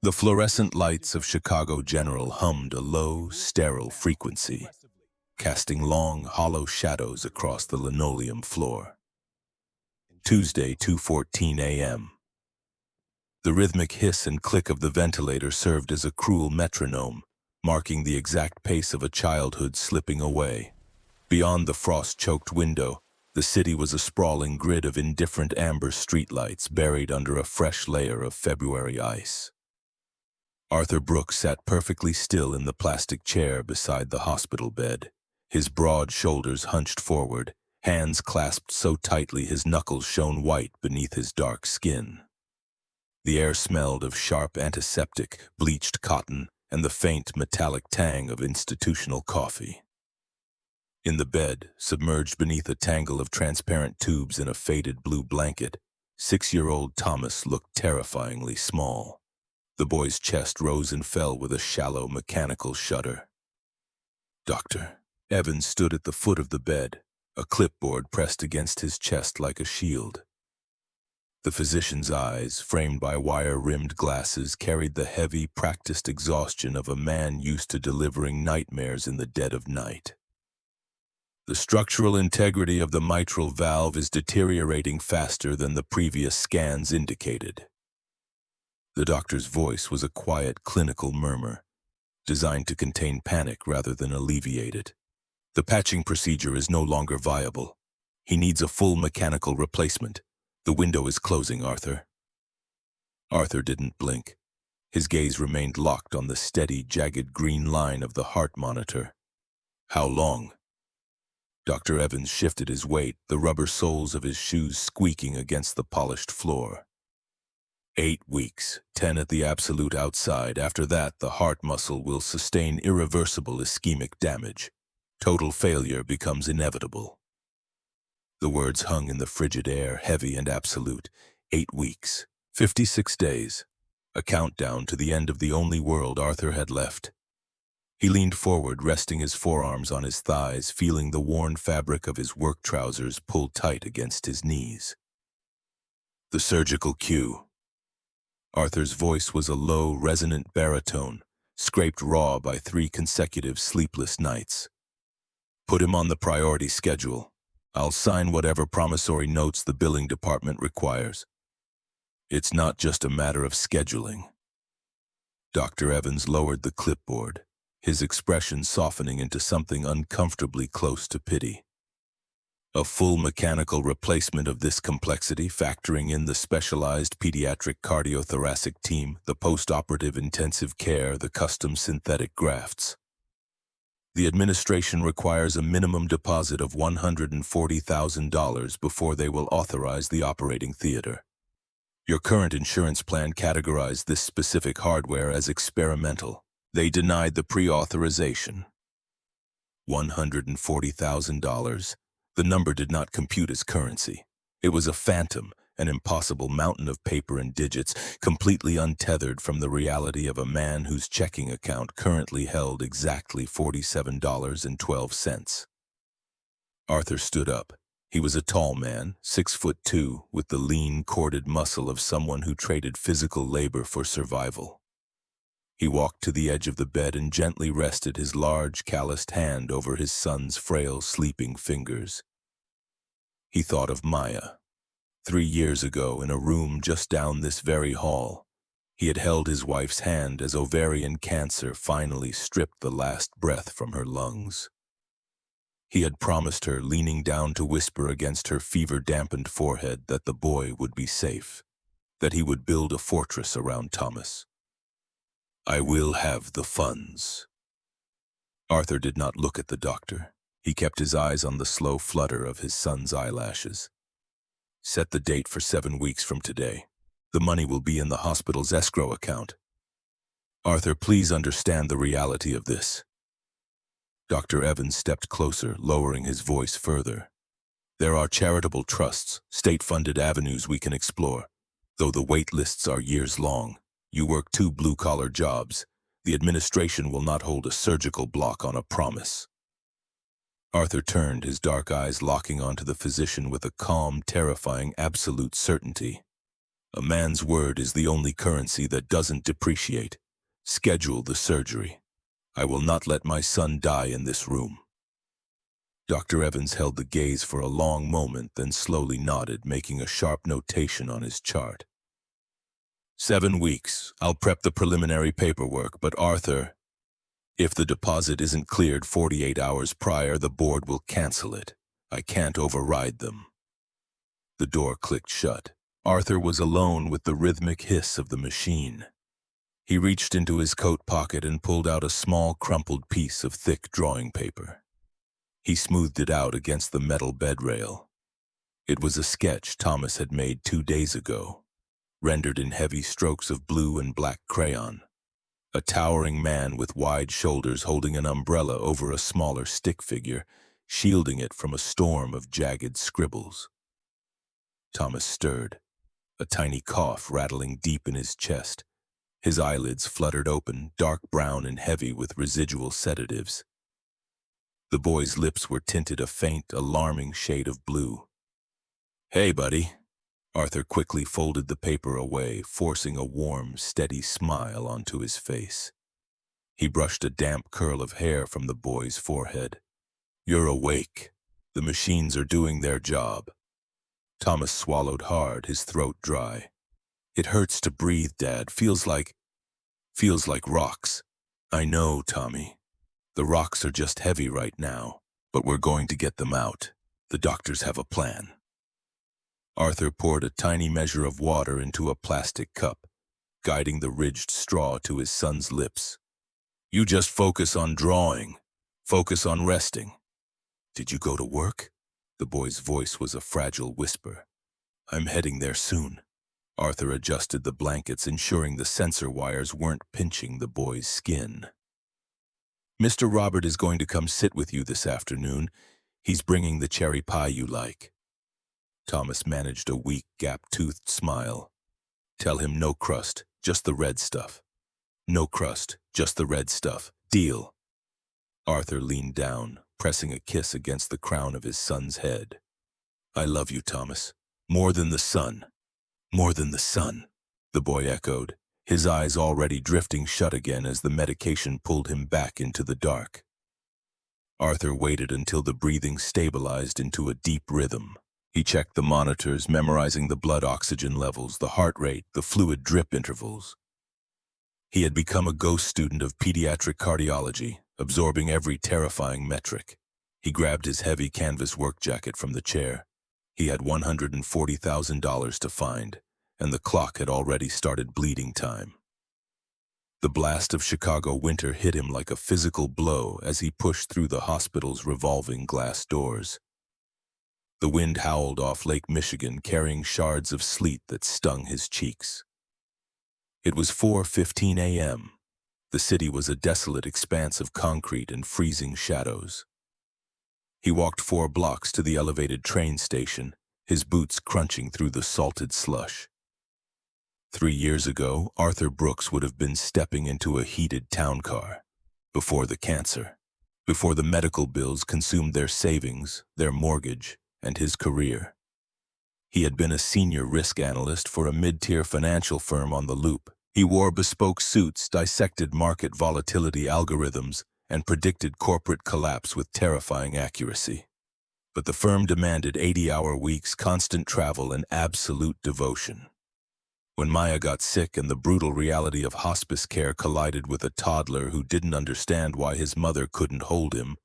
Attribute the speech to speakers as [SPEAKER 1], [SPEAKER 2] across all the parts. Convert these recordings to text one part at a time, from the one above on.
[SPEAKER 1] The fluorescent lights of Chicago General hummed a low, sterile frequency, casting long, hollow shadows across the linoleum floor. Tuesday, 2:14 a.m. The rhythmic hiss and click of the ventilator served as a cruel metronome, marking the exact pace of a childhood slipping away. Beyond the frost-choked window, the city was a sprawling grid of indifferent amber streetlights buried under a fresh layer of February ice. Arthur Brooks sat perfectly still in the plastic chair beside the hospital bed, his broad shoulders hunched forward, hands clasped so tightly his knuckles shone white beneath his dark skin. The air smelled of sharp antiseptic, bleached cotton, and the faint metallic tang of institutional coffee. In the bed, submerged beneath a tangle of transparent tubes in a faded blue blanket, 6-year-old Thomas looked terrifyingly small. The boy's chest rose and fell with a shallow, mechanical shudder. Doctor Evans stood at the foot of the bed, a clipboard pressed against his chest like a shield. The physician's eyes, framed by wire-rimmed glasses, carried the heavy, practiced exhaustion of a man used to delivering nightmares in the dead of night. The structural integrity of the mitral valve is deteriorating faster than the previous scans indicated. The doctor's voice was a quiet, clinical murmur, designed to contain panic rather than alleviate it. The patching procedure is no longer viable. He needs a full mechanical replacement. The window is closing, Arthur. Arthur didn't blink. His gaze remained locked on the steady, jagged green line of the heart monitor. How long? Dr. Evans shifted his weight, the rubber soles of his shoes squeaking against the polished floor. 8 weeks, 10 at the absolute outside. After that, the heart muscle will sustain irreversible ischemic damage. Total failure becomes inevitable. The words hung in the frigid air, heavy and absolute. 8 weeks, 56 days. A countdown to the end of the only world Arthur had left. He leaned forward, resting his forearms on his thighs, feeling the worn fabric of his work trousers pulled tight against his knees. The surgical cue. Arthur's voice was a low, resonant baritone, scraped raw by 3 consecutive sleepless nights. Put him on the priority schedule. I'll sign whatever promissory notes the billing department requires. It's not just a matter of scheduling. Dr. Evans lowered the clipboard, his expression softening into something uncomfortably close to pity. A full mechanical replacement of this complexity, factoring in the specialized pediatric cardiothoracic team, the post-operative intensive care, the custom synthetic grafts. The administration requires a minimum deposit of $140,000 before they will authorize the operating theater. Your current insurance plan categorized this specific hardware as experimental. They denied the pre-authorization. $140,000. The number did not compute as currency. It was a phantom, an impossible mountain of paper and digits, completely untethered from the reality of a man whose checking account currently held exactly $47.12. Arthur stood up. He was a tall man, 6'2", with the lean, corded muscle of someone who traded physical labor for survival. He walked to the edge of the bed and gently rested his large, calloused hand over his son's frail, sleeping fingers. He thought of Maya. 3 years ago, in a room just down this very hall, he had held his wife's hand as ovarian cancer finally stripped the last breath from her lungs. He had promised her, leaning down to whisper against her fever-dampened forehead, that the boy would be safe, that he would build a fortress around Thomas. I will have the funds. Arthur did not look at the doctor. He kept his eyes on the slow flutter of his son's eyelashes. Set the date for 7 weeks from today. The money will be in the hospital's escrow account. Arthur, please understand the reality of this. Dr. Evans stepped closer, lowering his voice further. There are charitable trusts, state-funded avenues we can explore. Though the wait lists are years long, you work 2 blue-collar jobs. The administration will not hold a surgical block on a promise. Arthur turned, his dark eyes locking onto the physician with a calm, terrifying, absolute certainty. A man's word is the only currency that doesn't depreciate. Schedule the surgery. I will not let my son die in this room. Dr. Evans held the gaze for a long moment, then slowly nodded, making a sharp notation on his chart. 7 weeks. I'll prep the preliminary paperwork, but Arthur, if the deposit isn't cleared 48 hours prior, the board will cancel it. I can't override them. The door clicked shut. Arthur was alone with the rhythmic hiss of the machine. He reached into his coat pocket and pulled out a small, crumpled piece of thick drawing paper. He smoothed it out against the metal bed rail. It was a sketch Thomas had made 2 days ago, rendered in heavy strokes of blue and black crayon. A towering man with wide shoulders holding an umbrella over a smaller stick figure, shielding it from a storm of jagged scribbles. Thomas stirred, a tiny cough rattling deep in his chest. His eyelids fluttered open, dark brown and heavy with residual sedatives. The boy's lips were tinted a faint, alarming shade of blue. "Hey, buddy." Arthur quickly folded the paper away, forcing a warm, steady smile onto his face. He brushed a damp curl of hair from the boy's forehead. "You're awake. The machines are doing their job." Thomas swallowed hard, his throat dry. "It hurts to breathe, Dad. Feels like rocks." "I know, Tommy. The rocks are just heavy right now, but we're going to get them out. The doctors have a plan." Arthur poured a tiny measure of water into a plastic cup, guiding the ridged straw to his son's lips. "You just focus on drawing. Focus on resting." "Did you go to work?" The boy's voice was a fragile whisper. "I'm heading there soon." Arthur adjusted the blankets, ensuring the sensor wires weren't pinching the boy's skin. "Mr. Robert is going to come sit with you this afternoon. He's bringing the cherry pie you like." Thomas managed a weak, gap-toothed smile. "Tell him no crust, just the red stuff." "No crust, just the red stuff. Deal." Arthur leaned down, pressing a kiss against the crown of his son's head. "I love you, Thomas. More than the sun." "More than the sun," the boy echoed, his eyes already drifting shut again as the medication pulled him back into the dark. Arthur waited until the breathing stabilized into a deep rhythm. He checked the monitors, memorizing the blood oxygen levels, the heart rate, the fluid drip intervals. He had become a ghost student of pediatric cardiology, absorbing every terrifying metric. He grabbed his heavy canvas work jacket from the chair. He had $140,000 to find, and the clock had already started bleeding time. The blast of Chicago winter hit him like a physical blow as he pushed through the hospital's revolving glass doors. The wind howled off Lake Michigan, carrying shards of sleet that stung his cheeks. It was 4:15 a.m. The city was a desolate expanse of concrete and freezing shadows. He walked 4 blocks to the elevated train station, his boots crunching through the salted slush. 3 years ago, Arthur Brooks would have been stepping into a heated town car. Before the cancer, before the medical bills consumed their savings, their mortgage, and his career. He had been a senior risk analyst for a mid-tier financial firm on the Loop. He wore bespoke suits, dissected market volatility algorithms, and predicted corporate collapse with terrifying accuracy. But the firm demanded 80-hour weeks, constant travel, and absolute devotion. When Maya got sick and the brutal reality of hospice care collided with a toddler who didn't understand why his mother couldn't hold him,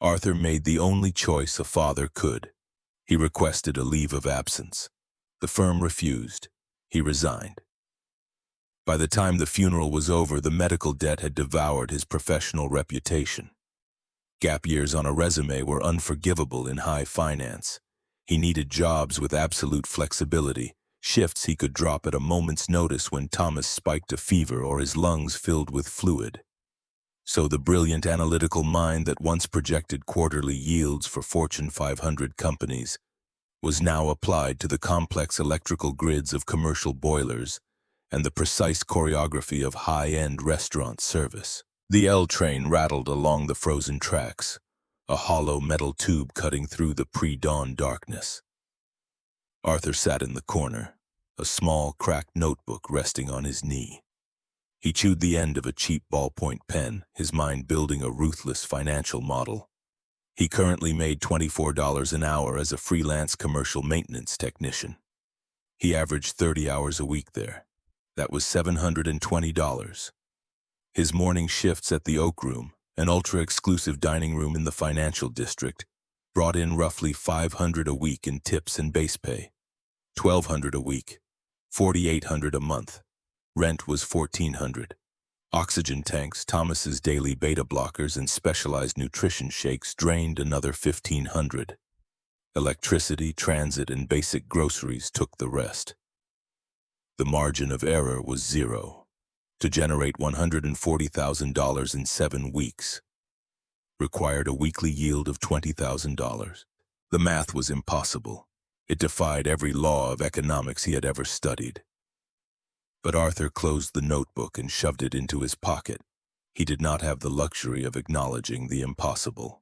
[SPEAKER 1] Arthur made the only choice a father could. He requested a leave of absence. The firm refused. He resigned. By the time the funeral was over, the medical debt had devoured his professional reputation. Gap years on a resume were unforgivable in high finance. He needed jobs with absolute flexibility, shifts he could drop at a moment's notice when Thomas spiked a fever or his lungs filled with fluid. So the brilliant analytical mind that once projected quarterly yields for Fortune 500 companies was now applied to the complex electrical grids of commercial boilers and the precise choreography of high-end restaurant service. The L train rattled along the frozen tracks, a hollow metal tube cutting through the pre-dawn darkness. Arthur sat in the corner, a small, cracked notebook resting on his knee. He chewed the end of a cheap ballpoint pen, his mind building a ruthless financial model. He currently made $24 an hour as a freelance commercial maintenance technician. He averaged 30 hours a week there. That was $720. His morning shifts at the Oak Room, an ultra-exclusive dining room in the financial district, brought in roughly $500 a week in tips and base pay. $1,200 a week, $4,800 a month. Rent was $1,400. Oxygen tanks, Thomas's daily beta blockers, and specialized nutrition shakes drained another $1,500. Electricity, transit, and basic groceries took the rest. The margin of error was zero. To generate $140,000 in 7 weeks required a weekly yield of $20,000. The math was impossible. It defied every law of economics he had ever studied. But Arthur closed the notebook and shoved it into his pocket. He did not have the luxury of acknowledging the impossible.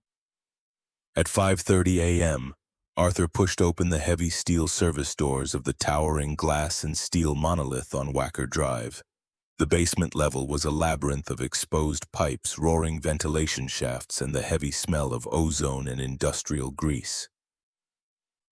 [SPEAKER 1] At 5:30 a.m., Arthur pushed open the heavy steel service doors of the towering glass and steel monolith on Wacker Drive. The basement level was a labyrinth of exposed pipes, roaring ventilation shafts, and the heavy smell of ozone and industrial grease.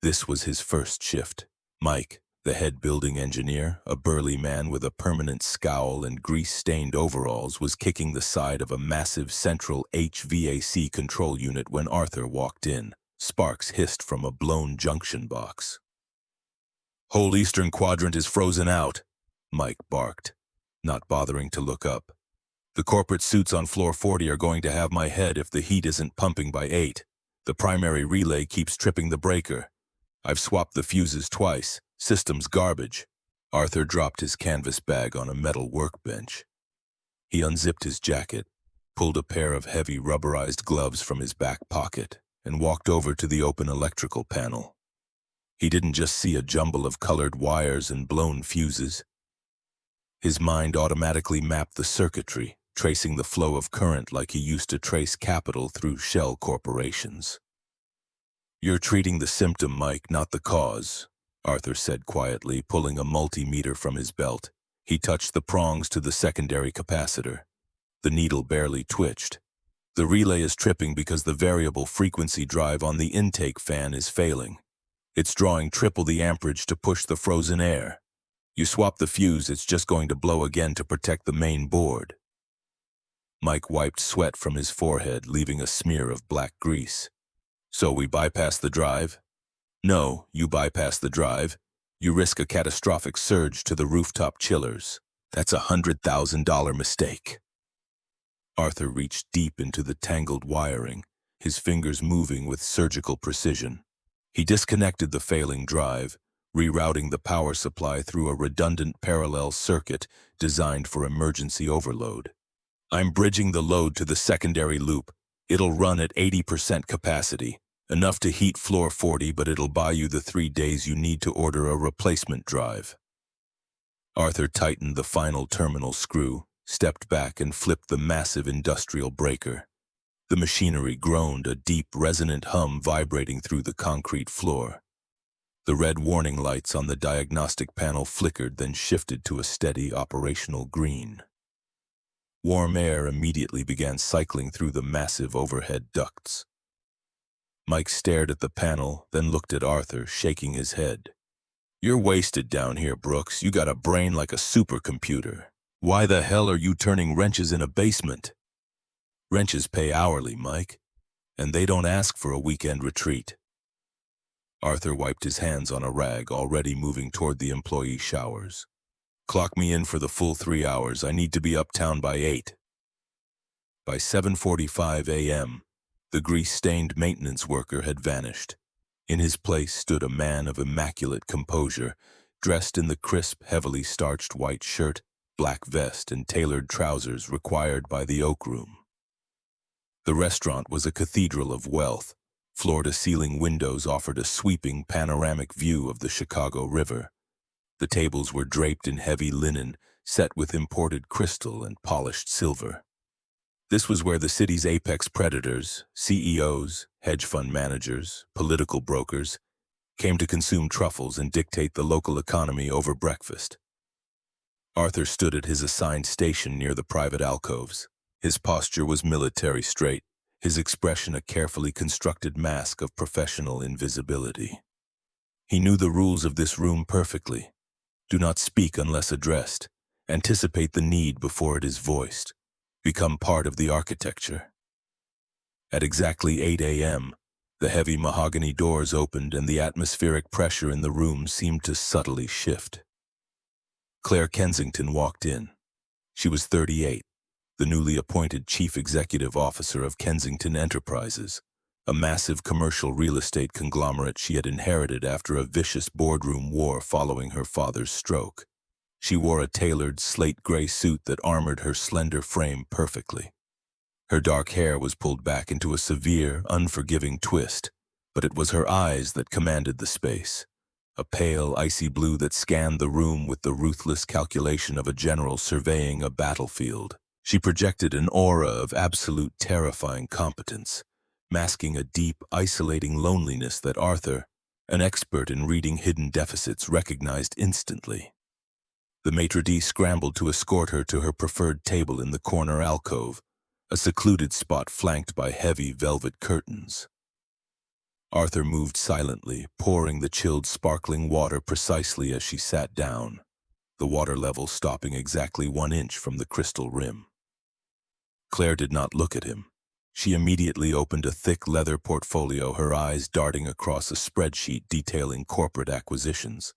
[SPEAKER 1] This was his first shift. Mike, the head building engineer, a burly man with a permanent scowl and grease-stained overalls, was kicking the side of a massive central HVAC control unit when Arthur walked in. Sparks hissed from a blown junction box. "Whole eastern quadrant is frozen out," Mike barked, not bothering to look up. "The corporate suits on floor 40 are going to have my head if the heat isn't pumping by 8. The primary relay keeps tripping the breaker. I've swapped the fuses twice. System's garbage." Arthur dropped his canvas bag on a metal workbench. He unzipped his jacket, pulled a pair of heavy rubberized gloves from his back pocket, and walked over to the open electrical panel. He didn't just see a jumble of colored wires and blown fuses. His mind automatically mapped the circuitry, tracing the flow of current like he used to trace capital through shell corporations. "You're treating the symptom, Mike, not the cause," Arthur said quietly, pulling a multimeter from his belt. He touched the prongs to the secondary capacitor. The needle barely twitched. "The relay is tripping because the variable frequency drive on the intake fan is failing. It's drawing triple the amperage to push the frozen air. You swap the fuse, it's just going to blow again to protect the main board." Mike wiped sweat from his forehead, leaving a smear of black grease. "So we bypass the drive?" "No, you bypass the drive. You risk a catastrophic surge to the rooftop chillers. That's a $100,000 mistake." Arthur reached deep into the tangled wiring, his fingers moving with surgical precision. He disconnected the failing drive, rerouting the power supply through a redundant parallel circuit designed for emergency overload. "I'm bridging the load to the secondary loop. It'll run at 80% capacity, enough to heat floor 40, but it'll buy you the 3 days you need to order a replacement drive." Arthur tightened the final terminal screw, stepped back, and flipped the massive industrial breaker. The machinery groaned, a deep, resonant hum vibrating through the concrete floor. The red warning lights on the diagnostic panel flickered, then shifted to a steady operational green. Warm air immediately began cycling through the massive overhead ducts. Mike stared at the panel, then looked at Arthur, shaking his head. "You're wasted down here, Brooks. You got a brain like a supercomputer. Why the hell are you turning wrenches in a basement?" "Wrenches pay hourly, Mike, and they don't ask for a weekend retreat." Arthur wiped his hands on a rag, already moving toward the employee showers. "Clock me in for the full 3 hours. I need to be uptown by 8. By 7:45 a.m., the grease-stained maintenance worker had vanished. In his place stood a man of immaculate composure, dressed in the crisp, heavily starched white shirt, black vest, and tailored trousers required by the Oak Room. The restaurant was a cathedral of wealth. Floor-to-ceiling windows offered a sweeping panoramic view of the Chicago River. The tables were draped in heavy linen, set with imported crystal and polished silver. This was where the city's apex predators, CEOs, hedge fund managers, political brokers, came to consume truffles and dictate the local economy over breakfast. Arthur stood at his assigned station near the private alcoves. His posture was military straight, his expression a carefully constructed mask of professional invisibility. He knew the rules of this room perfectly. Do not speak unless addressed. Anticipate the need before it is voiced. Become part of the architecture. At exactly 8 a.m., the heavy mahogany doors opened and the atmospheric pressure in the room seemed to subtly shift. Claire Kensington walked in. She was 38, the newly appointed chief executive officer of Kensington Enterprises, a massive commercial real estate conglomerate she had inherited after a vicious boardroom war following her father's stroke. She wore a tailored slate gray suit that armored her slender frame perfectly. Her dark hair was pulled back into a severe, unforgiving twist, but it was her eyes that commanded the space. A pale, icy blue that scanned the room with the ruthless calculation of a general surveying a battlefield. She projected an aura of absolute terrifying competence, masking a deep, isolating loneliness that Arthur, an expert in reading hidden deficits, recognized instantly. The maitre d' scrambled to escort her to her preferred table in the corner alcove, a secluded spot flanked by heavy velvet curtains. Arthur moved silently, pouring the chilled, sparkling water precisely as she sat down, the water level stopping exactly 1 inch from the crystal rim. Claire did not look at him. She immediately opened a thick leather portfolio, her eyes darting across a spreadsheet detailing corporate acquisitions.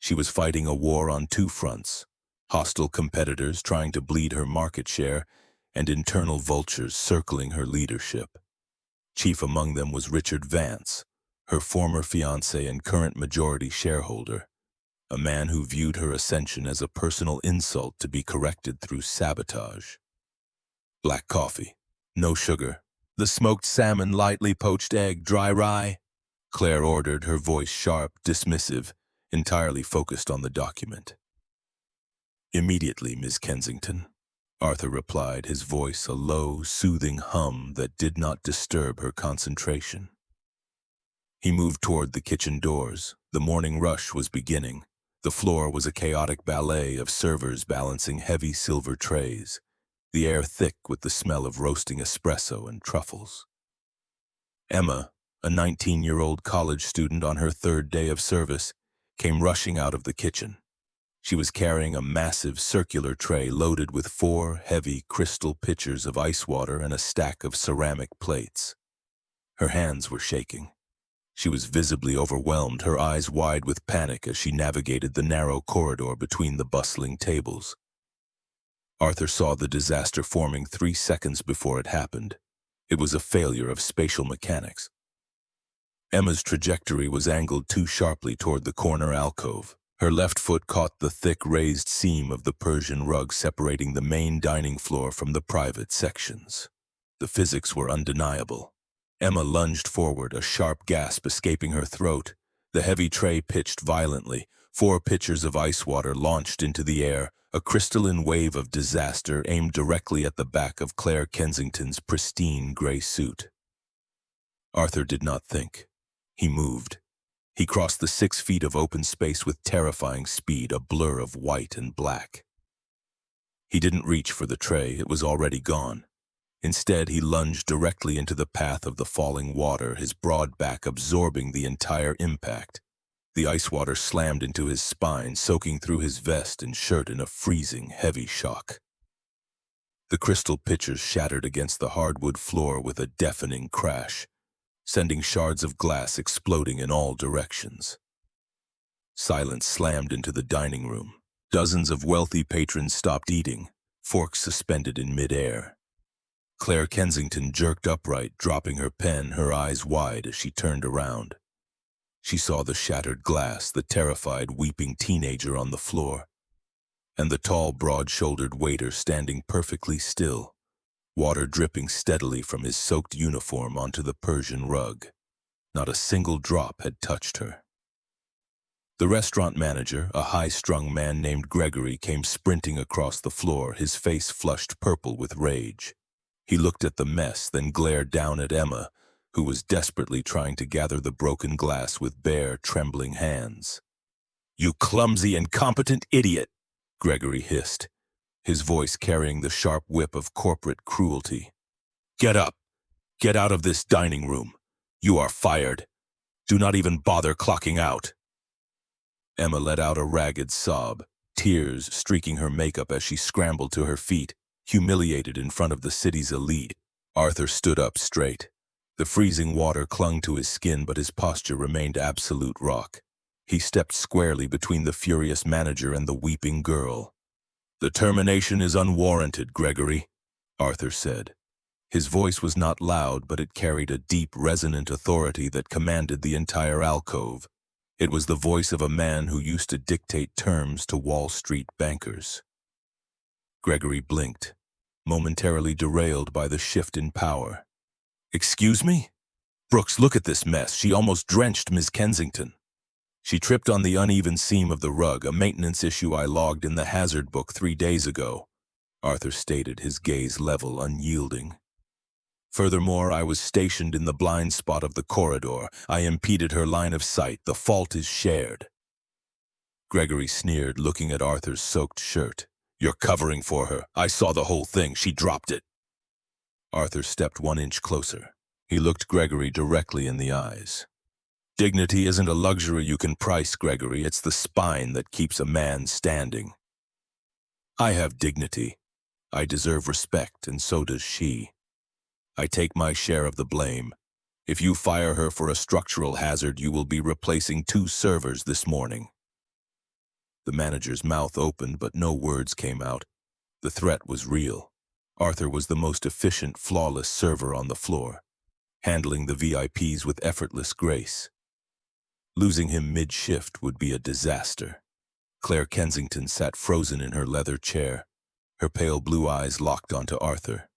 [SPEAKER 1] She was fighting a war on 2 fronts, hostile competitors trying to bleed her market share and internal vultures circling her leadership. Chief among them was Richard Vance, her former fiancé and current majority shareholder, a man who viewed her ascension as a personal insult to be corrected through sabotage. Black coffee, no sugar. The smoked salmon, lightly poached egg, dry rye, Claire ordered, her voice sharp, dismissive, entirely focused on the document. Immediately, Miss Kensington, Arthur replied, his voice a low, soothing hum that did not disturb her concentration. He moved toward the kitchen doors. The morning rush was beginning. The floor was a chaotic ballet of servers balancing heavy silver trays, the air thick with the smell of roasting espresso and truffles. Emma, a 19-year-old college student on her 3rd day of service, came rushing out of the kitchen. She was carrying a massive circular tray loaded with 4 heavy crystal pitchers of ice water and a stack of ceramic plates. Her hands were shaking. She was visibly overwhelmed, her eyes wide with panic as she navigated the narrow corridor between the bustling tables. Arthur saw the disaster forming 3 seconds before it happened. It was a failure of spatial mechanics. Emma's trajectory was angled too sharply toward the corner alcove. Her left foot caught the thick raised seam of the Persian rug separating the main dining floor from the private sections. The physics were undeniable. Emma lunged forward, a sharp gasp escaping her throat. The heavy tray pitched violently. 4 pitchers of ice water launched into the air, a crystalline wave of disaster aimed directly at the back of Claire Kensington's pristine gray suit. Arthur did not think. He moved. He crossed the 6 feet of open space with terrifying speed, a blur of white and black. He didn't reach for the tray, it was already gone. Instead, he lunged directly into the path of the falling water, his broad back absorbing the entire impact. The ice water slammed into his spine, soaking through his vest and shirt in a freezing, heavy shock. The crystal pitchers shattered against the hardwood floor with a deafening crash, sending shards of glass exploding in all directions. Silence slammed into the dining room. Dozens of wealthy patrons stopped eating, forks suspended in midair. Claire Kensington jerked upright, dropping her pen, her eyes wide as she turned around. She saw the shattered glass, the terrified, weeping teenager on the floor, and the tall, broad-shouldered waiter standing perfectly still, water dripping steadily from his soaked uniform onto the Persian rug. Not a single drop had touched her. The restaurant manager, a high-strung man named Gregory, came sprinting across the floor, his face flushed purple with rage. He looked at the mess, then glared down at Emma, who was desperately trying to gather the broken glass with bare, trembling hands. "You clumsy, incompetent idiot!" Gregory hissed, his voice carrying the sharp whip of corporate cruelty. "Get up! Get out of this dining room! You are fired! Do not even bother clocking out!" Emma let out a ragged sob, tears streaking her makeup as she scrambled to her feet, humiliated in front of the city's elite. Arthur stood up straight. The freezing water clung to his skin, but his posture remained absolute rock. He stepped squarely between the furious manager and the weeping girl. "The termination is unwarranted, Gregory," Arthur said. His voice was not loud, but it carried a deep, resonant authority that commanded the entire alcove. It was the voice of a man who used to dictate terms to Wall Street bankers. Gregory blinked, momentarily derailed by the shift in power. "Excuse me? Brooks, look at this mess. She almost drenched Ms. Kensington. She tripped on the uneven seam of the rug, a maintenance issue I logged in the hazard book 3 days ago," Arthur stated, his gaze level, unyielding. "Furthermore, I was stationed in the blind spot of the corridor. I impeded her line of sight. The fault is shared." Gregory sneered, looking at Arthur's soaked shirt. "You're covering for her. I saw the whole thing. She dropped it." Arthur stepped 1 inch closer. He looked Gregory directly in the eyes. "Dignity isn't a luxury you can price, Gregory. It's the spine that keeps a man standing. I have dignity. I deserve respect, and so does she. I take my share of the blame. If you fire her for a structural hazard, you will be replacing 2 servers this morning." The manager's mouth opened, but no words came out. The threat was real. Arthur was the most efficient, flawless server on the floor, handling the VIPs with effortless grace. Losing him mid-shift would be a disaster. Claire Kensington sat frozen in her leather chair, her pale blue eyes locked onto Arthur.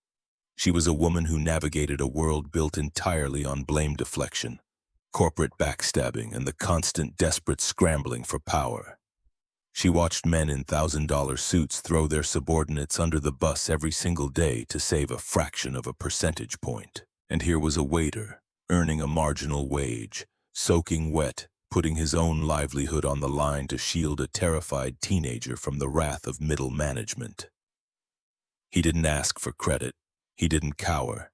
[SPEAKER 1] She was a woman who navigated a world built entirely on blame deflection, corporate backstabbing, and the constant, desperate scrambling for power. She watched men in $1,000 suits throw their subordinates under the bus every single day to save a fraction of a percentage point. And here was a waiter, earning a marginal wage, soaking wet, putting his own livelihood on the line to shield a terrified teenager from the wrath of middle management. He didn't ask for credit. He didn't cower.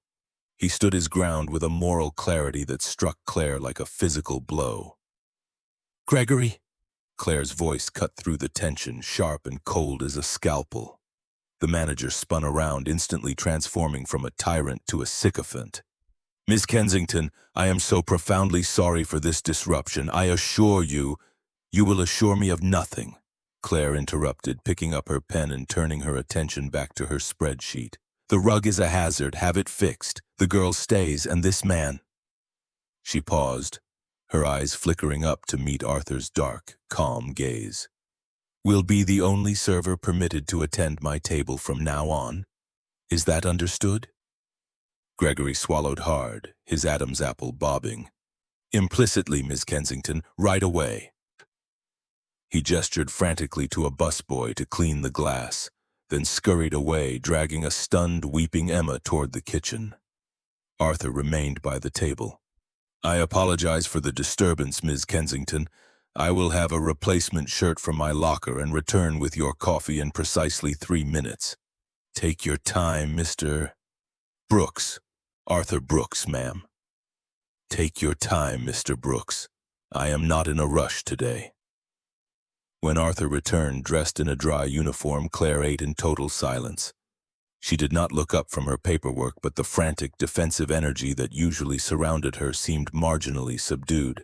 [SPEAKER 1] He stood his ground with a moral clarity that struck Claire like a physical blow. "Gregory?" Claire's voice cut through the tension, sharp and cold as a scalpel. The manager spun around, instantly transforming from a tyrant to a sycophant. "Miss Kensington, I am so profoundly sorry for this disruption. I assure you, you will assure me of nothing," Claire interrupted, picking up her pen and turning her attention back to her spreadsheet. "The rug is a hazard. Have it fixed. The girl stays, and this man—" She paused, her eyes flickering up to meet Arthur's dark, calm gaze. "Will be the only server permitted to attend my table from now on. Is that understood?" Gregory swallowed hard, his Adam's apple bobbing. "Implicitly, Miss Kensington, right away." He gestured frantically to a busboy to clean the glass, then scurried away, dragging a stunned, weeping Emma toward the kitchen. Arthur remained by the table. "I apologize for the disturbance, Ms. Kensington. I will have a replacement shirt from my locker and return with your coffee in precisely 3 minutes. Take your time, Mr. Brooks. Arthur Brooks, ma'am. Take your time, Mr. Brooks. I am not in a rush today." When Arthur returned, dressed in a dry uniform, Claire ate in total silence. She did not look up from her paperwork, but the frantic, defensive energy that usually surrounded her seemed marginally subdued.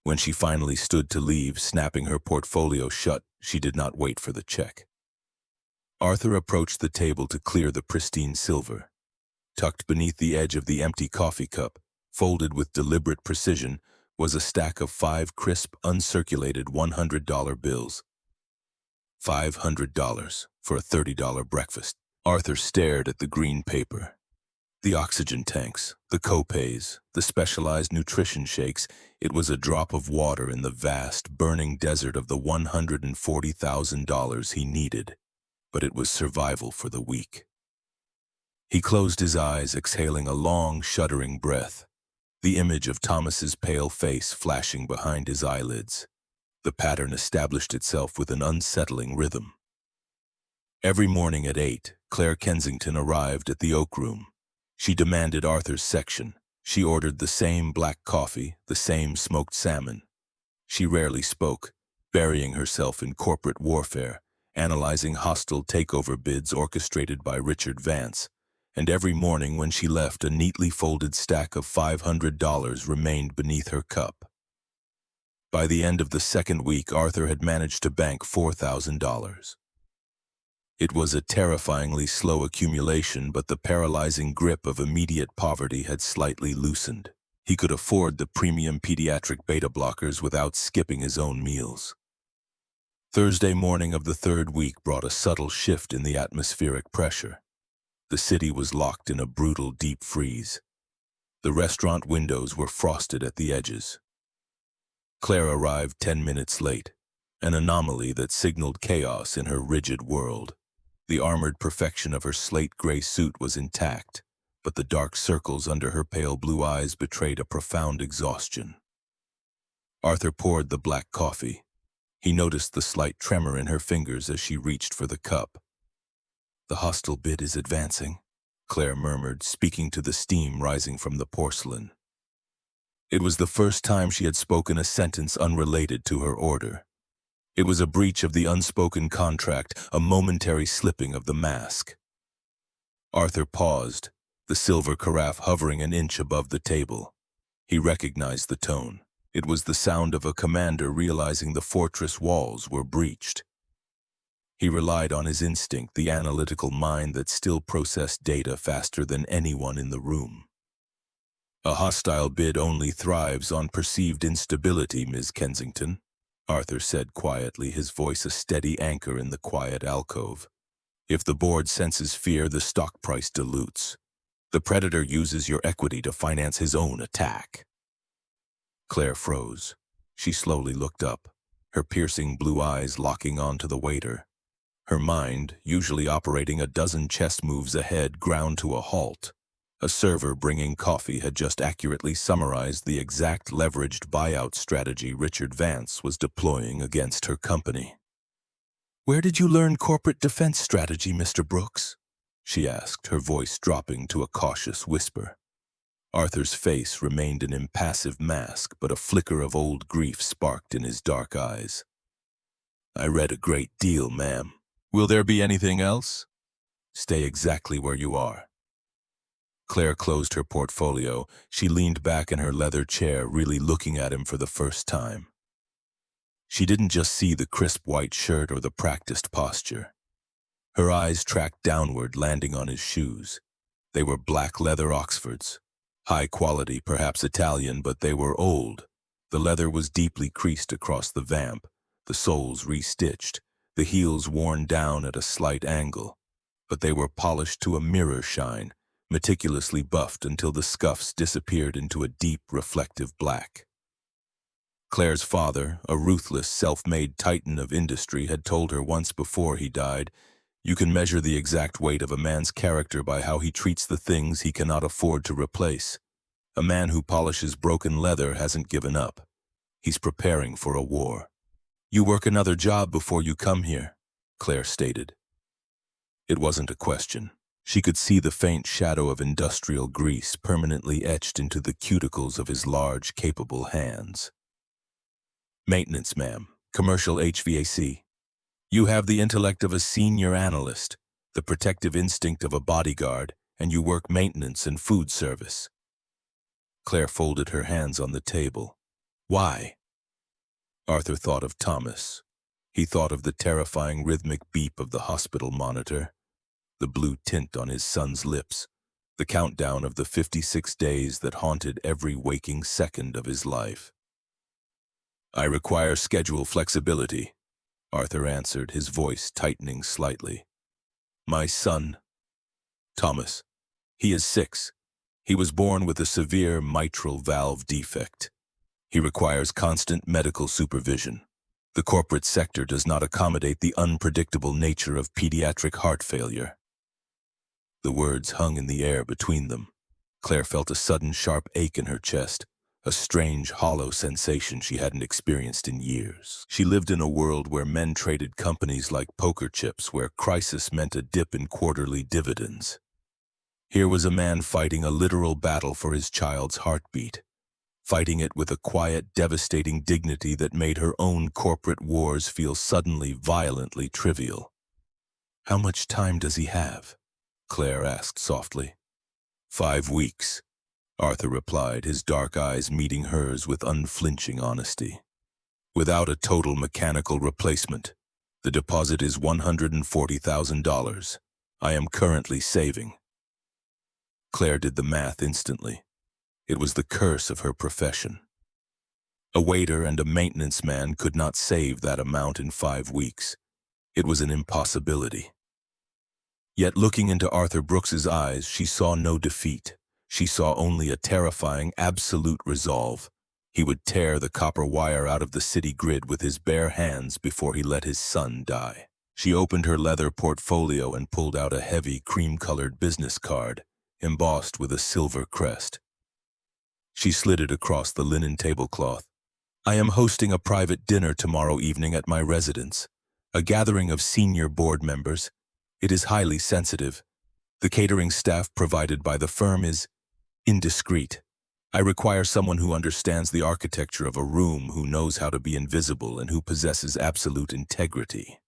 [SPEAKER 1] When she finally stood to leave, snapping her portfolio shut, she did not wait for the check. Arthur approached the table to clear the pristine silver. Tucked beneath the edge of the empty coffee cup, folded with deliberate precision, was a stack of 5 crisp, uncirculated $100 bills. $500 for a $30 breakfast. Arthur stared at the green paper. The oxygen tanks, the copays, the specialized nutrition shakes. It was a drop of water in the vast, burning desert of the $140,000 he needed, but it was survival for the weak. He closed his eyes, exhaling a long, shuddering breath. the image of Thomas's pale face flashing behind his eyelids. The pattern established itself with an unsettling rhythm. Every morning at 8, Claire Kensington arrived at the Oak Room. She demanded Arthur's section. She ordered the same black coffee, the same smoked salmon. She rarely spoke, burying herself in corporate warfare, analyzing hostile takeover bids orchestrated by Richard Vance, and every morning when she left, a neatly folded stack of $500 remained beneath her cup. By the end of the second week, Arthur had managed to bank $4,000. It was a terrifyingly slow accumulation, but the paralyzing grip of immediate poverty had slightly loosened. He could afford the premium pediatric beta blockers without skipping his own meals. Thursday morning of the third week brought a subtle shift in the atmospheric pressure. The city was locked in a brutal deep freeze. The restaurant windows were frosted at the edges. Claire arrived 10 minutes late, an anomaly that signaled chaos in her rigid world. The armored perfection of her slate-gray suit was intact, but the dark circles under her pale blue eyes betrayed a profound exhaustion. Arthur poured the black coffee. He noticed the slight tremor in her fingers as she reached for the cup. "The hostile bid is advancing," Claire murmured, speaking to the steam rising from the porcelain. It was the first time she had spoken a sentence unrelated to her order. It was a breach of the unspoken contract, a momentary slipping of the mask. Arthur paused, the silver carafe hovering an inch above the table. He recognized the tone. It was the sound of a commander realizing the fortress walls were breached. He relied on his instinct, the analytical mind that still processed data faster than anyone in the room. "A hostile bid only thrives on perceived instability, Ms. Kensington," Arthur said quietly, his voice a steady anchor in the quiet alcove. "If the board senses fear, the stock price dilutes. The predator uses your equity to finance his own attack." Claire froze. She slowly looked up, her piercing blue eyes locking onto the waiter. Her mind, usually operating a dozen chess moves ahead, ground to a halt. A server bringing coffee had just accurately summarized the exact leveraged buyout strategy Richard Vance was deploying against her company. "Where did you learn corporate defense strategy, Mr. Brooks?" she asked, her voice dropping to a cautious whisper. Arthur's face remained an impassive mask, but a flicker of old grief sparked in his dark eyes. "I read a great deal, ma'am. Will there be anything else?" "Stay exactly where you are." Claire closed her portfolio. She leaned back in her leather chair, really looking at him for the first time. She didn't just see the crisp white shirt or the practiced posture. Her eyes tracked downward, landing on his shoes. They were black leather Oxfords. High quality, perhaps Italian, but they were old. The leather was deeply creased across the vamp, the soles restitched, the heels worn down at a slight angle. But they were polished to a mirror shine, meticulously buffed until the scuffs disappeared into a deep, reflective black. Claire's father, a ruthless, self-made titan of industry, had told her once before he died, "You can measure the exact weight of a man's character by how he treats the things he cannot afford to replace. A man who polishes broken leather hasn't given up. He's preparing for a war." "You work another job before you come here," Claire stated. It wasn't a question. She could see the faint shadow of industrial grease permanently etched into the cuticles of his large, capable hands. "Maintenance, ma'am. Commercial HVAC. You have the intellect of a senior analyst, the protective instinct of a bodyguard, and you work maintenance and food service." Claire folded her hands on the table. "Why?" Arthur thought of Thomas. He thought of the terrifying rhythmic beep of the hospital monitor, the blue tint on his son's lips, the countdown of the 56 days that haunted every waking second of his life. "I require schedule flexibility," Arthur answered, his voice tightening slightly. "My son, Thomas, he is 6. He was born with a severe mitral valve defect. He requires constant medical supervision. The corporate sector does not accommodate the unpredictable nature of pediatric heart failure." The words hung in the air between them. Claire felt a sudden sharp ache in her chest, a strange, hollow sensation she hadn't experienced in years. She lived in a world where men traded companies like poker chips, where crisis meant a dip in quarterly dividends. Here was a man fighting a literal battle for his child's heartbeat, fighting it with a quiet, devastating dignity that made her own corporate wars feel suddenly violently trivial. "How much time does he have?" Claire asked softly. 5 weeks, Arthur replied, his dark eyes meeting hers with unflinching honesty. "Without a total mechanical replacement. The deposit is $140,000. I am currently saving." Claire did the math instantly. It was the curse of her profession. A waiter and a maintenance man could not save that amount in 5 weeks. It was an impossibility. Yet looking into Arthur Brooks's eyes, she saw no defeat. She saw only a terrifying, absolute resolve. He would tear the copper wire out of the city grid with his bare hands before he let his son die. She opened her leather portfolio and pulled out a heavy, cream-colored business card, embossed with a silver crest. She slid it across the linen tablecloth. "I am hosting a private dinner tomorrow evening at my residence, a gathering of senior board members. It is highly sensitive. The catering staff provided by the firm is indiscreet. I require someone who understands the architecture of a room, who knows how to be invisible, and who possesses absolute integrity."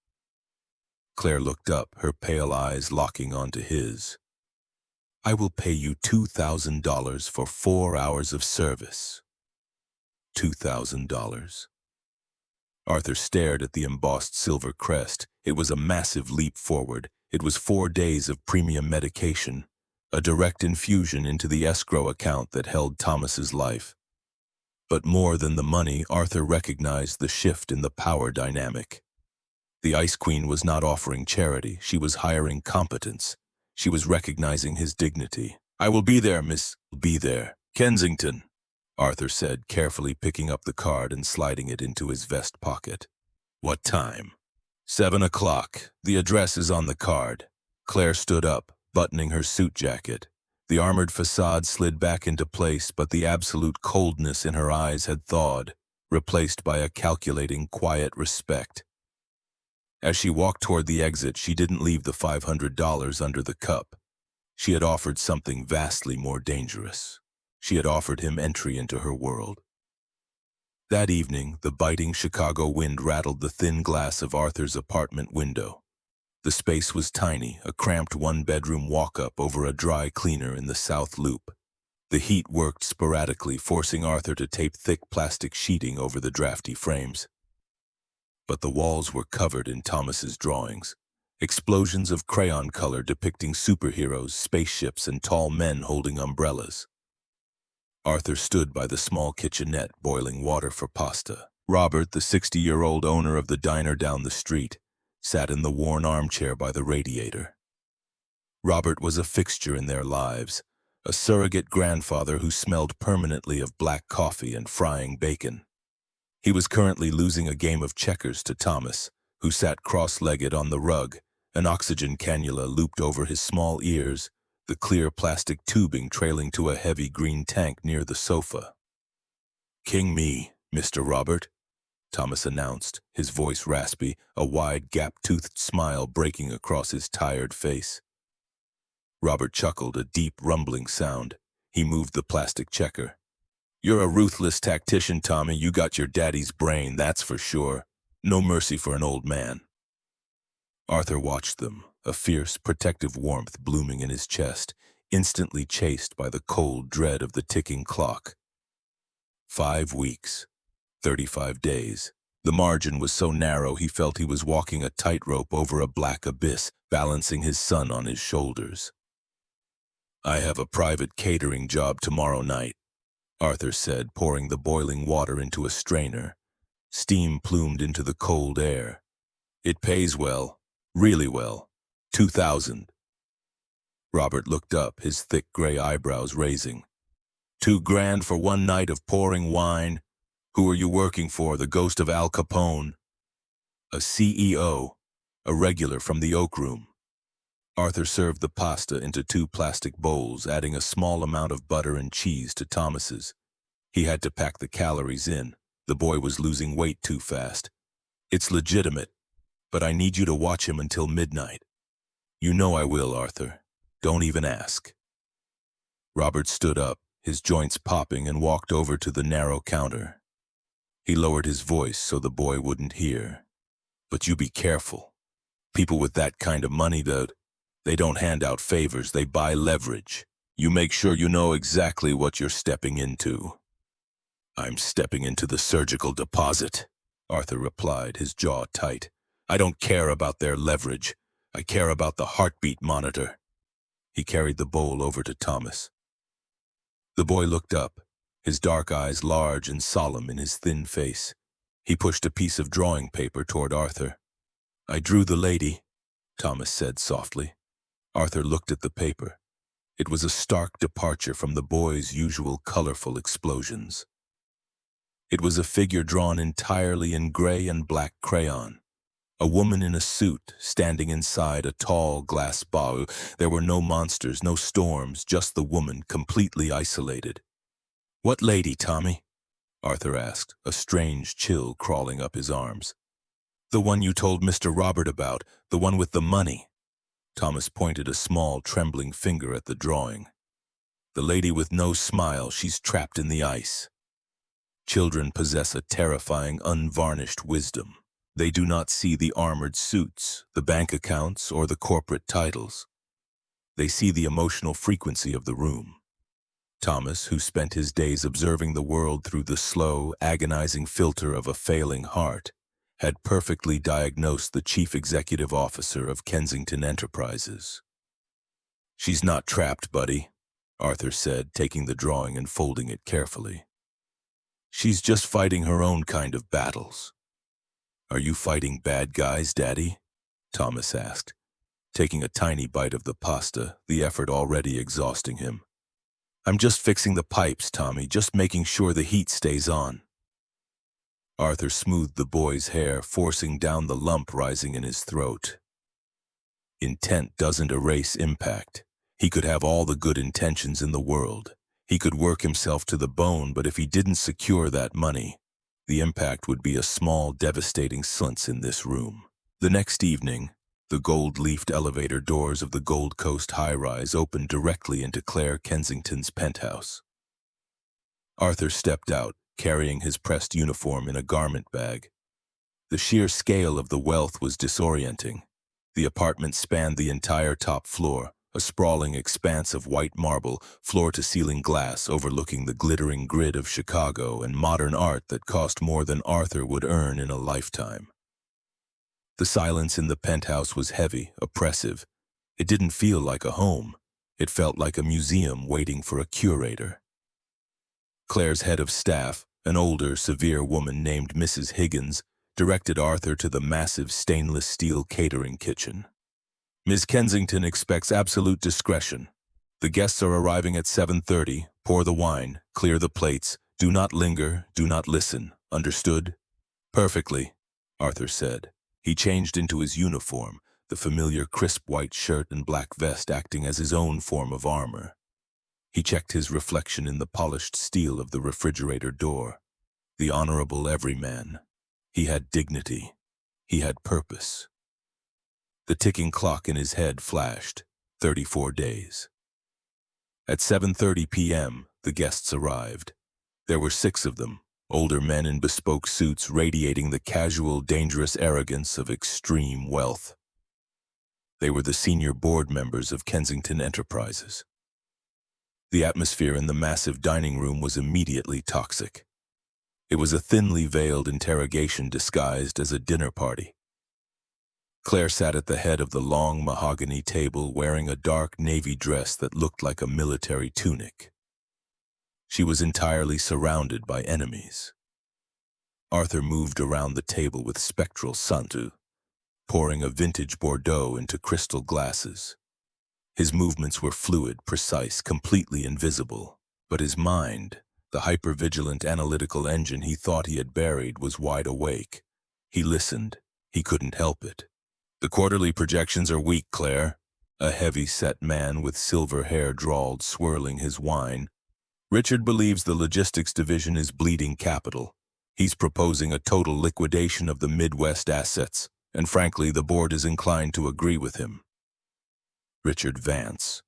[SPEAKER 1] Claire looked up, her pale eyes locking onto his. "I will pay you $2,000 for 4 hours of service." $2,000. Arthur stared at the embossed silver crest. It was a massive leap forward. It was 4 days of premium medication, a direct infusion into the escrow account that held Thomas's life. But more than the money, Arthur recognized the shift in the power dynamic. The Ice Queen was not offering charity. She was hiring competence. She was recognizing his dignity. "I will be there, Miss. Be there. Kensington," Arthur said, carefully picking up the card and sliding it into his vest pocket. "What time?" 7 o'clock. The address is on the card." Claire stood up, buttoning her suit jacket. The armored facade slid back into place, but the absolute coldness in her eyes had thawed, replaced by a calculating, quiet respect. As she walked toward the exit, she didn't leave the $500 under the cup. She had offered something vastly more dangerous. She had offered him entry into her world. That evening, the biting Chicago wind rattled the thin glass of Arthur's apartment window. The space was tiny, a cramped one-bedroom walk-up over a dry cleaner in the South Loop. The heat worked sporadically, forcing Arthur to tape thick plastic sheeting over the drafty frames. But the walls were covered in Thomas's drawings, explosions of crayon color depicting superheroes, spaceships, and tall men holding umbrellas. Arthur stood by the small kitchenette, boiling water for pasta. Robert, the 60-year-old owner of the diner down the street, sat in the worn armchair by the radiator. Robert was a fixture in their lives, a surrogate grandfather who smelled permanently of black coffee and frying bacon. He was currently losing a game of checkers to Thomas, who sat cross-legged on the rug, an oxygen cannula looped over his small ears, the clear plastic tubing trailing to a heavy green tank near the sofa. "King me, Mr. Robert," Thomas announced, his voice raspy, a wide, gap-toothed smile breaking across his tired face. Robert chuckled, a deep, rumbling sound. He moved the plastic checker. "You're a ruthless tactician, Tommy. You got your daddy's brain, that's for sure. No mercy for an old man." Arthur watched them, a fierce, protective warmth blooming in his chest, instantly chased by the cold dread of the ticking clock. 5 weeks. 35 days. The margin was so narrow he felt he was walking a tightrope over a black abyss, balancing his son on his shoulders. "I have a private catering job tomorrow night," Arthur said, pouring the boiling water into a strainer. Steam plumed into the cold air. "It pays well, really well. 2,000. Robert looked up, his thick gray eyebrows raising. $2,000 for one night of pouring wine? Who are you working for, the ghost of Al Capone?" "A CEO, a regular from the Oak Room." Arthur served the pasta into 2 plastic bowls, adding a small amount of butter and cheese to Thomas's. He had to pack the calories in. The boy was losing weight too fast. It's legitimate, but I need you to watch him until midnight. You know I will, Arthur. Don't even ask. Robert stood up, his joints popping, and walked over to the narrow counter. He lowered his voice so the boy wouldn't hear. But you be careful. People with that kind of money, they don't hand out favors, they buy leverage. You make sure you know exactly what you're stepping into. I'm stepping into the surgical deposit, Arthur replied, his jaw tight. I don't care about their leverage. I care about the heartbeat monitor. He carried the bowl over to Thomas. The boy looked up, his dark eyes large and solemn in his thin face. He pushed a piece of drawing paper toward Arthur. I drew the lady, Thomas said softly. Arthur looked at the paper. It was a stark departure from the boy's usual colorful explosions. It was a figure drawn entirely in gray and black crayon. A woman in a suit, standing inside a tall glass bowl. There were no monsters, no storms, just the woman, completely isolated. What lady, Tommy? Arthur asked, a strange chill crawling up his arms. The one you told Mr. Robert about, the one with the money. Thomas pointed a small, trembling finger at the drawing. The lady with no smile, she's trapped in the ice. Children possess a terrifying, unvarnished wisdom. They do not see the armored suits, the bank accounts, or the corporate titles. They see the emotional frequency of the room. Thomas, who spent his days observing the world through the slow, agonizing filter of a failing heart, had perfectly diagnosed the chief executive officer of Kensington Enterprises. She's not trapped, buddy, Arthur said, taking the drawing and folding it carefully. She's just fighting her own kind of battles. Are you fighting bad guys, Daddy? Thomas asked, taking a tiny bite of the pasta, the effort already exhausting him. I'm just fixing the pipes, Tommy, just making sure the heat stays on. Arthur smoothed the boy's hair, forcing down the lump rising in his throat. Intent doesn't erase impact. He could have all the good intentions in the world. He could work himself to the bone, but if he didn't secure that money, the impact would be a small, devastating slunce in this room. The next evening, the gold-leafed elevator doors of the Gold Coast high-rise opened directly into Claire Kensington's penthouse. Arthur stepped out, carrying his pressed uniform in a garment bag. The sheer scale of the wealth was disorienting. The apartment spanned the entire top floor, a sprawling expanse of white marble, floor-to-ceiling glass overlooking the glittering grid of Chicago and modern art that cost more than Arthur would earn in a lifetime. The silence in the penthouse was heavy, oppressive. It didn't feel like a home. It felt like a museum waiting for a curator. Claire's head of staff, an older, severe woman named Mrs. Higgins, directed Arthur to the massive stainless steel catering kitchen. Ms. Kensington expects absolute discretion. The guests are arriving at 7:30. Pour the wine, clear the plates. Do not linger, do not listen. Understood? Perfectly, Arthur said. He changed into his uniform, the familiar crisp white shirt and black vest acting as his own form of armor. He checked his reflection in the polished steel of the refrigerator door. The honorable everyman. He had dignity. He had purpose. The ticking clock in his head flashed. 34 days. At 7:30 p.m., the guests arrived. There were 6 of them, older men in bespoke suits radiating the casual, dangerous arrogance of extreme wealth. They were the senior board members of Kensington Enterprises. The atmosphere in the massive dining room was immediately toxic. It was a thinly veiled interrogation disguised as a dinner party. Claire sat at the head of the long mahogany table wearing a dark navy dress that looked like a military tunic. She was entirely surrounded by enemies. Arthur moved around the table with spectral santu, pouring a vintage Bordeaux into crystal glasses. His movements were fluid, precise, completely invisible, but his mind, the hyper-vigilant analytical engine he thought he had buried, was wide awake. He listened. He couldn't help it. The quarterly projections are weak, Claire, A heavy-set man with silver hair drawled, swirling his wine. Richard believes the logistics division is bleeding capital. He's proposing a total liquidation of the Midwest assets, and frankly, the board is inclined to agree with him. Richard Vance.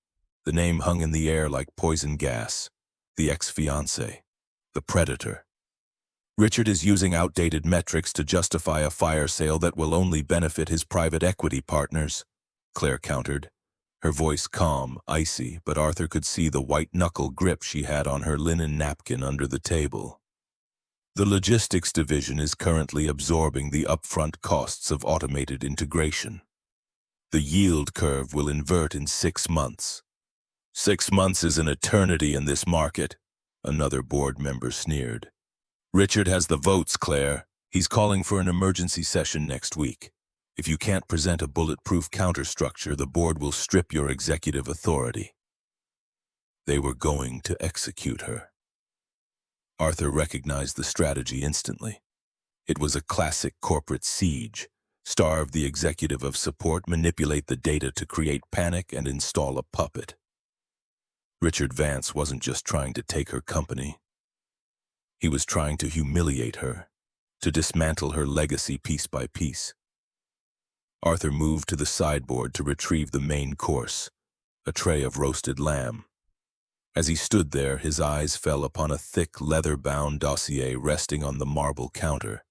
[SPEAKER 1] The name hung in the air like poison gas. The ex-fiancé. The predator. Richard is using outdated metrics to justify a fire sale that will only benefit his private equity partners, Claire countered. Her voice calm, icy, but Arthur could see the white-knuckle grip she had on her linen napkin under the table. The logistics division is currently absorbing the upfront costs of automated integration. The yield curve will invert in 6 months. 6 months is an eternity in this market, another board member sneered. Richard has the votes, Claire. He's calling for an emergency session next week. If you can't present a bulletproof counterstructure, the board will strip your executive authority. They were going to execute her. Arthur recognized the strategy instantly. It was a classic corporate siege. Starve the executive of support, manipulate the data to create panic, and install a puppet. Richard Vance wasn't just trying to take her company. He was trying to humiliate her, to dismantle her legacy piece by piece. Arthur moved to the sideboard to retrieve the main course, a tray of roasted lamb. As he stood there, his eyes fell upon a thick, leather-bound dossier resting on the marble counter.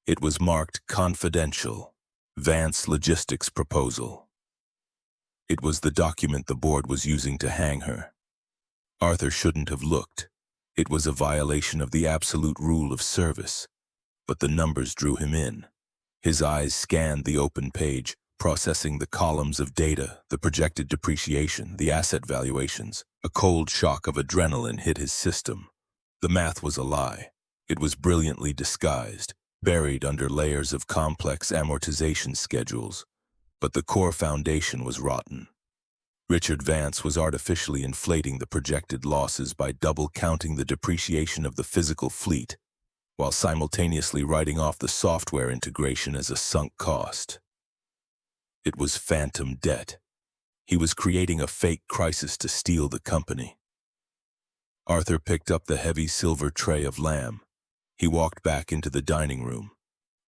[SPEAKER 1] It was marked Confidential, Vance Logistics Proposal. It was the document the board was using to hang her. Arthur shouldn't have looked. It was a violation of the absolute rule of service, but the numbers drew him in. His eyes scanned the open page, processing the columns of data, the projected depreciation, the asset valuations. A cold shock of adrenaline hit his system. The math was a lie. It was brilliantly disguised, buried under layers of complex amortization schedules. But the core foundation was rotten. Richard Vance was artificially inflating the projected losses by double-counting the depreciation of the physical fleet, while simultaneously writing off the software integration as a sunk cost. It was phantom debt. He was creating a fake crisis to steal the company. Arthur picked up the heavy silver tray of lamb. He walked back into the dining room.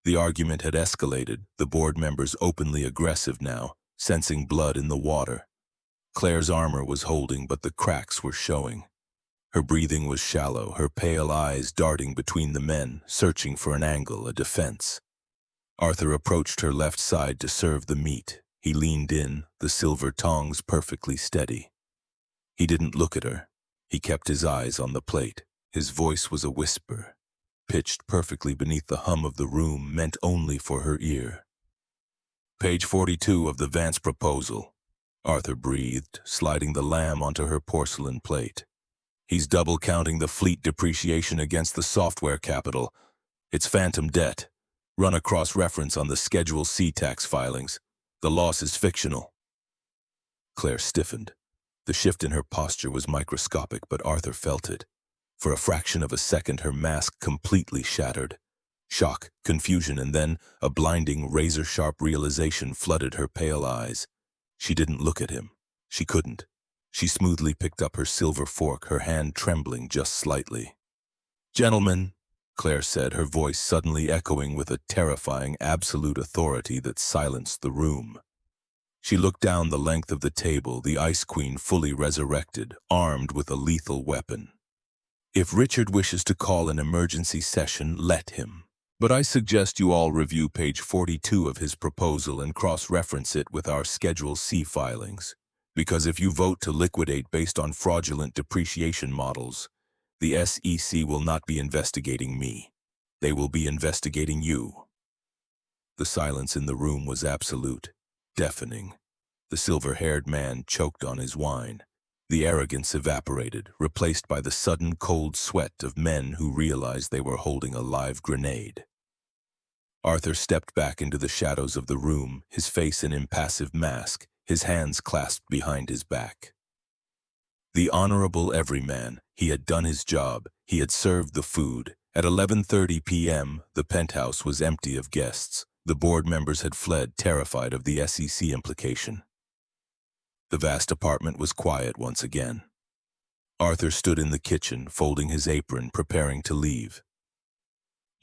[SPEAKER 1] The argument had escalated, the board members openly aggressive now, sensing blood in the water. Claire's armor was holding, but the cracks were showing. Her breathing was shallow, her pale eyes darting between the men, searching for an angle, a defense. Arthur approached her left side to serve the meat. He leaned in, the silver tongs perfectly steady. He didn't look at her. He kept his eyes on the plate. His voice was a whisper, pitched perfectly beneath the hum of the room, meant only for her ear. Page 42 of the Vance proposal. Arthur breathed, sliding the lamb onto her porcelain plate. He's double-counting the fleet depreciation against the software capital. It's phantom debt. Run a cross-reference on the Schedule C tax filings. The loss is fictional. Claire stiffened. The shift in her posture was microscopic, but Arthur felt it. For a fraction of a second, her mask completely shattered. Shock, confusion, and then a blinding, razor-sharp realization flooded her pale eyes. She didn't look at him. She couldn't. She smoothly picked up her silver fork, her hand trembling just slightly. "Gentlemen," Claire said, her voice suddenly echoing with a terrifying absolute authority that silenced the room. She looked down the length of the table, the Ice Queen fully resurrected, armed with a lethal weapon. "If Richard wishes to call an emergency session, let him. But I suggest you all review page 42 of his proposal and cross-reference it with our Schedule C filings. Because if you vote to liquidate based on fraudulent depreciation models, the SEC will not be investigating me. They will be investigating you." The silence in the room was absolute, deafening. The silver-haired man choked on his wine. The arrogance evaporated, replaced by the sudden cold sweat of men who realized they were holding a live grenade. Arthur stepped back into the shadows of the room, his face an impassive mask, his hands clasped behind his back. The honorable everyman, he had done his job, he had served the food. At 11:30 p.m., the penthouse was empty of guests. The board members had fled, terrified of the SEC implication. The vast apartment was quiet once again. Arthur stood in the kitchen, folding his apron, preparing to leave.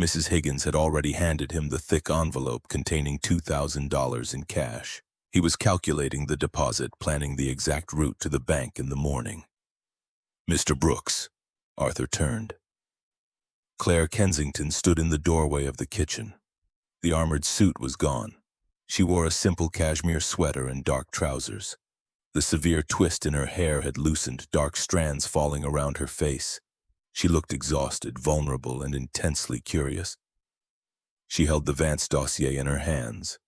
[SPEAKER 1] Mrs. Higgins had already handed him the thick envelope containing $2,000 in cash. He was calculating the deposit, planning the exact route to the bank in the morning. "Mr. Brooks," Arthur turned. Claire Kensington stood in the doorway of the kitchen. The armored suit was gone. She wore a simple cashmere sweater and dark trousers. The severe twist in her hair had loosened, dark strands falling around her face. She looked exhausted, vulnerable, and intensely curious. She held the Vance dossier in her hands.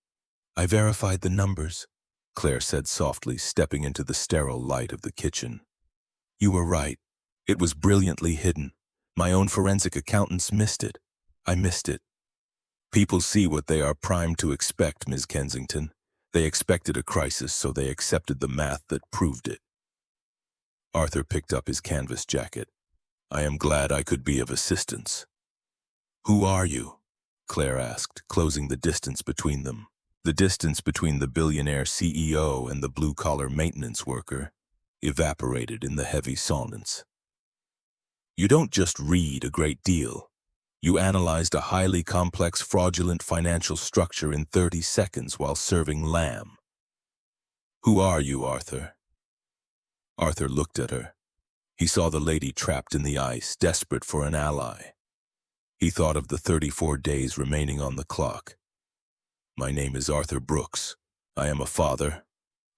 [SPEAKER 1] "I verified the numbers," Claire said softly, stepping into the sterile light of the kitchen. "You were right. It was brilliantly hidden. My own forensic accountants missed it. I missed it. People see what they are primed to expect, Ms. Kensington. They expected a crisis, so they accepted the math that proved it." Arthur picked up his canvas jacket. "I am glad I could be of assistance." "Who are you?" Claire asked, closing the distance between them. The distance between the billionaire CEO and the blue-collar maintenance worker evaporated in the heavy silence. "You don't just read a great deal. You analyzed a highly complex, fraudulent financial structure in 30 seconds while serving lamb. Who are you, Arthur?" Arthur looked at her. He saw the lady trapped in the ice, desperate for an ally. He thought of the 34 days remaining on the clock. "My name is Arthur Brooks. I am a father.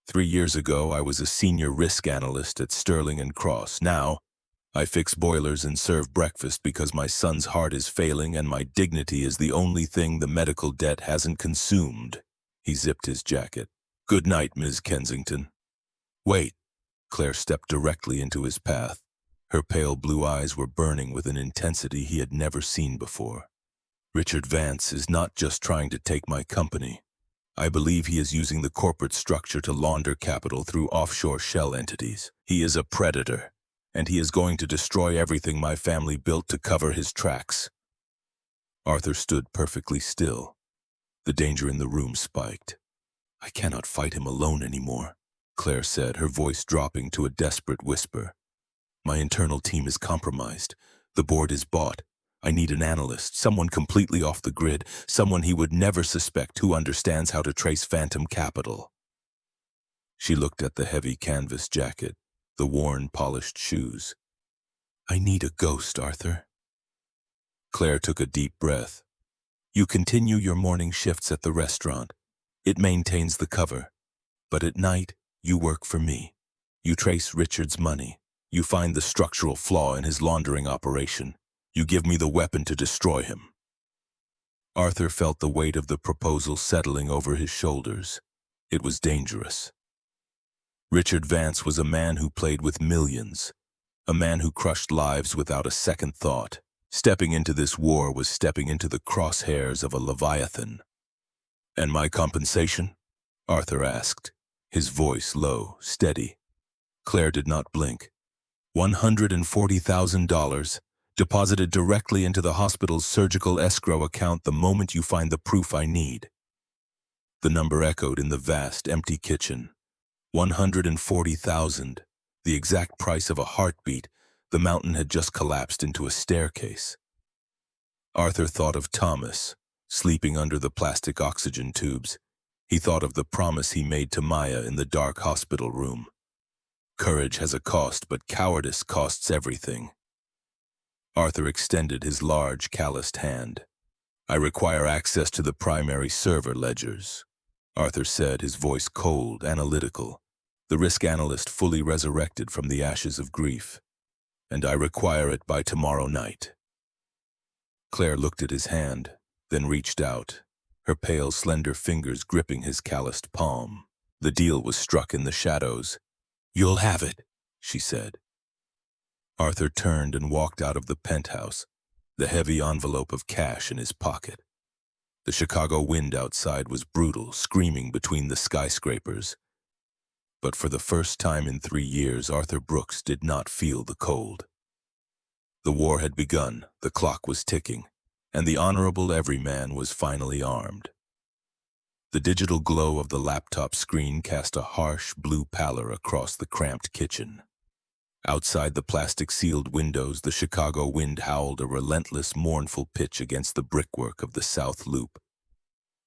[SPEAKER 1] 3 years ago, I was a senior risk analyst at Sterling & Cross. Now, I fix boilers and serve breakfast because my son's heart is failing and my dignity is the only thing the medical debt hasn't consumed." He zipped his jacket. "Good night, Ms. Kensington." "Wait." Claire stepped directly into his path. Her pale blue eyes were burning with an intensity he had never seen before. "Richard Vance is not just trying to take my company. I believe he is using the corporate structure to launder capital through offshore shell entities. He is a predator, and he is going to destroy everything my family built to cover his tracks." Arthur stood perfectly still. The danger in the room spiked. "I cannot fight him alone anymore," Claire said, her voice dropping to a desperate whisper. "My internal team is compromised. The board is bought. I need an analyst, someone completely off the grid, someone he would never suspect who understands how to trace phantom capital." She looked at the heavy canvas jacket, the worn, polished shoes. "I need a ghost, Arthur." Claire took a deep breath. "You continue your morning shifts at the restaurant. It maintains the cover. But at night, you work for me. You trace Richard's money. You find the structural flaw in his laundering operation. You give me the weapon to destroy him." Arthur felt the weight of the proposal settling over his shoulders. It was dangerous. Richard Vance was a man who played with millions, a man who crushed lives without a second thought. Stepping into this war was stepping into the crosshairs of a leviathan. "And my compensation?" Arthur asked, his voice low, steady. Claire did not blink. $140,000, deposited directly into the hospital's surgical escrow account the moment you find the proof I need. The number echoed in the vast, empty kitchen. 140,000, the exact price of a heartbeat. The mountain had just collapsed into a staircase. Arthur thought of Thomas, sleeping under the plastic oxygen tubes. He thought of the promise he made to Maya in the dark hospital room. Courage has a cost, but cowardice costs everything. Arthur extended his large, calloused hand. "I require access to the primary server ledgers," Arthur said, his voice cold, analytical. The risk analyst fully resurrected from the ashes of grief. "And I require it by tomorrow night." Claire looked at his hand, then reached out, her pale, slender fingers gripping his calloused palm. The deal was struck in the shadows. "You'll have it," she said. Arthur turned and walked out of the penthouse, the heavy envelope of cash in his pocket. The Chicago wind outside was brutal, screaming between the skyscrapers. But for the first time in 3 years, Arthur Brooks did not feel the cold. The war had begun, the clock was ticking, and the honorable everyman was finally armed. The digital glow of the laptop screen cast a harsh blue pallor across the cramped kitchen. Outside the plastic-sealed windows, the Chicago wind howled a relentless, mournful pitch against the brickwork of the South Loop.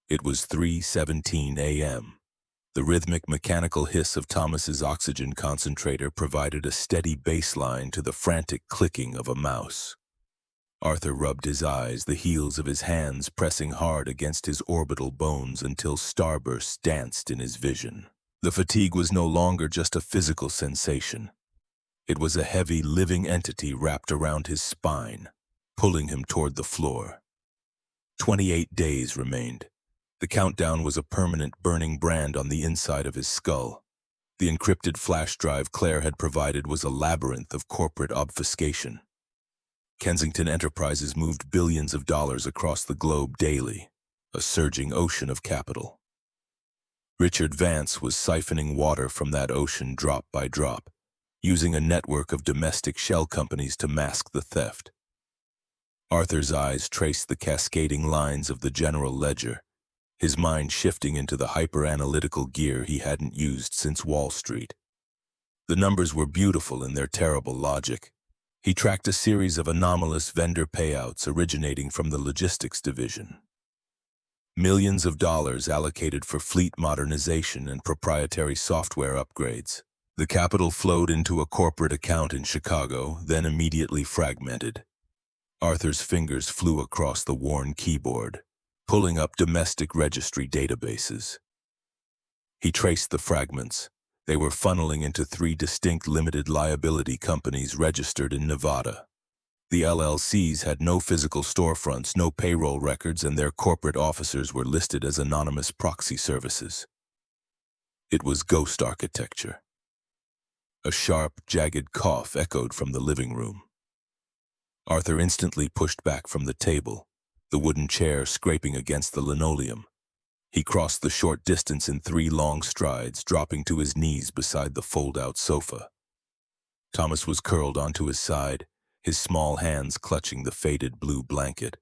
[SPEAKER 1] It was 3:17 a.m. The rhythmic mechanical hiss of Thomas's oxygen concentrator provided a steady baseline to the frantic clicking of a mouse. Arthur rubbed his eyes, the heels of his hands pressing hard against his orbital bones until starbursts danced in his vision. The fatigue was no longer just a physical sensation. It was a heavy, living entity wrapped around his spine, pulling him toward the floor. 28 days remained. The countdown was a permanent burning brand on the inside of his skull. The encrypted flash drive Claire had provided was a labyrinth of corporate obfuscation. Kensington Enterprises moved billions of dollars across the globe daily, a surging ocean of capital. Richard Vance was siphoning water from that ocean drop by drop, using a network of domestic shell companies to mask the theft. Arthur's eyes traced the cascading lines of the general ledger, his mind shifting into the hyper-analytical gear he hadn't used since Wall Street. The numbers were beautiful in their terrible logic. He tracked a series of anomalous vendor payouts originating from the logistics division. Millions of dollars allocated for fleet modernization and proprietary software upgrades. The capital flowed into a corporate account in Chicago, then immediately fragmented. Arthur's fingers flew across the worn keyboard, pulling up domestic registry databases. He traced the fragments. They were funneling into 3 distinct limited liability companies registered in Nevada. The LLCs had no physical storefronts, no payroll records, and their corporate officers were listed as anonymous proxy services. It was ghost architecture. A sharp, jagged cough echoed from the living room. Arthur instantly pushed back from the table, the wooden chair scraping against the linoleum. He crossed the short distance in 3 long strides, dropping to his knees beside the fold-out sofa. Thomas was curled onto his side, his small hands clutching the faded blue blanket.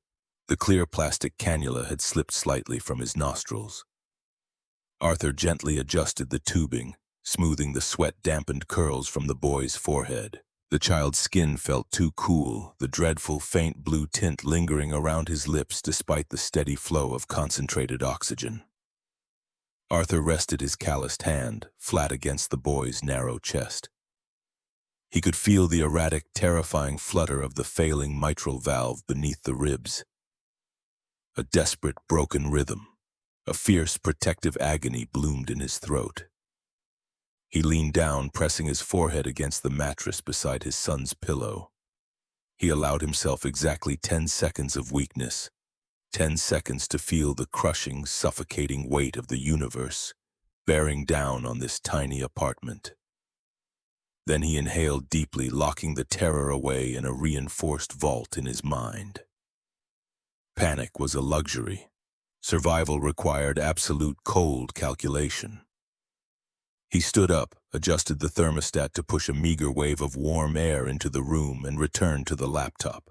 [SPEAKER 1] The clear plastic cannula had slipped slightly from his nostrils. Arthur gently adjusted the tubing, smoothing the sweat-dampened curls from the boy's forehead. The child's skin felt too cool, the dreadful faint blue tint lingering around his lips despite the steady flow of concentrated oxygen. Arthur rested his calloused hand flat against the boy's narrow chest. He could feel the erratic, terrifying flutter of the failing mitral valve beneath the ribs. A desperate, broken rhythm, a fierce, protective agony bloomed in his throat. He leaned down, pressing his forehead against the mattress beside his son's pillow. He allowed himself exactly 10 seconds of weakness, 10 seconds to feel the crushing, suffocating weight of the universe bearing down on this tiny apartment. Then he inhaled deeply, locking the terror away in a reinforced vault in his mind. Panic was a luxury. Survival required absolute cold calculation. He stood up, adjusted the thermostat to push a meager wave of warm air into the room, and returned to the laptop.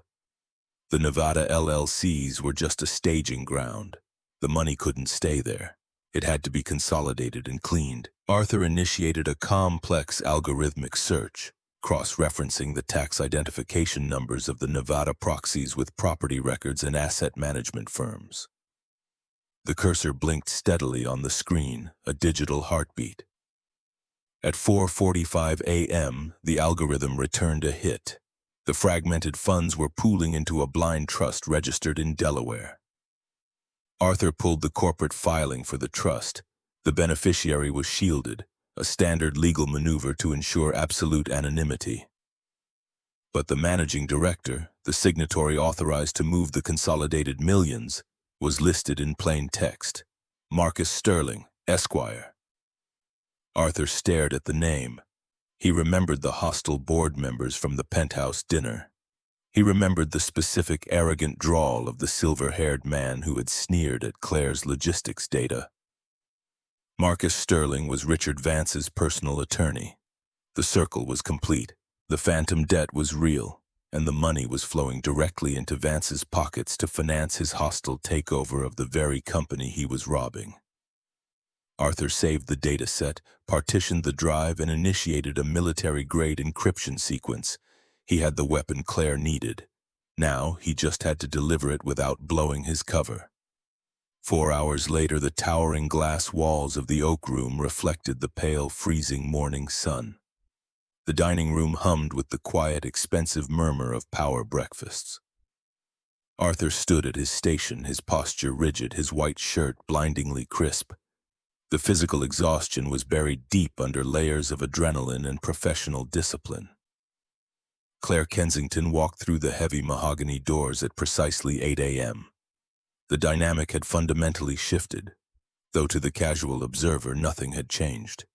[SPEAKER 1] The Nevada LLCs were just a staging ground. The money couldn't stay there. It had to be consolidated and cleaned. Arthur initiated a complex algorithmic search, cross-referencing the tax identification numbers of the Nevada proxies with property records and asset management firms. The cursor blinked steadily on the screen, a digital heartbeat. At 4:45 a.m., the algorithm returned a hit. The fragmented funds were pooling into a blind trust registered in Delaware. Arthur pulled the corporate filing for the trust. The beneficiary was shielded, a standard legal maneuver to ensure absolute anonymity. But the managing director, the signatory authorized to move the consolidated millions, was listed in plain text: Marcus Sterling, Esquire. Arthur stared at the name. He remembered the hostile board members from the penthouse dinner. He remembered the specific arrogant drawl of the silver-haired man who had sneered at Claire's logistics data. Marcus Sterling was Richard Vance's personal attorney. The circle was complete. The phantom debt was real, and the money was flowing directly into Vance's pockets to finance his hostile takeover of the very company he was robbing. Arthur saved the dataset, partitioned the drive, and initiated a military-grade encryption sequence. He had the weapon Claire needed. Now, he just had to deliver it without blowing his cover. 4 hours later, the towering glass walls of the oak room reflected the pale, freezing morning sun. The dining room hummed with the quiet, expensive murmur of power breakfasts. Arthur stood at his station, his posture rigid, his white shirt blindingly crisp. The physical exhaustion was buried deep under layers of adrenaline and professional discipline. Claire Kensington walked through the heavy mahogany doors at precisely 8 a.m. The dynamic had fundamentally shifted, though to the casual observer nothing had changed.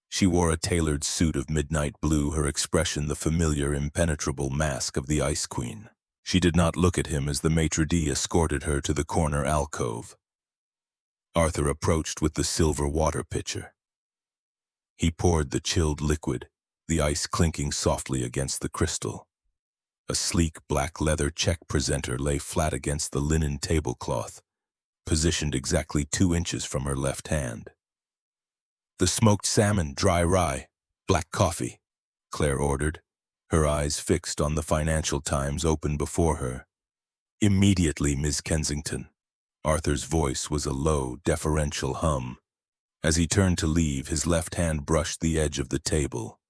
[SPEAKER 1] She wore a tailored suit of midnight blue, her expression the familiar, impenetrable mask of the Ice Queen. She did not look at him as the maitre d' escorted her to the corner alcove. Arthur approached with the silver water pitcher. He poured the chilled liquid, the ice clinking softly against the crystal. A sleek black leather check presenter lay flat against the linen tablecloth, positioned exactly 2 inches from her left hand. "The smoked salmon, dry rye, black coffee," Claire ordered, her eyes fixed on the Financial Times open before her. "Immediately, Ms. Kensington." Arthur's voice was a low, deferential hum. As he turned to leave, his left hand brushed the edge of the table.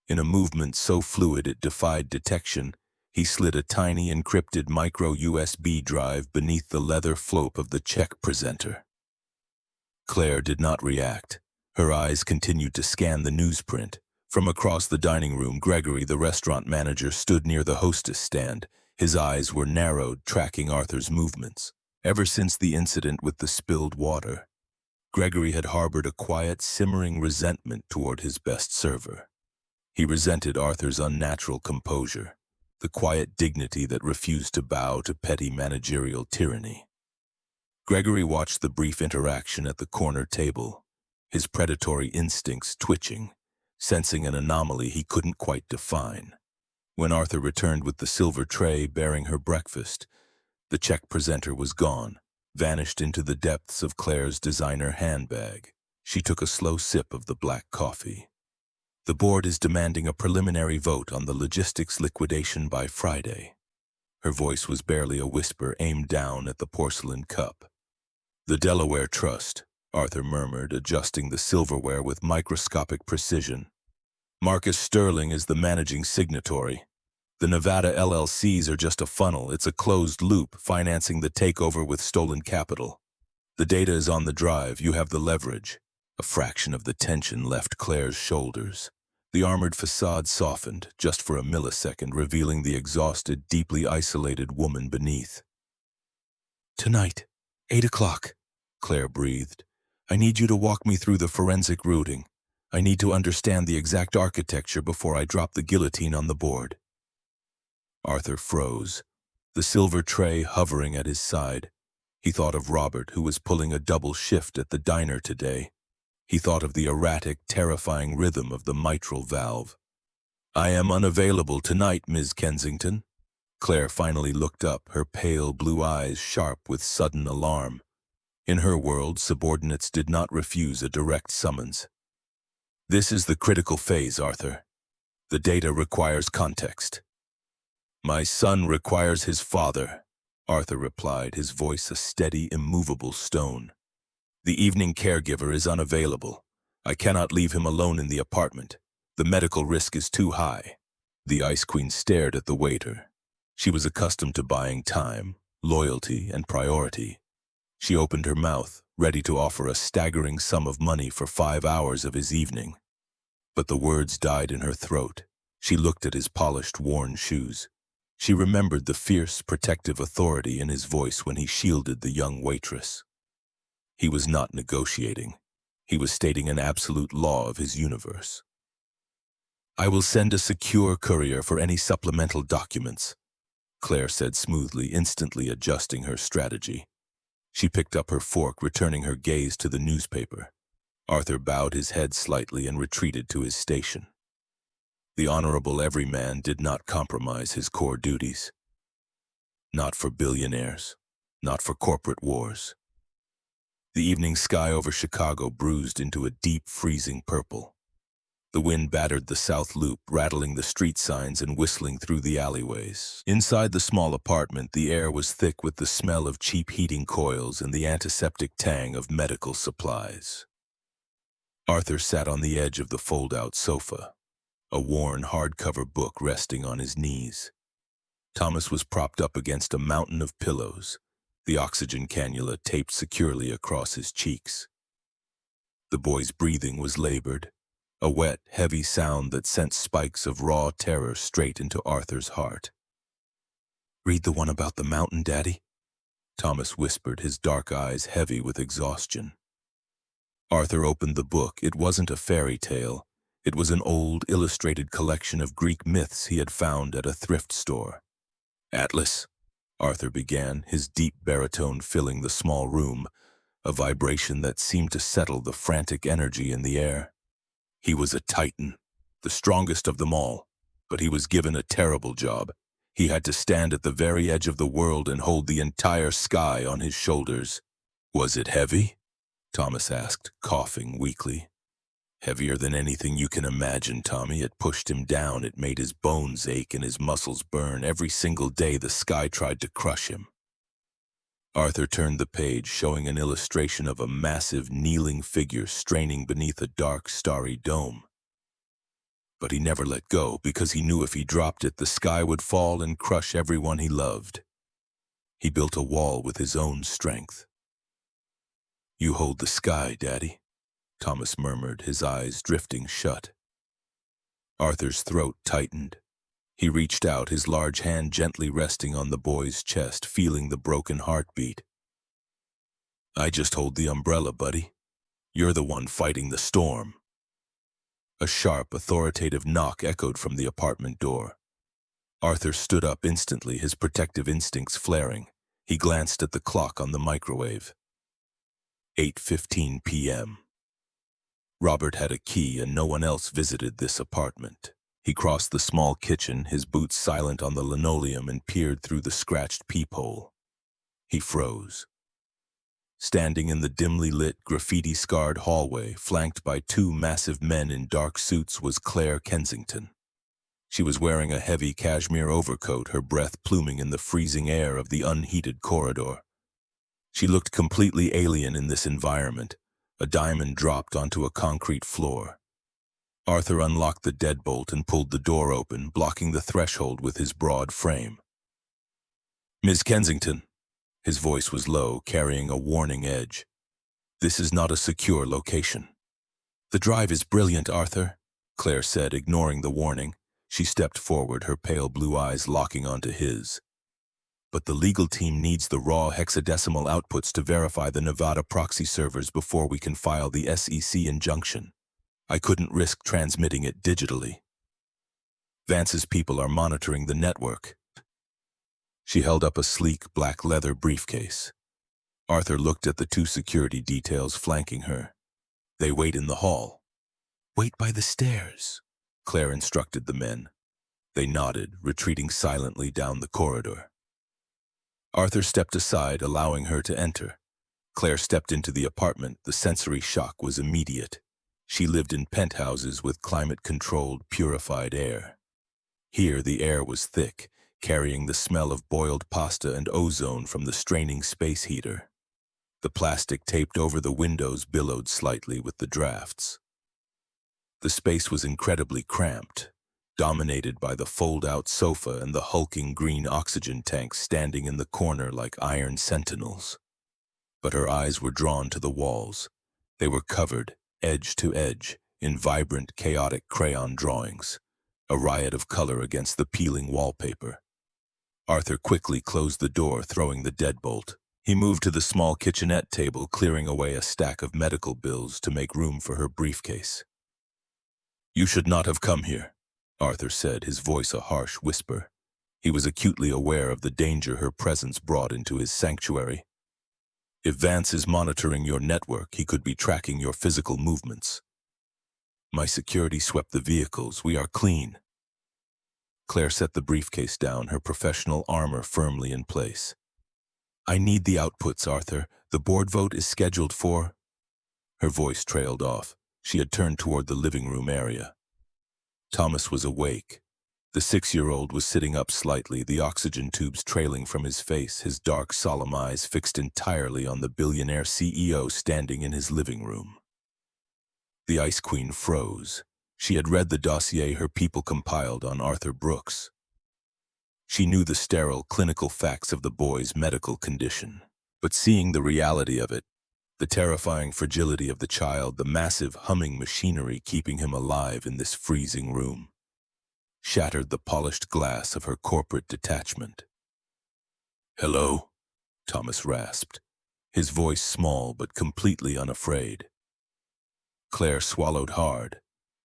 [SPEAKER 1] In a movement so fluid it defied detection, he slid a tiny encrypted micro-USB drive beneath the leather flope of the check presenter. Claire did not react. Her eyes continued to scan the newsprint. From across the dining room, Gregory, the restaurant manager, stood near the hostess stand. His eyes were narrowed, tracking Arthur's movements. Ever since the incident with the spilled water, Gregory had harbored a quiet, simmering resentment toward his best server. He resented Arthur's unnatural composure, the quiet dignity that refused to bow to petty managerial tyranny. Gregory watched the brief interaction at the corner table, his predatory instincts twitching, sensing an anomaly he couldn't quite define. When Arthur returned with the silver tray bearing her breakfast, the check presenter was gone, vanished into the depths of Claire's designer handbag. She took a slow sip of the black coffee. "The board is demanding a preliminary vote on the logistics liquidation by Friday." Her voice was barely a whisper aimed down at the porcelain cup. "The Delaware Trust," Arthur murmured, adjusting the silverware with microscopic precision. "Marcus Sterling is the managing signatory. The Nevada LLCs are just a funnel. It's a closed loop, financing the takeover with stolen capital. The data is on the drive. You have the leverage." A fraction of the tension left Claire's shoulders. The armored facade softened, just for a millisecond, revealing the exhausted, deeply isolated woman beneath. "Tonight, 8 o'clock, Claire breathed. "I need you to walk me through the forensic routing. I need to understand the exact architecture before I drop the guillotine on the board." Arthur froze, the silver tray hovering at his side. He thought of Robert, who was pulling a double shift at the diner today. He thought of the erratic, terrifying rhythm of the mitral valve. "I am unavailable tonight, Ms. Kensington." Claire finally looked up, her pale blue eyes sharp with sudden alarm. In her world, subordinates did not refuse a direct summons. "This is the critical phase, Arthur. The data requires context." "My son requires his father," Arthur replied, his voice a steady, immovable stone. "The evening caregiver is unavailable. I cannot leave him alone in the apartment. The medical risk is too high." The Ice Queen stared at the waiter. She was accustomed to buying time, loyalty, and priority. She opened her mouth, ready to offer a staggering sum of money for 5 hours of his evening. But the words died in her throat. She looked at his polished, worn shoes. She remembered the fierce, protective authority in his voice when he shielded the young waitress. He was not negotiating. He was stating an absolute law of his universe. "I will send a secure courier for any supplemental documents," Claire said smoothly, instantly adjusting her strategy. She picked up her fork, returning her gaze to the newspaper. Arthur bowed his head slightly and retreated to his station. The honorable everyman did not compromise his core duties. Not for billionaires, not for corporate wars. The evening sky over Chicago bruised into a deep, freezing purple. The wind battered the south loop, rattling the street signs and whistling through the alleyways. Inside the small apartment, the air was thick with the smell of cheap heating coils and the antiseptic tang of medical supplies. Arthur sat on the edge of the fold-out sofa, a worn hardcover book resting on his knees. Thomas was propped up against a mountain of pillows, the oxygen cannula taped securely across his cheeks. The boy's breathing was labored, a wet, heavy sound that sent spikes of raw terror straight into Arthur's heart. "Read the one about the mountain, Daddy?" Thomas whispered, his dark eyes heavy with exhaustion. Arthur opened the book. It wasn't a fairy tale. It was an old, illustrated collection of Greek myths he had found at a thrift store. "Atlas," Arthur began, his deep baritone filling the small room, a vibration that seemed to settle the frantic energy in the air. He was a titan, the strongest of them all, but he was given a terrible job. He had to stand at the very edge of the world and hold the entire sky on his shoulders. "Was it heavy?" Thomas asked, coughing weakly. "Heavier than anything you can imagine, Tommy. It pushed him down. It made his bones ache and his muscles burn. Every single day the sky tried to crush him." Arthur turned the page, showing an illustration of a massive, kneeling figure straining beneath a dark, starry dome. But he never let go, because he knew if he dropped it, the sky would fall and crush everyone he loved. He built a wall with his own strength. "You hold the sky, Daddy," Thomas murmured, his eyes drifting shut. Arthur's throat tightened. He reached out, his large hand gently resting on the boy's chest, feeling the broken heartbeat. "I just hold the umbrella, buddy. You're the one fighting the storm." A sharp, authoritative knock echoed from the apartment door. Arthur stood up instantly, his protective instincts flaring. He glanced at the clock on the microwave. 8:15 p.m. Robert had a key and no one else visited this apartment. He crossed the small kitchen, his boots silent on the linoleum, and peered through the scratched peephole. He froze. Standing in the dimly lit, graffiti-scarred hallway, flanked by two massive men in dark suits, was Claire Kensington. She was wearing a heavy cashmere overcoat, her breath pluming in the freezing air of the unheated corridor. She looked completely alien in this environment, a diamond dropped onto a concrete floor. Arthur unlocked the deadbolt and pulled the door open, blocking the threshold with his broad frame. "Miss Kensington," his voice was low, carrying a warning edge. "This is not a secure location." "The drive is brilliant, Arthur," Claire said, ignoring the warning. She stepped forward, her pale blue eyes locking onto his. "But the legal team needs the raw hexadecimal outputs to verify the Nevada proxy servers before we can file the SEC injunction. I couldn't risk transmitting it digitally. Vance's people are monitoring the network." She held up a sleek, black leather briefcase. Arthur looked at the two security details flanking her. "They wait in the hall." "Wait by the stairs," Claire instructed the men. They nodded, retreating silently down the corridor. Arthur stepped aside, allowing her to enter. Claire stepped into the apartment. The sensory shock was immediate. She lived in penthouses with climate-controlled, purified air. Here the air was thick, carrying the smell of boiled pasta and ozone from the straining space heater. The plastic taped over the windows billowed slightly with the drafts. The space was incredibly cramped, dominated by the fold-out sofa and the hulking green oxygen tanks standing in the corner like iron sentinels. But her eyes were drawn to the walls. They were covered, edge to edge, in vibrant, chaotic crayon drawings, a riot of color against the peeling wallpaper. Arthur quickly closed the door, throwing the deadbolt. He moved to the small kitchenette table, clearing away a stack of medical bills to make room for her briefcase. "You should not have come here," Arthur said, his voice a harsh whisper. He was acutely aware of the danger her presence brought into his sanctuary. "If Vance is monitoring your network, he could be tracking your physical movements." "My security swept the vehicles. We are clean." Claire set the briefcase down, her professional armor firmly in place. "I need the outputs, Arthur. The board vote is scheduled for... Her voice trailed off. She had turned toward the living room area. Thomas was awake. The 6-year-old was sitting up slightly, the oxygen tubes trailing from his face, his dark, solemn eyes fixed entirely on the billionaire CEO standing in his living room. The Ice Queen froze. She had read the dossier her people compiled on Arthur Brooks. She knew the sterile, clinical facts of the boy's medical condition. But seeing the reality of it, the terrifying fragility of the child, the massive humming machinery keeping him alive in this freezing room, shattered the polished glass of her corporate detachment. "Hello?" Thomas rasped, his voice small but completely unafraid. Claire swallowed hard.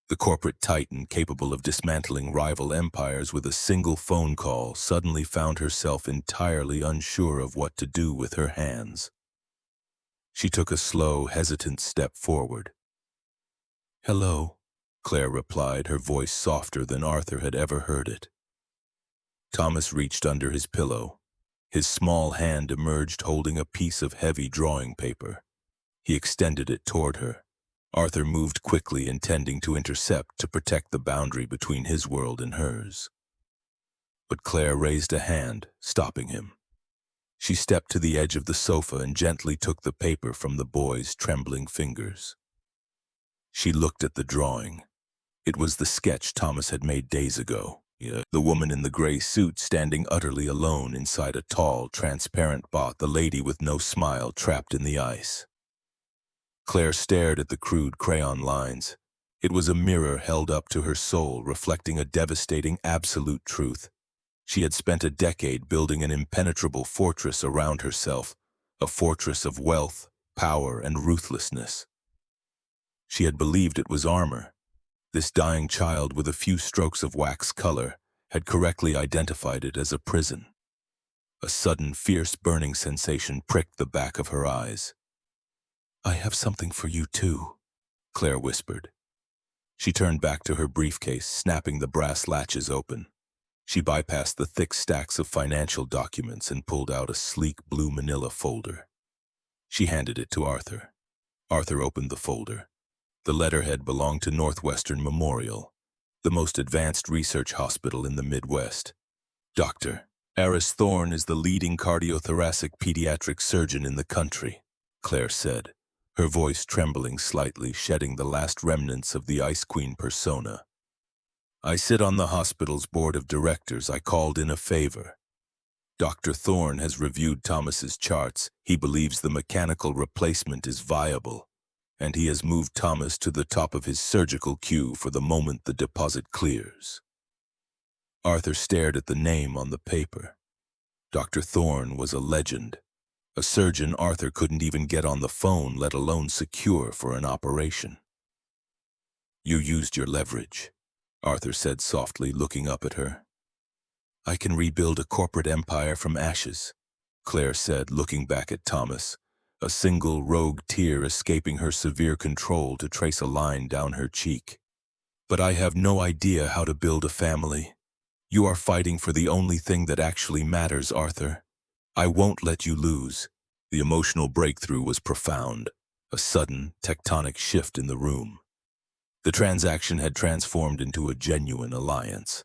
[SPEAKER 1] The corporate titan capable of dismantling rival empires with a single phone call suddenly found herself entirely unsure of what to do with her hands. She took a slow, hesitant step forward. "Hello," Claire replied, her voice softer than Arthur had ever heard it. Thomas reached under his pillow. His small hand emerged holding a piece of heavy drawing paper. He extended it toward her. Arthur moved quickly, intending to intercept to protect the boundary between his world and hers. But Claire raised a hand, stopping him. She stepped to the edge of the sofa and gently took the paper from the boy's trembling fingers. She looked at the drawing. It was the sketch Thomas had made days ago. The woman in the gray suit standing utterly alone inside a tall, transparent bot, the lady with no smile trapped in the ice. Claire stared at the crude crayon lines. It was a mirror held up to her soul, reflecting a devastating absolute truth. She had spent a decade building an impenetrable fortress around herself, a fortress of wealth, power, and ruthlessness. She had believed it was armor. This dying child, with a few strokes of wax color, had correctly identified it as a prison. A sudden, fierce, burning sensation pricked the back of her eyes. "I have something for you too," Claire whispered. She turned back to her briefcase, snapping the brass latches open. She bypassed the thick stacks of financial documents and pulled out a sleek blue manila folder. She handed it to Arthur. Arthur opened the folder. The letterhead belonged to Northwestern Memorial, the most advanced research hospital in the Midwest. "Dr. Aris Thorne is the leading cardiothoracic pediatric surgeon in the country," Claire said, her voice trembling slightly, shedding the last remnants of the Ice Queen persona. "I sit on the hospital's board of directors. I called in a favor. Dr. Thorne has reviewed Thomas's charts. He believes the mechanical replacement is viable, and he has moved Thomas to the top of his surgical queue for the moment the deposit clears." Arthur stared at the name on the paper. Dr. Thorne was a legend, a surgeon Arthur couldn't even get on the phone, let alone secure for an operation. "You used your leverage," Arthur said softly, looking up at her. "I can rebuild a corporate empire from ashes," Claire said, looking back at Thomas, a single rogue tear escaping her severe control to trace a line down her cheek. "But I have no idea how to build a family. You are fighting for the only thing that actually matters, Arthur. I won't let you lose." The emotional breakthrough was profound, a sudden, tectonic shift in the room. The transaction had transformed into a genuine alliance.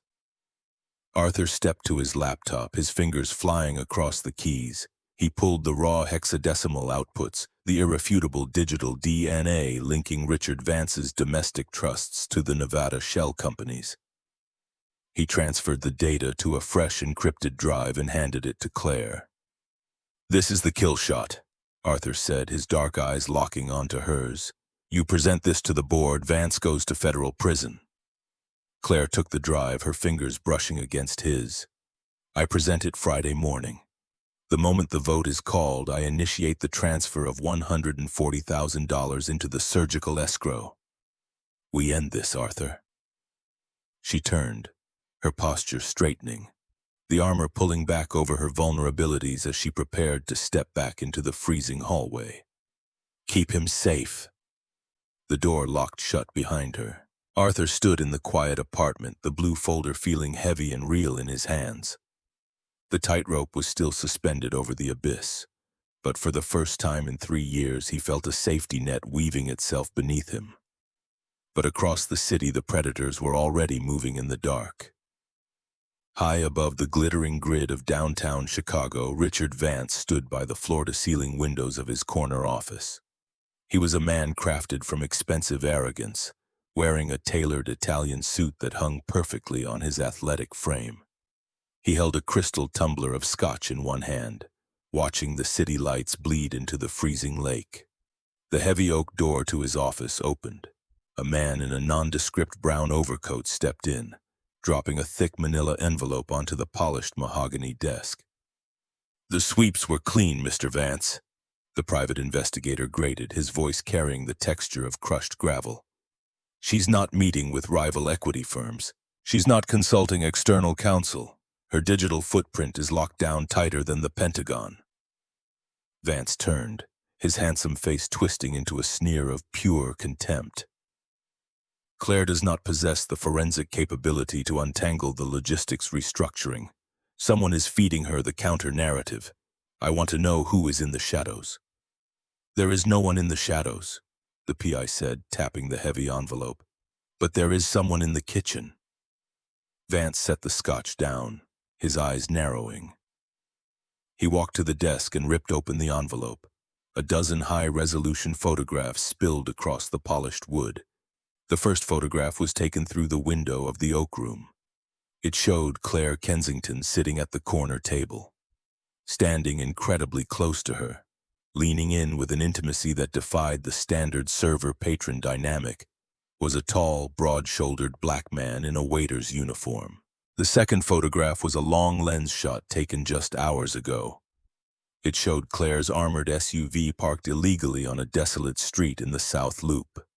[SPEAKER 1] Arthur stepped to his laptop, his fingers flying across the keys. He pulled the raw hexadecimal outputs, the irrefutable digital DNA linking Richard Vance's domestic trusts to the Nevada shell companies. He transferred the data to a fresh encrypted drive and handed it to Claire. "This is the kill shot," Arthur said, his dark eyes locking onto hers. "You present this to the board, Vance goes to federal prison." Claire took the drive, her fingers brushing against his. "I present it Friday morning. The moment the vote is called, I initiate the transfer of $140,000 into the surgical escrow. We end this, Arthur." She turned, her posture straightening, the armor pulling back over her vulnerabilities as she prepared to step back into the freezing hallway. "Keep him safe." The door locked shut behind her. Arthur stood in the quiet apartment, the blue folder feeling heavy and real in his hands. The tightrope was still suspended over the abyss. But for the first time in 3 years, he felt a safety net weaving itself beneath him. But across the city, the predators were already moving in the dark. High above the glittering grid of downtown Chicago, Richard Vance stood by the floor-to-ceiling windows of his corner office. He was a man crafted from expensive arrogance, wearing a tailored Italian suit that hung perfectly on his athletic frame. He held a crystal tumbler of scotch in one hand, watching the city lights bleed into the freezing lake. The heavy oak door to his office opened. A man in a nondescript brown overcoat stepped in, dropping a thick manila envelope onto the polished mahogany desk. "The sweeps were clean, Mr. Vance," the private investigator grated, his voice carrying the texture of crushed gravel. "She's not meeting with rival equity firms. She's not consulting external counsel. Her digital footprint is locked down tighter than the Pentagon." Vance turned, his handsome face twisting into a sneer of pure contempt. "Claire does not possess the forensic capability to untangle the logistics restructuring. Someone is feeding her the counter-narrative. I want to know who is in the shadows." "There is no one in the shadows," the PI said, tapping the heavy envelope. "But there is someone in the kitchen." Vance set the scotch down, his eyes narrowing. He walked to the desk and ripped open the envelope. A dozen high-resolution photographs spilled across the polished wood. The first photograph was taken through the window of the oak room. It showed Claire Kensington sitting at the corner table. Standing incredibly close to her, leaning in with an intimacy that defied the standard server-patron dynamic, was a tall, broad-shouldered black man in a waiter's uniform. The second photograph was a long lens shot taken just hours ago. It showed Claire's armored SUV parked illegally on a desolate street in the South Loop.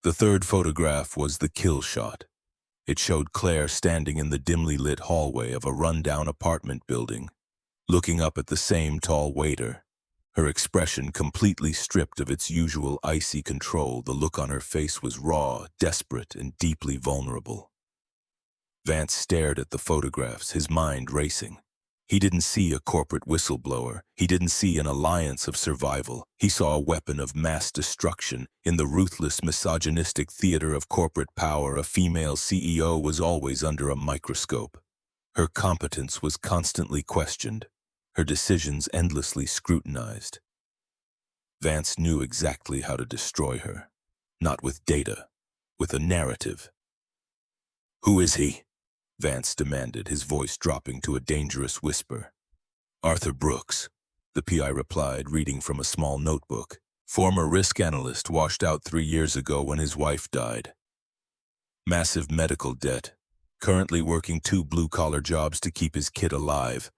[SPEAKER 1] The third photograph was the kill shot. It showed Claire standing in the dimly lit hallway of a rundown apartment building, looking up at the same tall waiter. Her expression completely stripped of its usual icy control. The look on her face was raw, desperate, and deeply vulnerable. Vance stared at the photographs, his mind racing. He didn't see a corporate whistleblower. He didn't see an alliance of survival. He saw a weapon of mass destruction. In the ruthless, misogynistic theater of corporate power, a female CEO was always under a microscope. Her competence was constantly questioned, her decisions endlessly scrutinized. Vance knew exactly how to destroy her. Not with data, with a narrative. "Who is he?" Vance demanded, his voice dropping to a dangerous whisper. "Arthur Brooks," the PI replied, reading from a small notebook. "Former risk analyst, washed out 3 years ago when his wife died. Massive medical debt. Currently working 2 blue-collar jobs to keep his kid alive.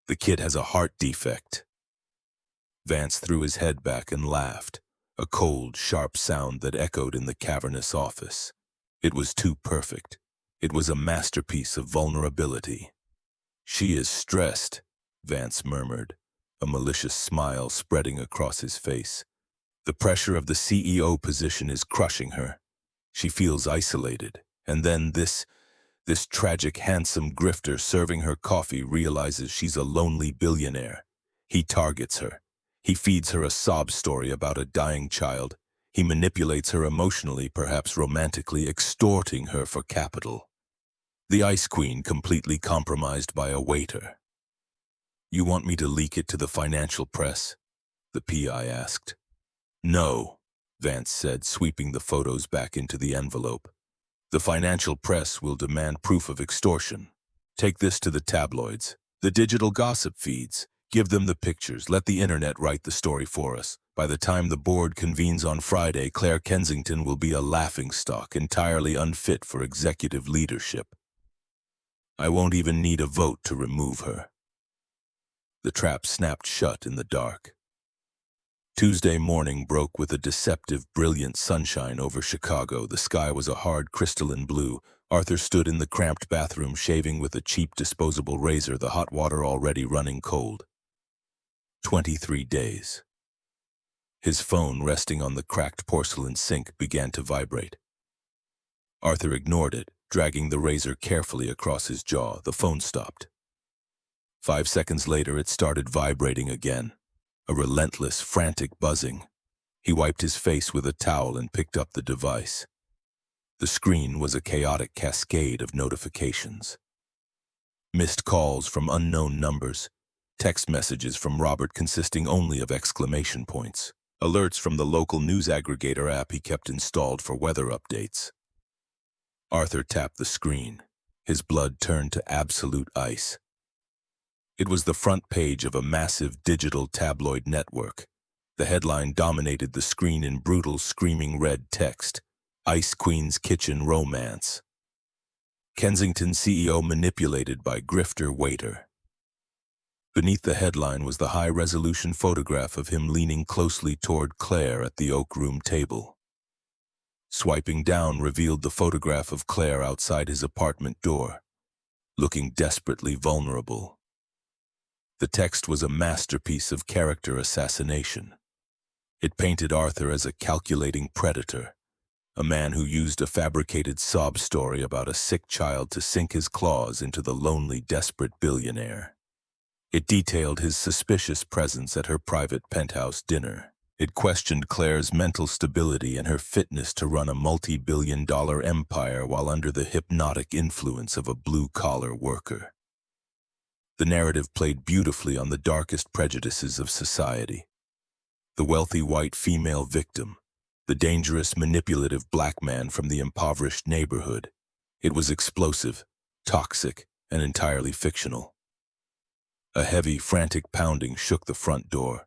[SPEAKER 1] The kid has a heart defect." Vance threw his head back and laughed, a cold, sharp sound that echoed in the cavernous office. It was too perfect. It was a masterpiece of vulnerability. "She is stressed," Vance murmured, a malicious smile spreading across his face. "The pressure of the CEO position is crushing her. She feels isolated. And then this tragic, handsome grifter serving her coffee realizes she's a lonely billionaire. He targets her. He feeds her a sob story about a dying child. He manipulates her emotionally, perhaps romantically, extorting her for capital. The Ice Queen completely compromised by a waiter." "You want me to leak it to the financial press?" the PI asked. "No," Vance said, sweeping the photos back into the envelope. "The financial press will demand proof of extortion. Take this to the tabloids, the digital gossip feeds. Give them the pictures. Let the internet write the story for us. By the time the board convenes on Friday, Claire Kensington will be a laughingstock, entirely unfit for executive leadership. I won't even need a vote to remove her." The trap snapped shut in the dark. Tuesday morning broke with a deceptive, brilliant sunshine over Chicago. The sky was a hard crystalline blue. Arthur stood in the cramped bathroom, shaving with a cheap disposable razor, the hot water already running cold. 23 days. His phone, resting on the cracked porcelain sink, began to vibrate. Arthur ignored it, dragging the razor carefully across his jaw. The phone stopped. 5 seconds later, it started vibrating again. a relentless, frantic buzzing. He wiped his face with a towel and picked up the device. The screen was a chaotic cascade of notifications. Missed calls from unknown numbers, text messages from Robert consisting only of exclamation points, alerts from the local news aggregator app he kept installed for weather updates. Arthur tapped the screen. His blood turned to absolute ice. It was the front page of a massive digital tabloid network. The headline dominated the screen in brutal, screaming red text: Ice Queen's Kitchen Romance. Kensington CEO manipulated by grifter waiter. Beneath the headline was the high-resolution photograph of him leaning closely toward Claire at the Oak Room table. Swiping down revealed the photograph of Claire outside his apartment door, looking desperately vulnerable. The text was a masterpiece of character assassination. It painted Arthur as a calculating predator, a man who used a fabricated sob story about a sick child to sink his claws into the lonely, desperate billionaire. It detailed his suspicious presence at her private penthouse dinner. It questioned Claire's mental stability and her fitness to run a multi-billion-dollar empire while under the hypnotic influence of a blue-collar worker. The narrative played beautifully on the darkest prejudices of society. The wealthy white female victim, the dangerous, manipulative black man from the impoverished neighborhood. It was explosive, toxic, and entirely fictional. A heavy, frantic pounding shook the front door.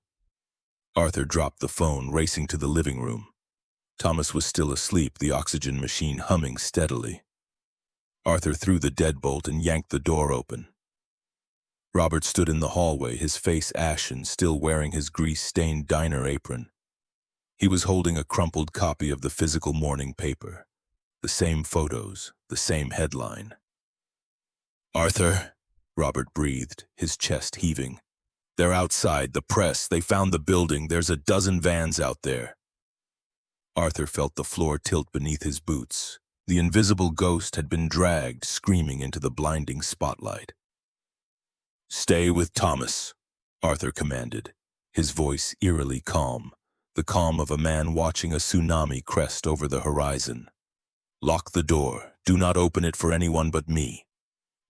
[SPEAKER 1] Arthur dropped the phone, racing to the living room. Thomas was still asleep, the oxygen machine humming steadily. Arthur threw the deadbolt and yanked the door open. Robert stood in the hallway, his face ashen, still wearing his grease-stained diner apron. He was holding a crumpled copy of the physical morning paper. The same photos, the same headline. "Arthur," Robert breathed, his chest heaving. "They're outside, the press. They found the building. There's a dozen vans out there." Arthur felt the floor tilt beneath his boots. The invisible ghost had been dragged, screaming, into the blinding spotlight. "Stay with Thomas," Arthur commanded, his voice eerily calm, the calm of a man watching a tsunami crest over the horizon. "Lock the door. Do not open it for anyone but me."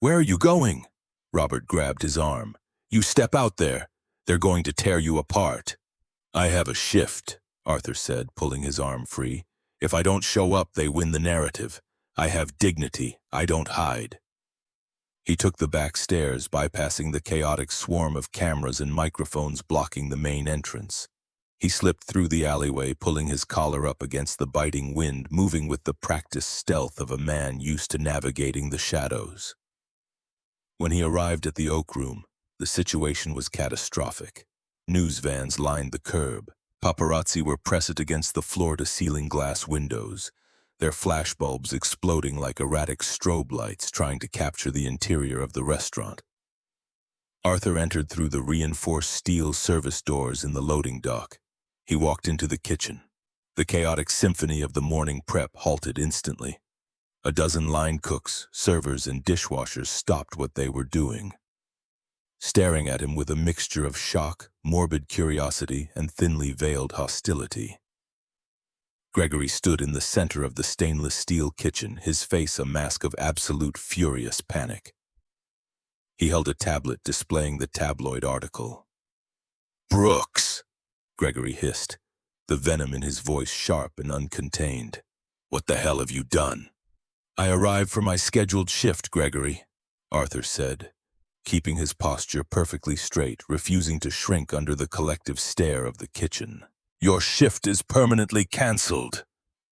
[SPEAKER 1] "Where are you going?" Robert grabbed his arm. "You step out there. They're going to tear you apart." "I have a shift," Arthur said, pulling his arm free. "If I don't show up, they win the narrative. I have dignity. I don't hide." He took the back stairs, bypassing the chaotic swarm of cameras and microphones blocking the main entrance. He slipped through the alleyway, pulling his collar up against the biting wind, moving with the practiced stealth of a man used to navigating the shadows. When he arrived at the Oak Room, the situation was catastrophic. News vans lined the curb. Paparazzi were pressed against the floor-to-ceiling glass windows, their flashbulbs exploding like erratic strobe lights trying to capture the interior of the restaurant. Arthur entered through the reinforced steel service doors in the loading dock. He walked into the kitchen. The chaotic symphony of the morning prep halted instantly. A dozen line cooks, servers, and dishwashers stopped what they were doing, staring at him with a mixture of shock, morbid curiosity, and thinly veiled hostility. Gregory stood in the center of the stainless steel kitchen, his face a mask of absolute furious panic. He held a tablet displaying the tabloid article. "Brooks!" Gregory hissed, the venom in his voice sharp and uncontained. "What the hell have you done?" "I arrived for my scheduled shift, Gregory," Arthur said, keeping his posture perfectly straight, refusing to shrink under the collective stare of the kitchen. "Your shift is permanently cancelled,"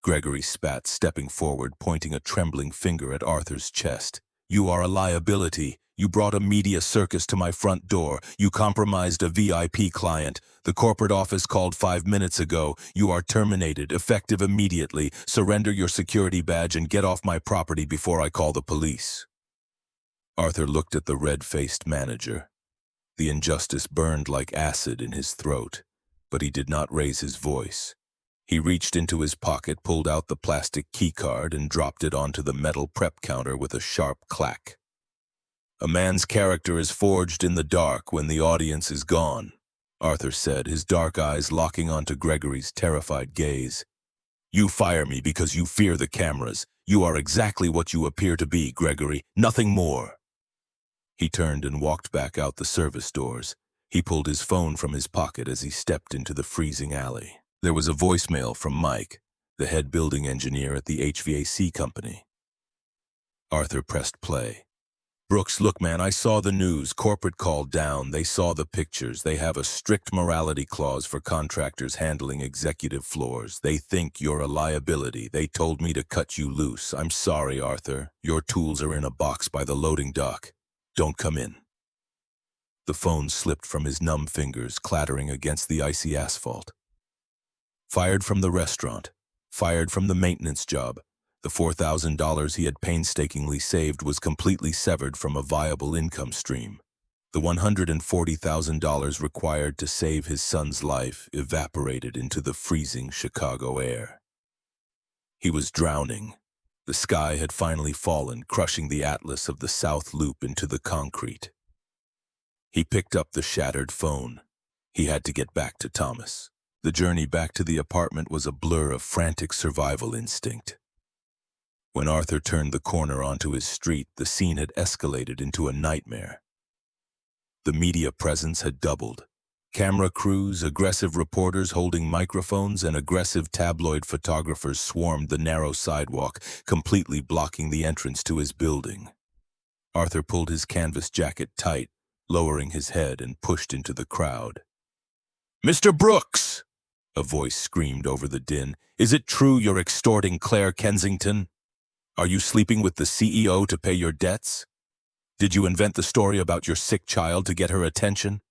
[SPEAKER 1] Gregory spat, stepping forward, pointing a trembling finger at Arthur's chest. "You are a liability. You brought a media circus to my front door. You compromised a VIP client. The corporate office called 5 minutes ago. You are terminated, effective immediately. Surrender your security badge and get off my property before I call the police." Arthur looked at the red-faced manager. The injustice burned like acid in his throat, but he did not raise his voice. He reached into his pocket, pulled out the plastic keycard, and dropped it onto the metal prep counter with a sharp clack. "A man's character is forged in the dark when the audience is gone," Arthur said, his dark eyes locking onto Gregory's terrified gaze. You fire me because you fear the cameras. You are exactly what you appear to be, Gregory, nothing more. He turned and walked back out the service doors. He pulled his phone from his pocket as he stepped into the freezing alley. There was a voicemail from Mike, the head building engineer at the HVAC company. Arthur pressed play. Brooks, look man, I saw the news. Corporate called down. They saw the pictures. They have a strict morality clause for contractors handling executive floors. They think you're a liability. They told me to cut you loose. I'm sorry, Arthur. Your tools are in a box by the loading dock. Don't come in. The phone slipped from his numb fingers, clattering against the icy asphalt. Fired from the restaurant. Fired from the maintenance job. The $4,000 he had painstakingly saved was completely severed from a viable income stream. The $140,000 required to save his son's life evaporated into the freezing Chicago air. He was drowning. The sky had finally fallen, crushing the atlas of the South Loop into the concrete. He picked up the shattered phone. He had to get back to Thomas. The journey back to the apartment was a blur of frantic survival instinct. When Arthur turned the corner onto his street, the scene had escalated into a nightmare. The media presence had doubled. Camera crews, aggressive reporters holding microphones, and aggressive tabloid photographers swarmed the narrow sidewalk, completely blocking the entrance to his building. Arthur pulled his canvas jacket tight, lowering his head, and pushed into the crowd. "Mr. Brooks!" a voice screamed over the din. "Is it true you're extorting Claire Kensington? Are you sleeping with the CEO to pay your debts? Did you invent the story about your sick child to get her attention?"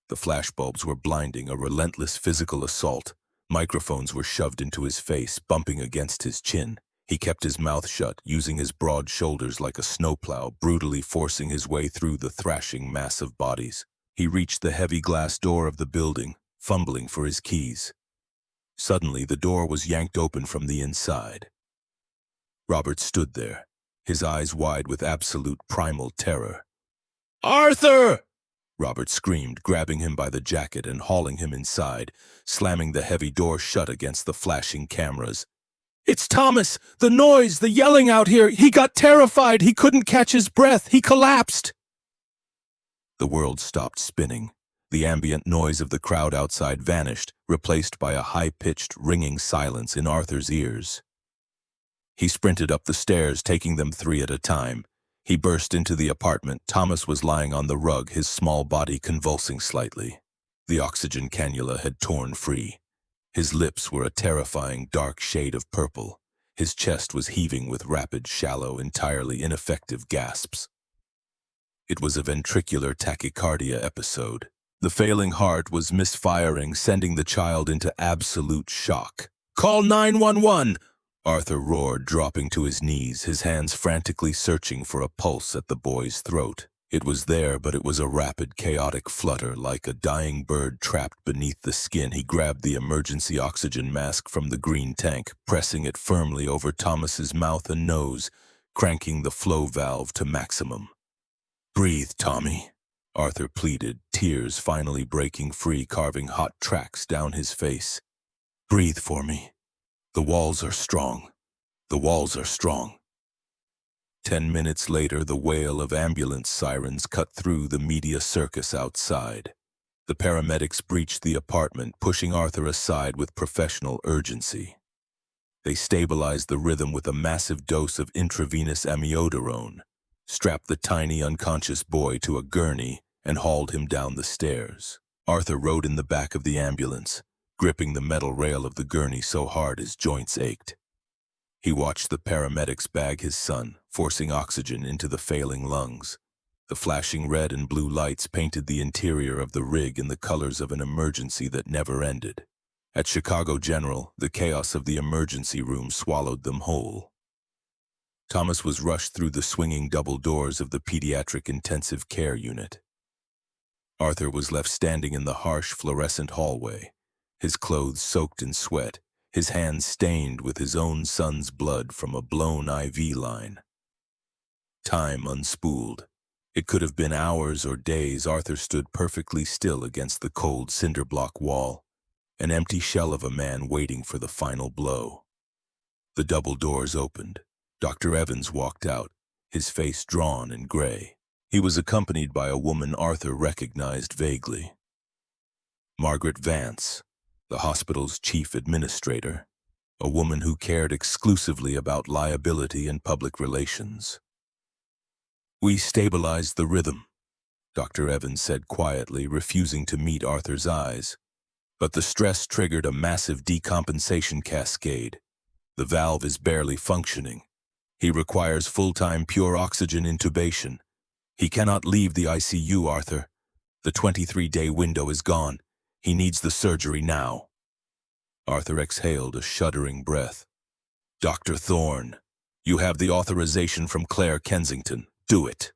[SPEAKER 1] The flashbulbs were blinding, a relentless physical assault. Microphones were shoved into his face, bumping against his chin. He kept his mouth shut, using his broad shoulders like a snowplow, brutally forcing his way through the thrashing mass of bodies. He reached the heavy glass door of the building, fumbling for his keys. Suddenly, the door was yanked open from the inside. Robert stood there, his eyes wide with absolute primal terror. "Arthur!" Robert screamed, grabbing him by the jacket and hauling him inside, slamming the heavy door shut against the flashing cameras. "It's Thomas! The noise, the yelling out here! He got terrified! He couldn't catch his breath! He collapsed!" The world stopped spinning. The ambient noise of the crowd outside vanished, replaced by a high-pitched, ringing silence in Arthur's ears. He sprinted up the stairs, taking them 3 at a time. He burst into the apartment. Thomas was lying on the rug, his small body convulsing slightly. The oxygen cannula had torn free. His lips were a terrifying dark shade of purple. His chest was heaving with rapid, shallow, entirely ineffective gasps. It was a ventricular tachycardia episode. The failing heart was misfiring, sending the child into absolute shock. "Call 911!" Arthur roared, dropping to his knees, his hands frantically searching for a pulse at the boy's throat. It was there, but it was a rapid, chaotic flutter, like a dying bird trapped beneath the skin. He grabbed the emergency oxygen mask from the green tank, pressing it firmly over Thomas's mouth and nose, cranking the flow valve to maximum. "Breathe, Tommy," Arthur pleaded, tears finally breaking free, carving hot tracks down his face. "Breathe for me. The walls are strong. The walls are strong." 10 minutes later, the wail of ambulance sirens cut through the media circus outside. The paramedics breached the apartment, pushing Arthur aside with professional urgency. They stabilized the rhythm with a massive dose of intravenous amiodarone, strapped the tiny unconscious boy to a gurney, and hauled him down the stairs. Arthur rode in the back of the ambulance, gripping the metal rail of the gurney so hard his joints ached. He watched the paramedics bag his son, forcing oxygen into the failing lungs. The flashing red and blue lights painted the interior of the rig in the colors of an emergency that never ended. At Chicago General, the chaos of the emergency room swallowed them whole. Thomas was rushed through the swinging double doors of the pediatric intensive care unit. Arthur was left standing in the harsh fluorescent hallway, his clothes soaked in sweat, his hands stained with his own son's blood from a blown IV line. Time unspooled. It could have been hours or days. Arthur stood perfectly still against the cold cinder block wall, an empty shell of a man waiting for the final blow. The double doors opened. Dr. Evans walked out, his face drawn and gray. He was accompanied by a woman Arthur recognized vaguely. Margaret Vance, the hospital's chief administrator, a woman who cared exclusively about liability and public relations. "We stabilized the rhythm," Dr. Evans said quietly, refusing to meet Arthur's eyes. But the stress triggered a massive decompensation cascade. The valve is barely functioning. He requires full-time pure oxygen intubation. He cannot leave the ICU, Arthur. The 23-day window is gone. He needs the surgery now. Arthur exhaled a shuddering breath. "Dr. Thorne, you have the authorization from Claire Kensington. Do it."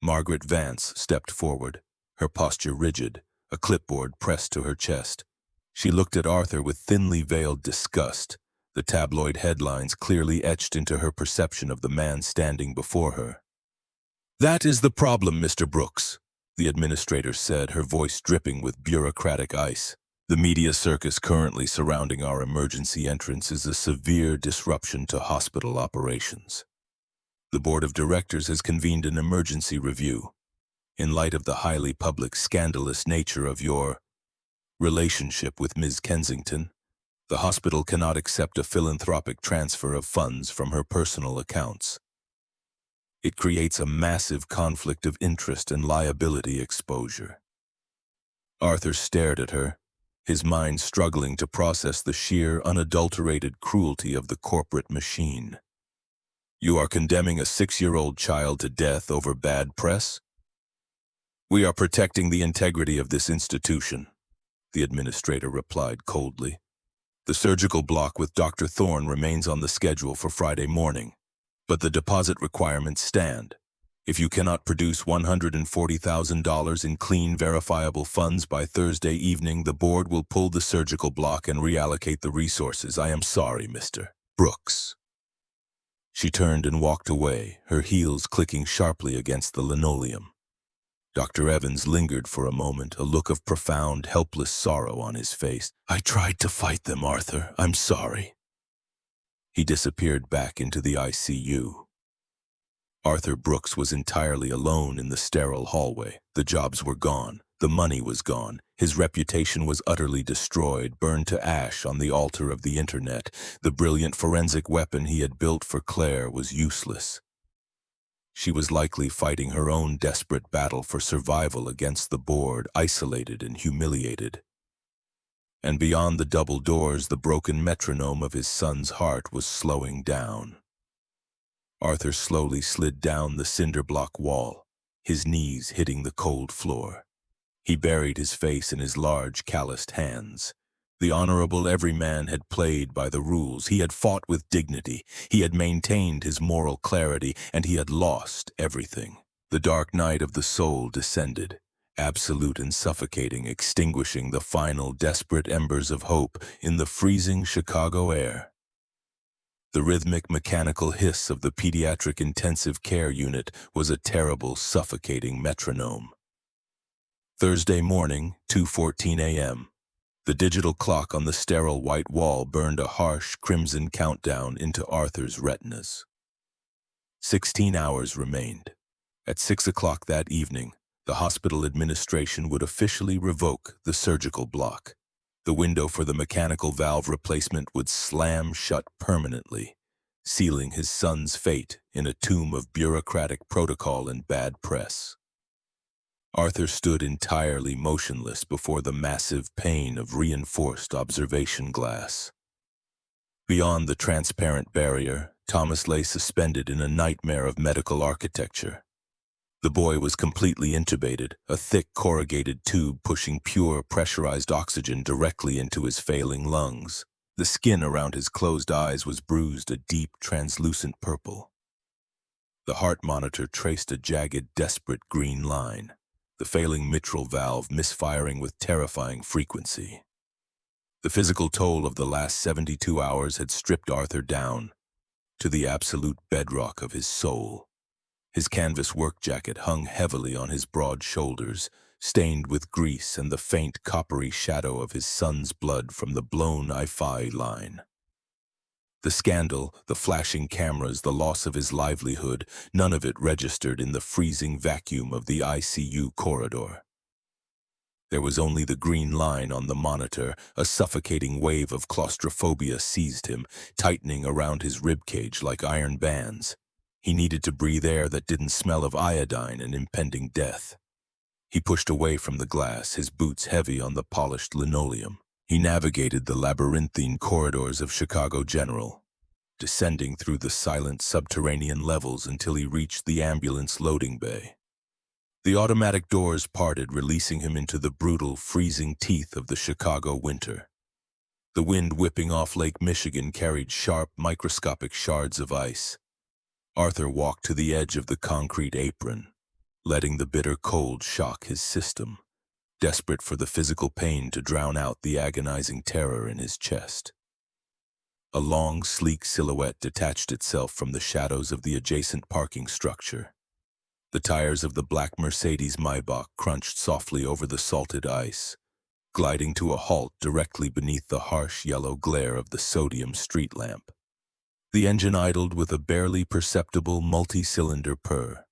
[SPEAKER 1] Margaret Vance stepped forward, her posture rigid, a clipboard pressed to her chest. She looked at Arthur with thinly veiled disgust, the tabloid headlines clearly etched into her perception of the man standing before her. "That is the problem, Mr. Brooks," the administrator said, her voice dripping with bureaucratic ice. "The media circus currently surrounding our emergency entrance is a severe disruption to hospital operations. The board of directors has convened an emergency review. In light of the highly public, scandalous nature of your relationship with Ms. Kensington, the hospital cannot accept a philanthropic transfer of funds from her personal accounts. It creates a massive conflict of interest and liability exposure." Arthur stared at her, his mind struggling to process the sheer, unadulterated cruelty of the corporate machine. "You are condemning a 6-year-old child to death over bad press?" "We are protecting the integrity of this institution," the administrator replied coldly. "The surgical block with Dr. Thorne remains on the schedule for Friday morning, but the deposit requirements stand. If you cannot produce $140,000 in clean, verifiable funds by Thursday evening, the board will pull the surgical block and reallocate the resources. I am sorry, Mr. Brooks." She turned and walked away, her heels clicking sharply against the linoleum. Dr. Evans lingered for a moment, a look of profound, helpless sorrow on his face. "I tried to fight them, Arthur. I'm sorry." He disappeared back into the ICU. Arthur Brooks was entirely alone in the sterile hallway. The jobs were gone. The money was gone. His reputation was utterly destroyed, burned to ash on the altar of the internet. The brilliant forensic weapon he had built for Claire was useless. She was likely fighting her own desperate battle for survival against the board, isolated and humiliated. And beyond the double doors, the broken metronome of his son's heart was slowing down. Arthur slowly slid down the cinder block wall, his knees hitting the cold floor. He buried his face in his large, calloused hands. The honorable everyman had played by the rules. He had fought with dignity. He had maintained his moral clarity, and he had lost everything. The dark night of the soul descended, absolute and suffocating, extinguishing the final desperate embers of hope in the freezing Chicago air. The rhythmic mechanical hiss of the pediatric intensive care unit was a terrible, suffocating metronome. Thursday morning, 2:14 a.m. The digital clock on the sterile white wall burned a harsh, crimson countdown into Arthur's retinas. 16 hours remained. At 6 o'clock that evening, the hospital administration would officially revoke the surgical block. The window for the mechanical valve replacement would slam shut permanently, sealing his son's fate in a tomb of bureaucratic protocol and bad press. Arthur stood entirely motionless before the massive pane of reinforced observation glass. Beyond the transparent barrier, Thomas lay suspended in a nightmare of medical architecture. The boy was completely intubated, a thick corrugated tube pushing pure pressurized oxygen directly into his failing lungs. The skin around his closed eyes was bruised a deep, translucent purple. The heart monitor traced a jagged, desperate green line, the failing mitral valve misfiring with terrifying frequency. The physical toll of the last 72 hours had stripped Arthur down to the absolute bedrock of his soul. His canvas work jacket hung heavily on his broad shoulders, stained with grease and the faint coppery shadow of his son's blood from the blown I-Fi line. The scandal, the flashing cameras, the loss of his livelihood, none of it registered in the freezing vacuum of the ICU corridor. There was only the green line on the monitor. A suffocating wave of claustrophobia seized him, tightening around his ribcage like iron bands. He needed to breathe air that didn't smell of iodine and impending death. He pushed away from the glass, his boots heavy on the polished linoleum. He navigated the labyrinthine corridors of Chicago General, descending through the silent subterranean levels until he reached the ambulance loading bay. The automatic doors parted, releasing him into the brutal, freezing teeth of the Chicago winter. The wind whipping off Lake Michigan carried sharp, microscopic shards of ice. Arthur walked to the edge of the concrete apron, letting the bitter cold shock his system, desperate for the physical pain to drown out the agonizing terror in his chest. A long, sleek silhouette detached itself from the shadows of the adjacent parking structure. The tires of the black Mercedes Maybach crunched softly over the salted ice, gliding to a halt directly beneath the harsh yellow glare of the sodium street lamp. The engine idled with a barely perceptible multi-cylinder purr.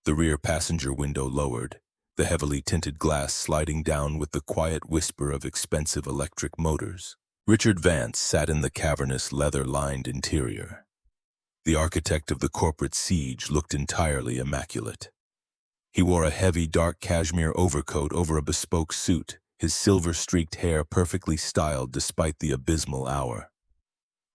[SPEAKER 1] The rear passenger window lowered, the heavily tinted glass sliding down with the quiet whisper of expensive electric motors. Richard Vance sat in the cavernous, leather-lined interior. The architect of the corporate siege looked entirely immaculate. He wore a heavy, dark cashmere overcoat over a bespoke suit, his silver-streaked hair perfectly styled despite the abysmal hour.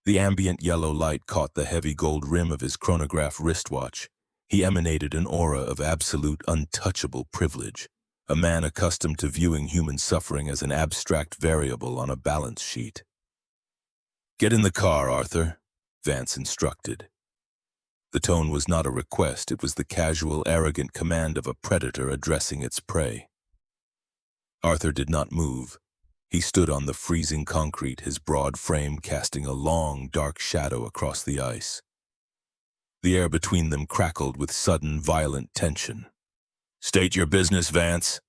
[SPEAKER 1] The ambient yellow light caught the heavy gold rim of his chronograph wristwatch. He emanated an aura of absolute, untouchable privilege, a man accustomed to viewing human suffering as an abstract variable on a balance sheet. "Get in the car, Arthur," Vance instructed. The tone was not a request, it was the casual, arrogant command of a predator addressing its prey. Arthur did not move. He stood on the freezing concrete, his broad frame casting a long, dark shadow across the ice. The air between them crackled with sudden, violent tension. "State your business, Vance."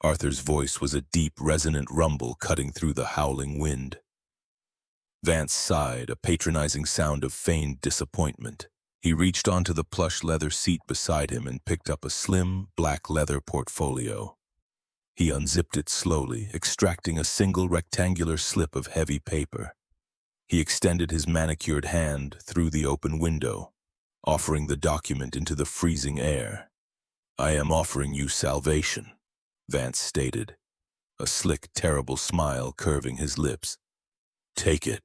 [SPEAKER 1] Arthur's voice was a deep, resonant rumble cutting through the howling wind. Vance sighed, a patronizing sound of feigned disappointment. He reached onto the plush leather seat beside him and picked up a slim, black leather portfolio. He unzipped it slowly, extracting a single rectangular slip of heavy paper. He extended his manicured hand through the open window, offering the document into the freezing air. "I am offering you salvation," Vance stated, a slick, terrible smile curving his lips. "Take it."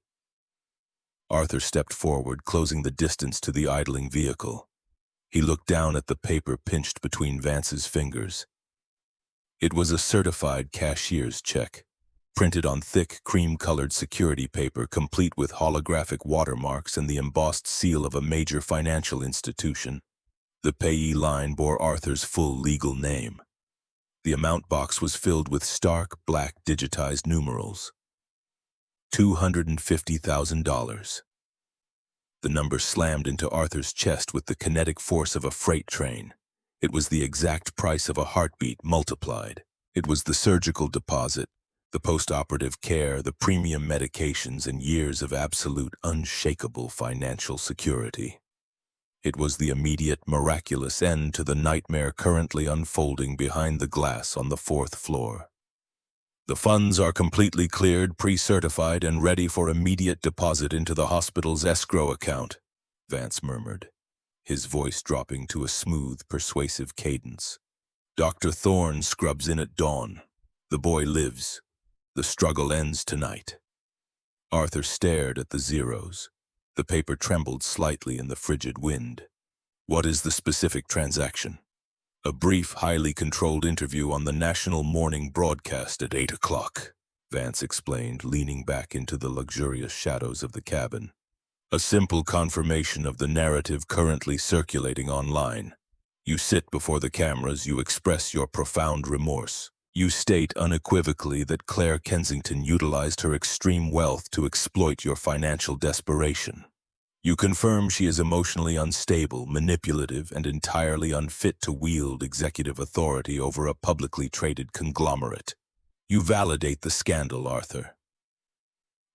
[SPEAKER 1] Arthur stepped forward, closing the distance to the idling vehicle. He looked down at the paper pinched between Vance's fingers. It was a certified cashier's check, printed on thick, cream-colored security paper complete with holographic watermarks and the embossed seal of a major financial institution. The payee line bore Arthur's full legal name. The amount box was filled with stark, black, digitized numerals. $250,000. The number slammed into Arthur's chest with the kinetic force of a freight train. It was the exact price of a heartbeat multiplied. It was the surgical deposit, the post-operative care, the premium medications, and years of absolute, unshakable financial security. It was the immediate, miraculous end to the nightmare currently unfolding behind the glass on the 4th floor. "The funds are completely cleared, pre-certified, and ready for immediate deposit into the hospital's escrow account," Vance murmured, his voice dropping to a smooth, persuasive cadence. "Dr. Thorne scrubs in at dawn. The boy lives. The struggle ends tonight." Arthur stared at the zeros. The paper trembled slightly in the frigid wind. "What is the specific transaction?" "A brief, highly controlled interview on the national morning broadcast at 8 o'clock, Vance explained, leaning back into the luxurious shadows of the cabin. "A simple confirmation of the narrative currently circulating online. You sit before the cameras, you express your profound remorse. You state unequivocally that Claire Kensington utilized her extreme wealth to exploit your financial desperation. You confirm she is emotionally unstable, manipulative, and entirely unfit to wield executive authority over a publicly traded conglomerate. You validate the scandal, Arthur.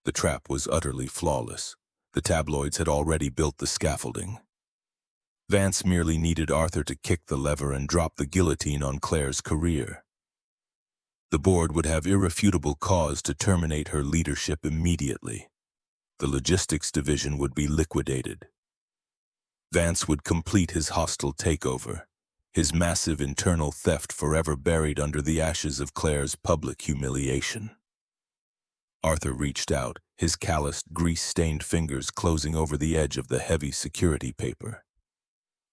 [SPEAKER 1] The trap was utterly flawless. The tabloids had already built the scaffolding. Vance merely needed Arthur to kick the lever and drop the guillotine on Claire's career. The board would have irrefutable cause to terminate her leadership immediately. The logistics division would be liquidated. Vance would complete his hostile takeover, his massive internal theft forever buried under the ashes of Claire's public humiliation. Arthur reached out, his calloused, grease-stained fingers closing over the edge of the heavy security paper.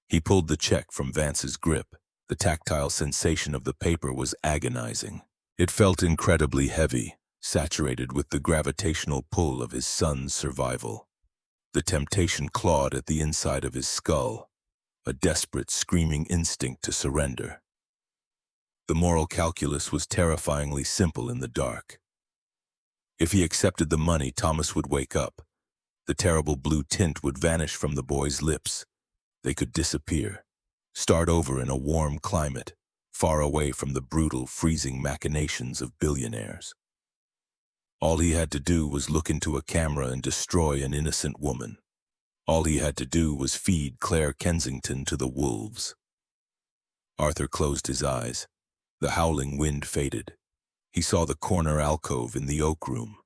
[SPEAKER 1] He pulled the check from Vance's grip. The tactile sensation of the paper was agonizing. It felt incredibly heavy, saturated with the gravitational pull of his son's survival. The temptation clawed at the inside of his skull, a desperate, screaming instinct to surrender. The moral calculus was terrifyingly simple in the dark. If he accepted the money, Thomas would wake up. The terrible blue tint would vanish from the boy's lips. They could disappear, start over in a warm climate, far away from the brutal, freezing machinations of billionaires. All he had to do was look into a camera and destroy an innocent woman. All he had to do was feed Claire Kensington to the wolves. Arthur closed his eyes. The howling wind faded. He saw the corner alcove in the oak room.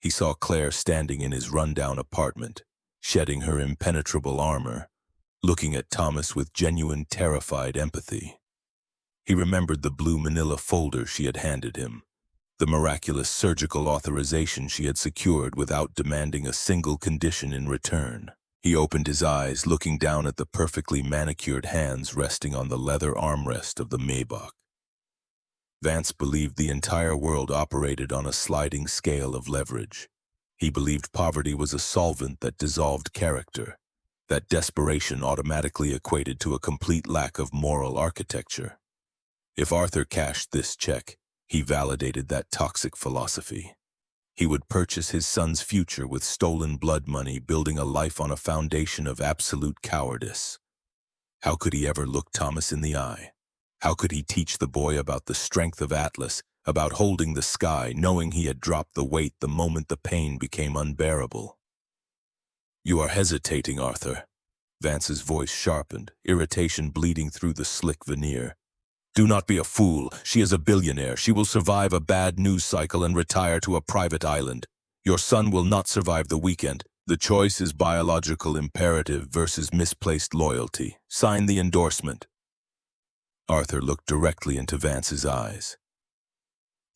[SPEAKER 1] He saw Claire standing in his rundown apartment, shedding her impenetrable armor, looking at Thomas with genuine, terrified empathy. He remembered the blue manila folder she had handed him, the miraculous surgical authorization she had secured without demanding a single condition in return. He opened his eyes, looking down at the perfectly manicured hands resting on the leather armrest of the Maybach. Vance believed the entire world operated on a sliding scale of leverage. He believed poverty was a solvent that dissolved character, that desperation automatically equated to a complete lack of moral architecture. If Arthur cashed this check, he validated that toxic philosophy. He would purchase his son's future with stolen blood money, building a life on a foundation of absolute cowardice. How could he ever look Thomas in the eye? How could he teach the boy about the strength of Atlas, about holding the sky, knowing he had dropped the weight the moment the pain became unbearable? "You are hesitating, Arthur." Vance's voice sharpened, irritation bleeding through the slick veneer. "Do not be a fool. She is a billionaire. She will survive a bad news cycle and retire to a private island. Your son will not survive the weekend. The choice is biological imperative versus misplaced loyalty. Sign the endorsement." Arthur looked directly into Vance's eyes.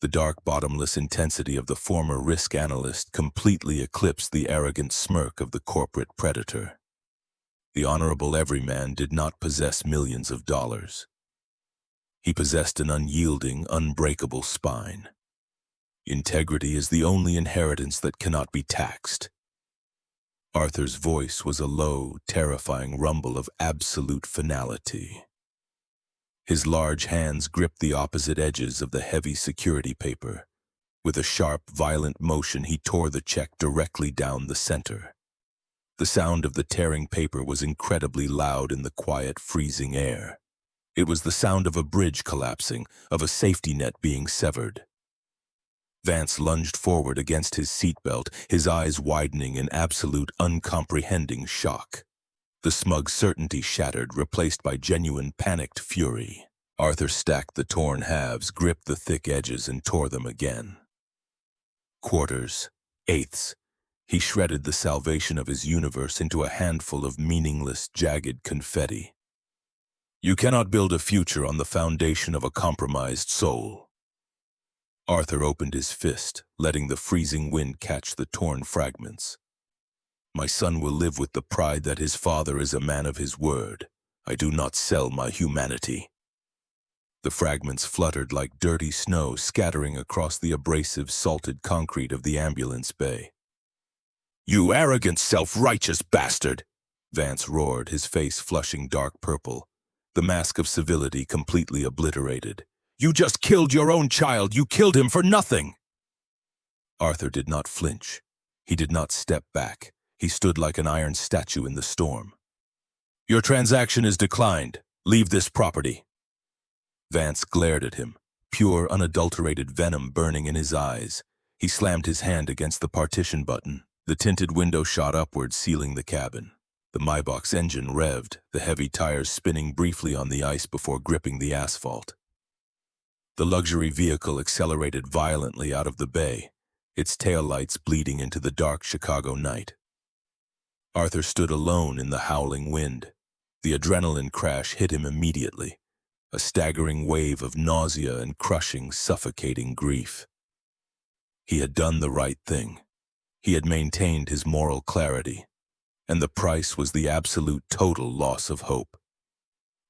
[SPEAKER 1] The dark, bottomless intensity of the former risk analyst completely eclipsed the arrogant smirk of the corporate predator. The honorable everyman did not possess millions of dollars. He possessed an unyielding, unbreakable spine. Integrity is the only inheritance that cannot be taxed. Arthur's voice was a low, terrifying rumble of absolute finality. His large hands gripped the opposite edges of the heavy security paper. With a sharp, violent motion, he tore the check directly down the center. The sound of the tearing paper was incredibly loud in the quiet, freezing air. It was the sound of a bridge collapsing, of a safety net being severed. Vance lunged forward against his seatbelt, his eyes widening in absolute, uncomprehending shock. The smug certainty shattered, replaced by genuine, panicked fury. Arthur stacked the torn halves, gripped the thick edges, and tore them again. Quarters, eighths. He shredded the salvation of his universe into a handful of meaningless, jagged confetti. You cannot build a future on the foundation of a compromised soul. Arthur opened his fist, letting the freezing wind catch the torn fragments. My son will live with the pride that his father is a man of his word. I do not sell my humanity. The fragments fluttered like dirty snow, scattering across the abrasive, salted concrete of the ambulance bay. You arrogant, self-righteous bastard! Vance roared, his face flushing dark purple, the mask of civility completely obliterated. You just killed your own child. You killed him for nothing. Arthur did not flinch. He did not step back. He stood like an iron statue in the storm. "Your transaction is declined. Leave this property." Vance glared at him, pure, unadulterated venom burning in his eyes. He slammed his hand against the partition button. The tinted window shot upward, sealing the cabin. The Maybach's engine revved, the heavy tires spinning briefly on the ice before gripping the asphalt. The luxury vehicle accelerated violently out of the bay, its taillights bleeding into the dark Chicago night. Arthur stood alone in the howling wind. The adrenaline crash hit him immediately, a staggering wave of nausea and crushing, suffocating grief. He had done the right thing. He had maintained his moral clarity, and the price was the absolute total loss of hope.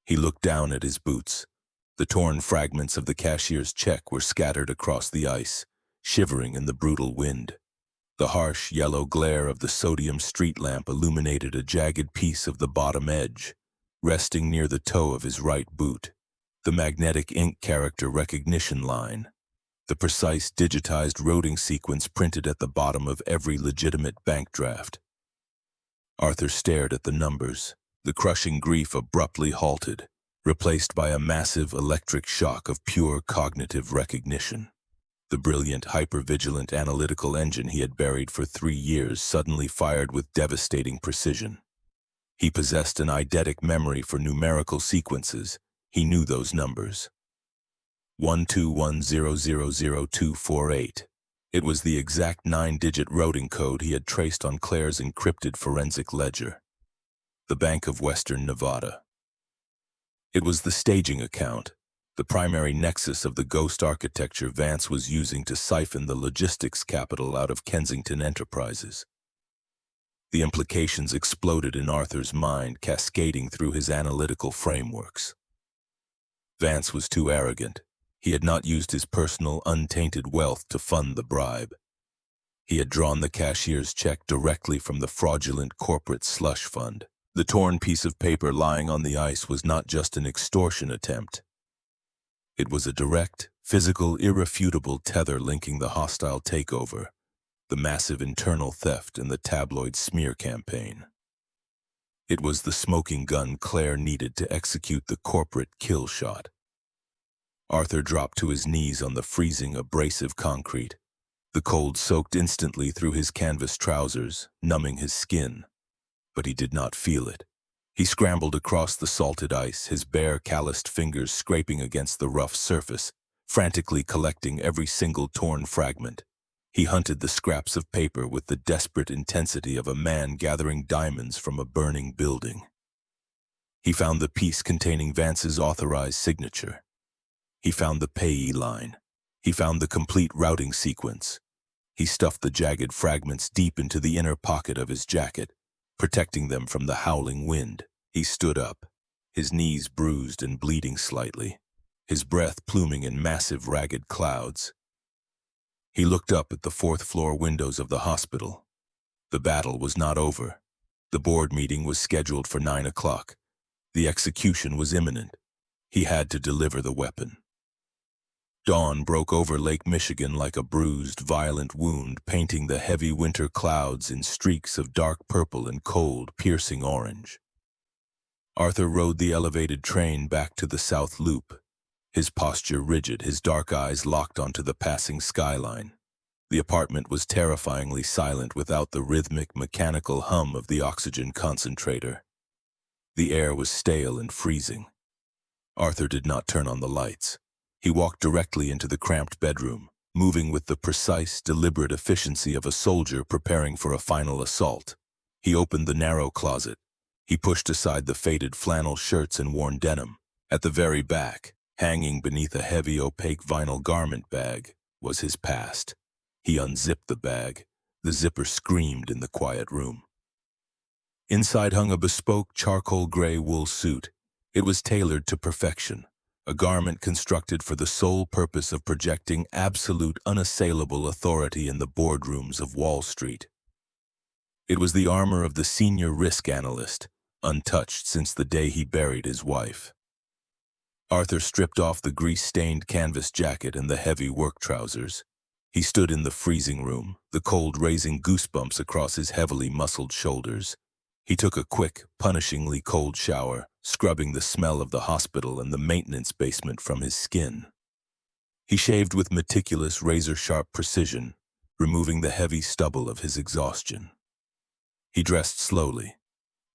[SPEAKER 1] He looked down at his boots. The torn fragments of the cashier's check were scattered across the ice, shivering in the brutal wind. The harsh yellow glare of the sodium street lamp illuminated a jagged piece of the bottom edge, resting near the toe of his right boot. The magnetic ink character recognition line, the precise digitized routing sequence printed at the bottom of every legitimate bank draft. Arthur stared at the numbers. The crushing grief abruptly halted, replaced by a massive electric shock of pure cognitive recognition. The brilliant, hyper-vigilant analytical engine he had buried for 3 years suddenly fired with devastating precision. He possessed an eidetic memory for numerical sequences. He knew those numbers. 121000248. It was the exact 9-digit routing code he had traced on Claire's encrypted forensic ledger. The Bank of Western Nevada. It was the staging account, the primary nexus of the ghost architecture Vance was using to siphon the logistics capital out of Kensington Enterprises. The implications exploded in Arthur's mind, cascading through his analytical frameworks. Vance was too arrogant. He had not used his personal, untainted wealth to fund the bribe. He had drawn the cashier's check directly from the fraudulent corporate slush fund. The torn piece of paper lying on the ice was not just an extortion attempt. It was a direct, physical, irrefutable tether linking the hostile takeover, the massive internal theft, and the tabloid smear campaign. It was the smoking gun Claire needed to execute the corporate kill shot. Arthur dropped to his knees on the freezing, abrasive concrete. The cold soaked instantly through his canvas trousers, numbing his skin. But he did not feel it. He scrambled across the salted ice, his bare, calloused fingers scraping against the rough surface, frantically collecting every single torn fragment. He hunted the scraps of paper with the desperate intensity of a man gathering diamonds from a burning building. He found the piece containing Vance's authorized signature. He found the payee line. He found the complete routing sequence. He stuffed the jagged fragments deep into the inner pocket of his jacket, protecting them from the howling wind. He stood up, his knees bruised and bleeding slightly, his breath pluming in massive, ragged clouds. He looked up at the 4th-floor windows of the hospital. The battle was not over. The board meeting was scheduled for 9 o'clock. The execution was imminent. He had to deliver the weapon. Dawn broke over Lake Michigan like a bruised, violent wound, painting the heavy winter clouds in streaks of dark purple and cold, piercing orange. Arthur rode the elevated train back to the South Loop, his posture rigid, his dark eyes locked onto the passing skyline. The apartment was terrifyingly silent without the rhythmic, mechanical hum of the oxygen concentrator. The air was stale and freezing. Arthur did not turn on the lights. He walked directly into the cramped bedroom, moving with the precise, deliberate efficiency of a soldier preparing for a final assault. He opened the narrow closet. He pushed aside the faded flannel shirts and worn denim. At the very back, hanging beneath a heavy, opaque vinyl garment bag, was his past. He unzipped the bag. The zipper screamed in the quiet room. Inside hung a bespoke charcoal gray wool suit. It was tailored to perfection. A garment constructed for the sole purpose of projecting absolute, unassailable authority in the boardrooms of Wall Street. It was the armor of the senior risk analyst, untouched since the day he buried his wife. Arthur stripped off the grease-stained canvas jacket and the heavy work trousers. He stood in the freezing room, the cold raising goosebumps across his heavily muscled shoulders. He took a quick, punishingly cold shower, scrubbing the smell of the hospital and the maintenance basement from his skin. He shaved with meticulous, razor-sharp precision, removing the heavy stubble of his exhaustion. He dressed slowly.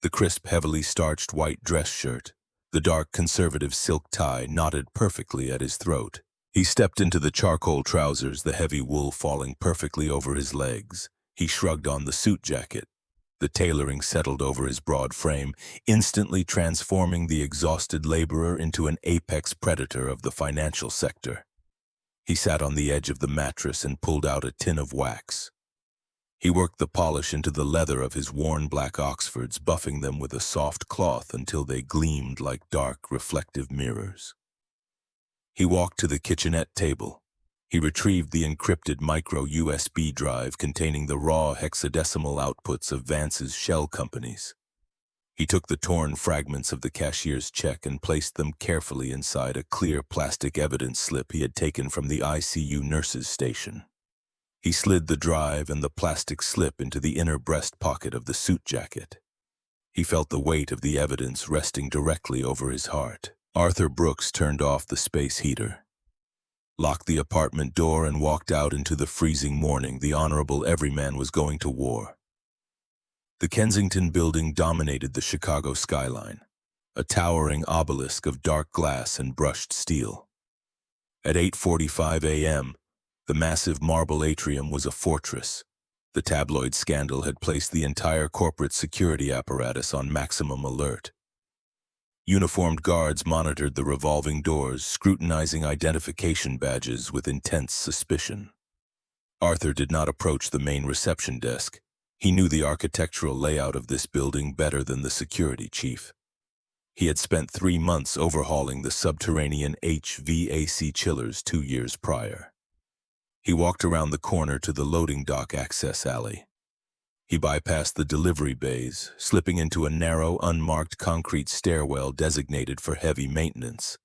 [SPEAKER 1] The crisp, heavily starched white dress shirt, the dark, conservative silk tie knotted perfectly at his throat. He stepped into the charcoal trousers, the heavy wool falling perfectly over his legs. He shrugged on the suit jacket. The tailoring settled over his broad frame, instantly transforming the exhausted laborer into an apex predator of the financial sector. He sat on the edge of the mattress and pulled out a tin of wax. He worked the polish into the leather of his worn black Oxfords, buffing them with a soft cloth until they gleamed like dark, reflective mirrors. He walked to the kitchenette table. He retrieved the encrypted micro USB drive containing the raw hexadecimal outputs of Vance's shell companies. He took the torn fragments of the cashier's check and placed them carefully inside a clear plastic evidence slip he had taken from the ICU nurse's station. He slid the drive and the plastic slip into the inner breast pocket of the suit jacket. He felt the weight of the evidence resting directly over his heart. Arthur Brooks turned off the space heater, locked the apartment door, and walked out into the freezing morning. The honorable everyman was going to war. The Kensington building dominated the Chicago skyline, a towering obelisk of dark glass and brushed steel. At 8:45 a.m., the massive marble atrium was a fortress. The tabloid scandal had placed the entire corporate security apparatus on maximum alert. Uniformed guards monitored the revolving doors, scrutinizing identification badges with intense suspicion. Arthur did not approach the main reception desk. He knew the architectural layout of this building better than the security chief. He had spent 3 months overhauling the subterranean HVAC chillers 2 years prior. He walked around the corner to the loading dock access alley. He bypassed the delivery bays, slipping into a narrow, unmarked concrete stairwell designated for heavy maintenance.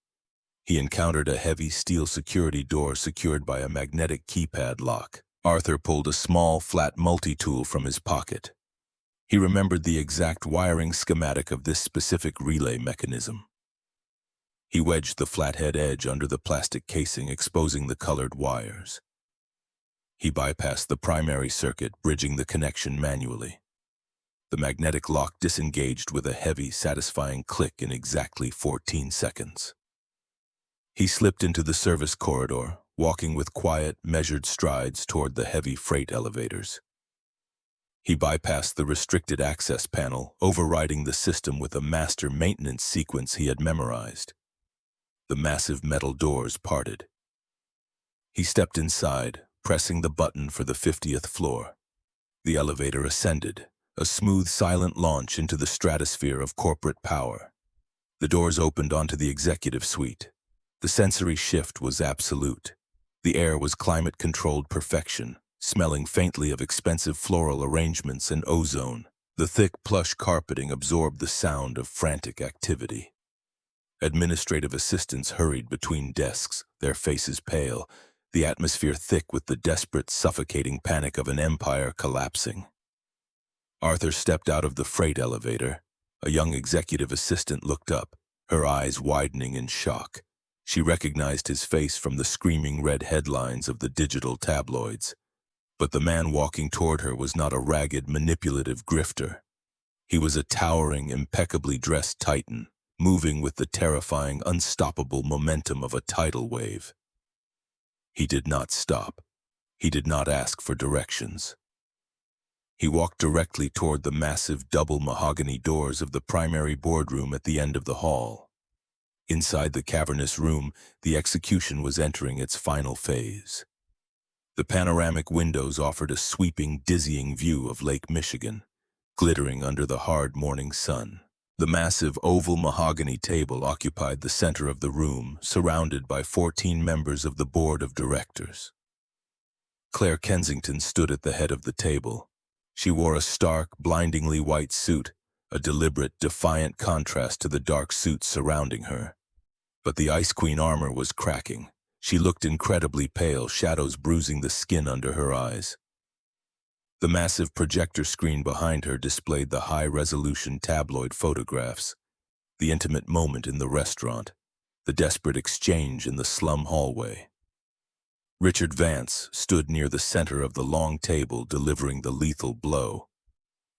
[SPEAKER 1] He encountered a heavy steel security door secured by a magnetic keypad lock. Arthur pulled a small, flat multi-tool from his pocket. He remembered the exact wiring schematic of this specific relay mechanism. He wedged the flathead edge under the plastic casing, exposing the colored wires. He bypassed the primary circuit, bridging the connection manually. The magnetic lock disengaged with a heavy, satisfying click in exactly 14 seconds. He slipped into the service corridor, walking with quiet, measured strides toward the heavy freight elevators. He bypassed the restricted access panel, overriding the system with a master maintenance sequence he had memorized. The massive metal doors parted. He stepped inside, pressing the button for the 50th floor. The elevator ascended, a smooth, silent launch into the stratosphere of corporate power. The doors opened onto the executive suite. The sensory shift was absolute. The air was climate-controlled perfection, smelling faintly of expensive floral arrangements and ozone. The thick, plush carpeting absorbed the sound of frantic activity. Administrative assistants hurried between desks, their faces pale, the atmosphere thick with the desperate, suffocating panic of an empire collapsing. Arthur stepped out of the freight elevator. A young executive assistant looked up, her eyes widening in shock. She recognized his face from the screaming red headlines of the digital tabloids. But the man walking toward her was not a ragged, manipulative grifter. He was a towering, impeccably dressed titan, moving with the terrifying, unstoppable momentum of a tidal wave. He did not stop. He did not ask for directions. He walked directly toward the massive double mahogany doors of the primary boardroom at the end of the hall. Inside the cavernous room, the execution was entering its final phase. The panoramic windows offered a sweeping, dizzying view of Lake Michigan, glittering under the hard morning sun. The massive oval mahogany table occupied the center of the room, surrounded by 14 members of the board of directors. Claire Kensington stood at the head of the table. She wore a stark, blindingly white suit, a deliberate, defiant contrast to the dark suits surrounding her. But the Ice Queen armor was cracking. She looked incredibly pale, shadows bruising the skin under her eyes. The massive projector screen behind her displayed the high-resolution tabloid photographs, the intimate moment in the restaurant, the desperate exchange in the slum hallway. Richard Vance stood near the center of the long table, delivering the lethal blow.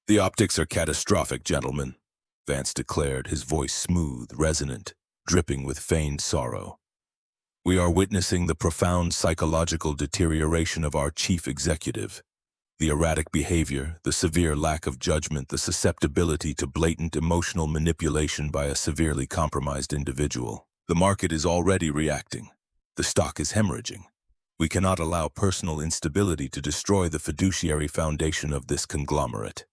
[SPEAKER 1] "The optics are catastrophic, gentlemen," Vance declared, his voice smooth, resonant, dripping with feigned sorrow. "We are witnessing the profound psychological deterioration of our chief executive. The erratic behavior, the severe lack of judgment, the susceptibility to blatant emotional manipulation by a severely compromised individual. The market is already reacting. The stock is hemorrhaging. We cannot allow personal instability to destroy the fiduciary foundation of this conglomerate.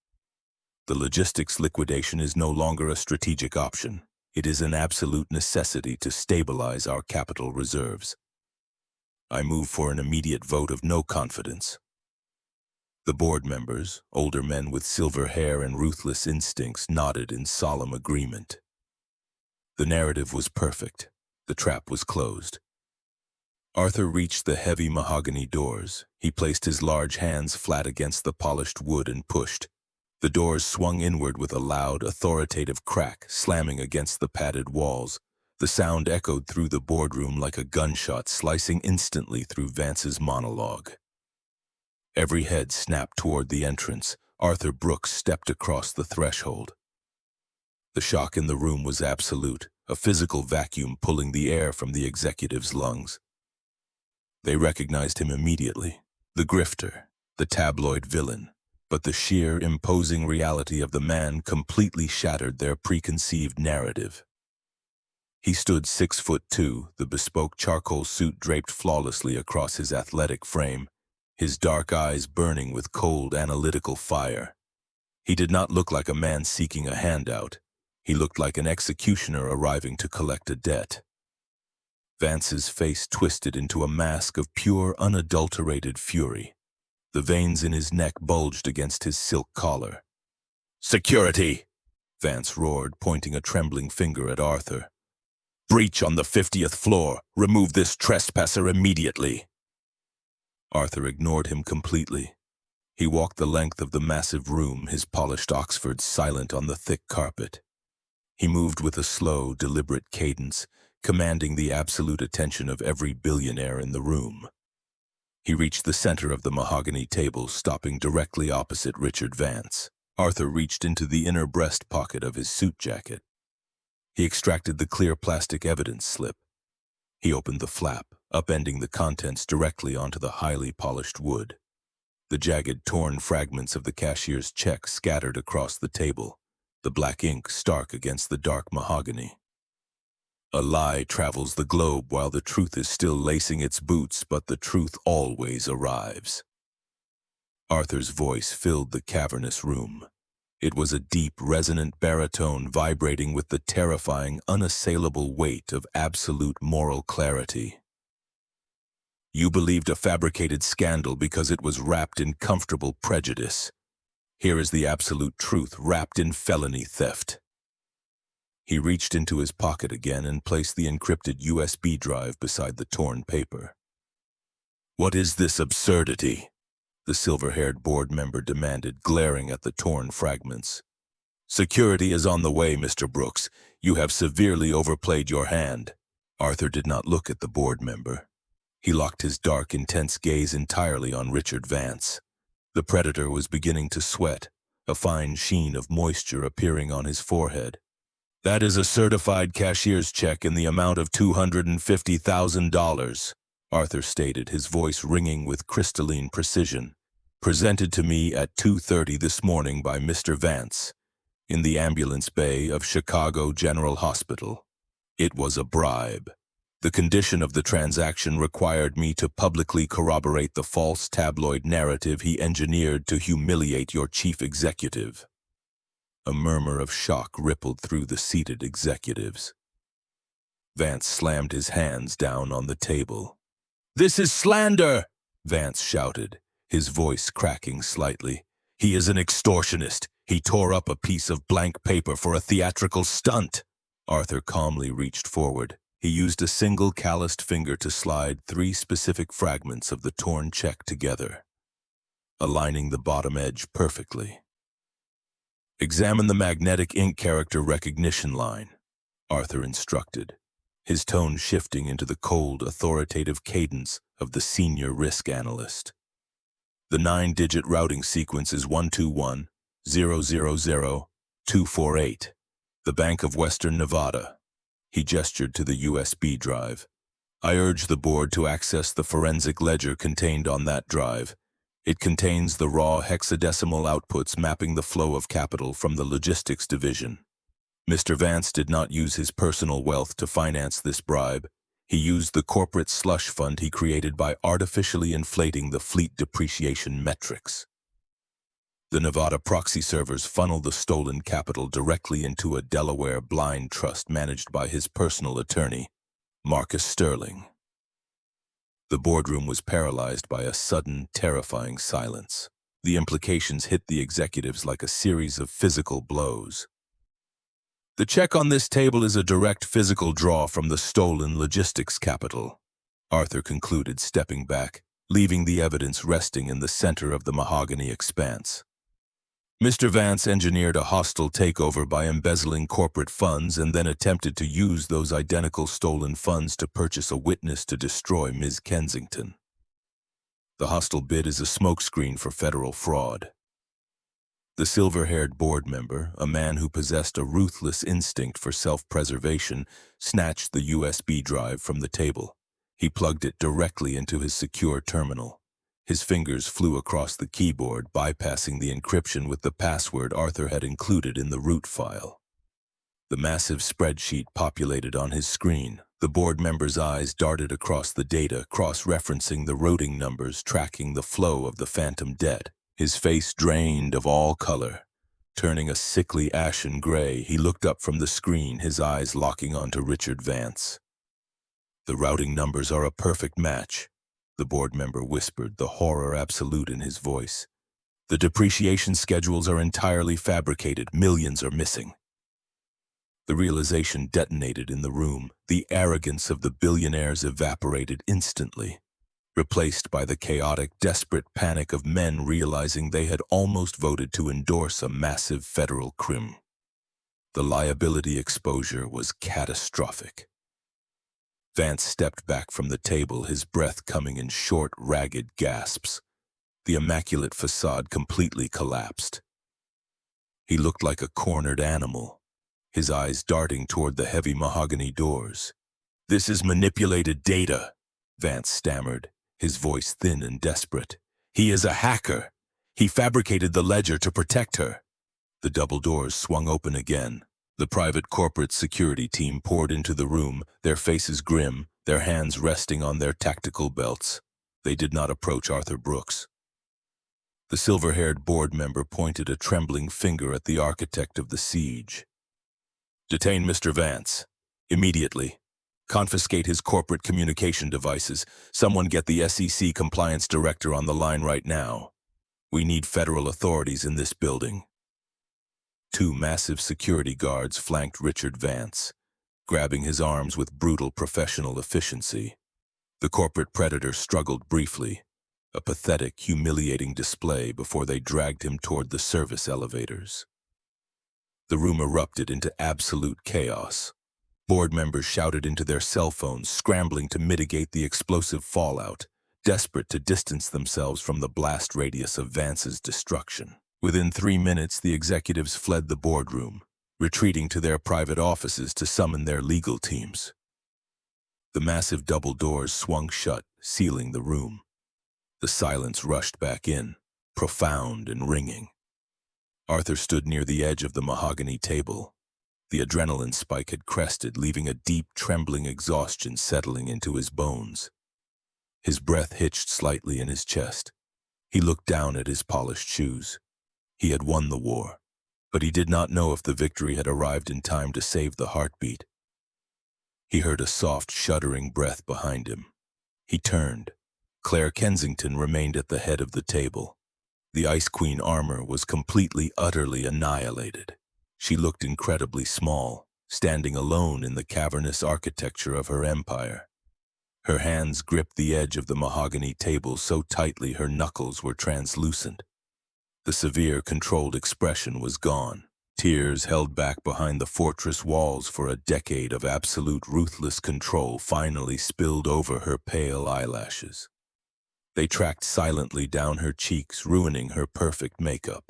[SPEAKER 1] The logistics liquidation is no longer a strategic option. It is an absolute necessity to stabilize our capital reserves. I move for an immediate vote of no confidence." The board members, older men with silver hair and ruthless instincts, nodded in solemn agreement. The narrative was perfect. The trap was closed. Arthur reached the heavy mahogany doors. He placed his large hands flat against the polished wood and pushed. The doors swung inward with a loud, authoritative crack, slamming against the padded walls. The sound echoed through the boardroom like a gunshot, slicing instantly through Vance's monologue. Every head snapped toward the entrance. Arthur Brooks stepped across the threshold. The shock in the room was absolute, a physical vacuum pulling the air from the executive's lungs. They recognized him immediately, the grifter, the tabloid villain, but the sheer, imposing reality of the man completely shattered their preconceived narrative. He stood 6'2", the bespoke charcoal suit draped flawlessly across his athletic frame, his dark eyes burning with cold, analytical fire. He did not look like a man seeking a handout. He looked like an executioner arriving to collect a debt. Vance's face twisted into a mask of pure, unadulterated fury. The veins in his neck bulged against his silk collar. "Security!" Vance roared, pointing a trembling finger at Arthur. "Breach on the 50th floor. Remove this trespasser immediately." Arthur ignored him completely. He walked the length of the massive room, his polished Oxfords silent on the thick carpet. He moved with a slow, deliberate cadence, commanding the absolute attention of every billionaire in the room. He reached the center of the mahogany table, stopping directly opposite Richard Vance. Arthur reached into the inner breast pocket of his suit jacket. He extracted the clear plastic evidence slip. He opened the flap, upending the contents directly onto the highly polished wood. The jagged, torn fragments of the cashier's check scattered across the table, the black ink stark against the dark mahogany. A lie travels the globe while the truth is still lacing its boots, but the truth always arrives. Arthur's voice filled the cavernous room. It was a deep, resonant baritone vibrating with the terrifying, unassailable weight of absolute moral clarity. You believed a fabricated scandal because it was wrapped in comfortable prejudice. Here is the absolute truth wrapped in felony theft. He reached into his pocket again and placed the encrypted USB drive beside the torn paper. What is this absurdity? The silver-haired board member demanded, glaring at the torn fragments. Security is on the way, Mr. Brooks. You have severely overplayed your hand. Arthur did not look at the board member. He locked his dark, intense gaze entirely on Richard Vance. The predator was beginning to sweat, a fine sheen of moisture appearing on his forehead. That is a certified cashier's check in the amount of $250,000, Arthur stated, his voice ringing with crystalline precision. Presented to me at 2:30 this morning by Mr. Vance, in the ambulance bay of Chicago General Hospital. It was a bribe. The condition of the transaction required me to publicly corroborate the false tabloid narrative he engineered to humiliate your chief executive. A murmur of shock rippled through the seated executives. Vance slammed his hands down on the table. "This is slander!" Vance shouted, his voice cracking slightly. "He is an extortionist. He tore up a piece of blank paper for a theatrical stunt." Arthur calmly reached forward, He used a single calloused finger to slide 3 specific fragments of the torn check together, aligning the bottom edge perfectly. "Examine the magnetic ink character recognition line," Arthur instructed, his tone shifting into the cold, authoritative cadence of the senior risk analyst. "The 9-digit routing sequence is 121-000-248. The Bank of Western Nevada." He gestured to the USB drive. "I urge the board to access the forensic ledger contained on that drive. It contains the raw hexadecimal outputs mapping the flow of capital from the logistics division." Mr. Vance did not use his personal wealth to finance this bribe. He used the corporate slush fund he created by artificially inflating the fleet depreciation metrics. The Nevada proxy servers funneled the stolen capital directly into a Delaware blind trust managed by his personal attorney, Marcus Sterling. The boardroom was paralyzed by a sudden, terrifying silence. The implications hit the executives like a series of physical blows. "The check on this table is a direct physical draw from the stolen logistics capital," Arthur concluded, stepping back, leaving the evidence resting in the center of the mahogany expanse. "Mr. Vance engineered a hostile takeover by embezzling corporate funds and then attempted to use those identical stolen funds to purchase a witness to destroy Ms. Kensington. The hostile bid is a smokescreen for federal fraud." The silver-haired board member, a man who possessed a ruthless instinct for self-preservation, snatched the USB drive from the table. He plugged it directly into his secure terminal. His fingers flew across the keyboard, bypassing the encryption with the password Arthur had included in the root file. The massive spreadsheet populated on his screen. The board member's eyes darted across the data, cross-referencing the routing numbers, tracking the flow of the phantom debt. His face drained of all color. Turning a sickly ashen gray, he looked up from the screen, his eyes locking onto Richard Vance. "The routing numbers are a perfect match," the board member whispered, the horror absolute in his voice. "The depreciation schedules are entirely fabricated. Millions are missing." The realization detonated in the room. The arrogance of the billionaires evaporated instantly, replaced by the chaotic, desperate panic of men realizing they had almost voted to endorse a massive federal crime. The liability exposure was catastrophic. Vance stepped back from the table, his breath coming in short, ragged gasps. The immaculate facade completely collapsed. He looked like a cornered animal, his eyes darting toward the heavy mahogany doors. "This is manipulated data," Vance stammered, his voice thin and desperate. "He is a hacker. He fabricated the ledger to protect her." The double doors swung open again. The private corporate security team poured into the room, their faces grim, their hands resting on their tactical belts. They did not approach Arthur Brooks. The silver-haired board member pointed a trembling finger at the architect of the siege. "Detain Mr. Vance. Immediately. Confiscate his corporate communication devices. Someone get the SEC compliance director on the line right now. We need federal authorities in this building." 2 massive security guards flanked Richard Vance, grabbing his arms with brutal professional efficiency. The corporate predator struggled briefly, a pathetic, humiliating display before they dragged him toward the service elevators. The room erupted into absolute chaos. Board members shouted into their cell phones, scrambling to mitigate the explosive fallout, desperate to distance themselves from the blast radius of Vance's destruction. Within 3 minutes, the executives fled the boardroom, retreating to their private offices to summon their legal teams. The massive double doors swung shut, sealing the room. The silence rushed back in, profound and ringing. Arthur stood near the edge of the mahogany table. The adrenaline spike had crested, leaving a deep, trembling exhaustion settling into his bones. His breath hitched slightly in his chest. He looked down at his polished shoes. He had won the war, but he did not know if the victory had arrived in time to save the heartbeat. He heard a soft, shuddering breath behind him. He turned. Claire Kensington remained at the head of the table. The Ice Queen armor was completely, utterly annihilated. She looked incredibly small, standing alone in the cavernous architecture of her empire. Her hands gripped the edge of the mahogany table so tightly her knuckles were translucent. The severe, controlled expression was gone. Tears held back behind the fortress walls for a decade of absolute ruthless control finally spilled over her pale eyelashes. They tracked silently down her cheeks, ruining her perfect makeup.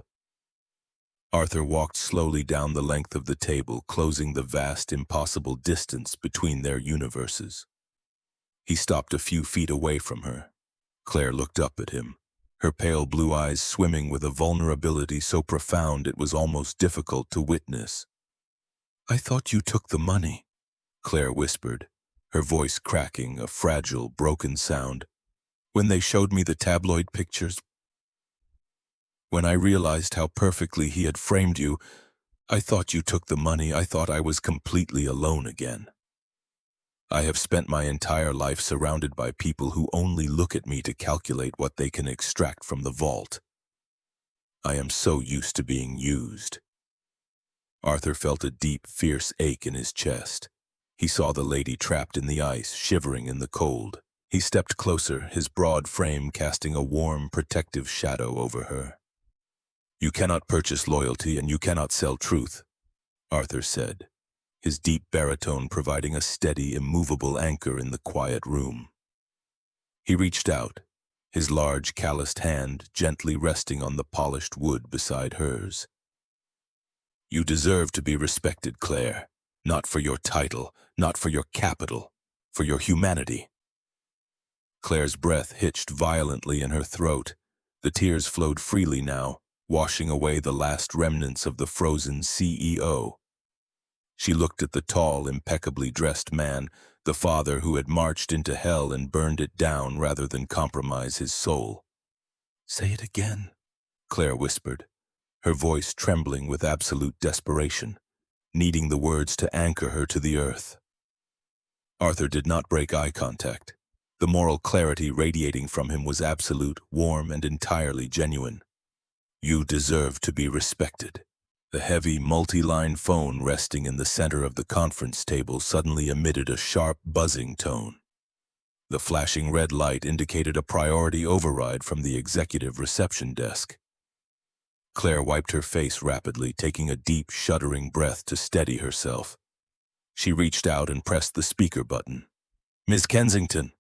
[SPEAKER 1] Arthur walked slowly down the length of the table, closing the vast, impossible distance between their universes. He stopped a few feet away from her. Claire looked up at him, her pale blue eyes swimming with a vulnerability so profound it was almost difficult to witness. "I thought you took the money," Claire whispered, her voice cracking, a fragile, broken sound. "When they showed me the tabloid pictures, when I realized how perfectly he had framed you, I thought you took the money. I thought I was completely alone again. I have spent my entire life surrounded by people who only look at me to calculate what they can extract from the vault. I am so used to being used." Arthur felt a deep, fierce ache in his chest. He saw the lady trapped in the ice, shivering in the cold. He stepped closer, his broad frame casting a warm, protective shadow over her. "You cannot purchase loyalty and you cannot sell truth," Arthur said, his deep baritone providing a steady, immovable anchor in the quiet room. He reached out, his large, calloused hand gently resting on the polished wood beside hers. "You deserve to be respected, Claire, not for your title, not for your capital, for your humanity." Claire's breath hitched violently in her throat. The tears flowed freely now, washing away the last remnants of the frozen CEO. She looked at the tall, impeccably dressed man, the father who had marched into hell and burned it down rather than compromise his soul. "Say it again," Claire whispered, her voice trembling with absolute desperation, needing the words to anchor her to the earth. Arthur did not break eye contact. The moral clarity radiating from him was absolute, warm, and entirely genuine. "You deserve to be respected." The heavy, multi-line phone resting in the center of the conference table suddenly emitted a sharp, buzzing tone. The flashing red light indicated a priority override from the executive reception desk. Claire wiped her face rapidly, taking a deep, shuddering breath to steady herself. She reached out and pressed the speaker button. "Miss Kensington,"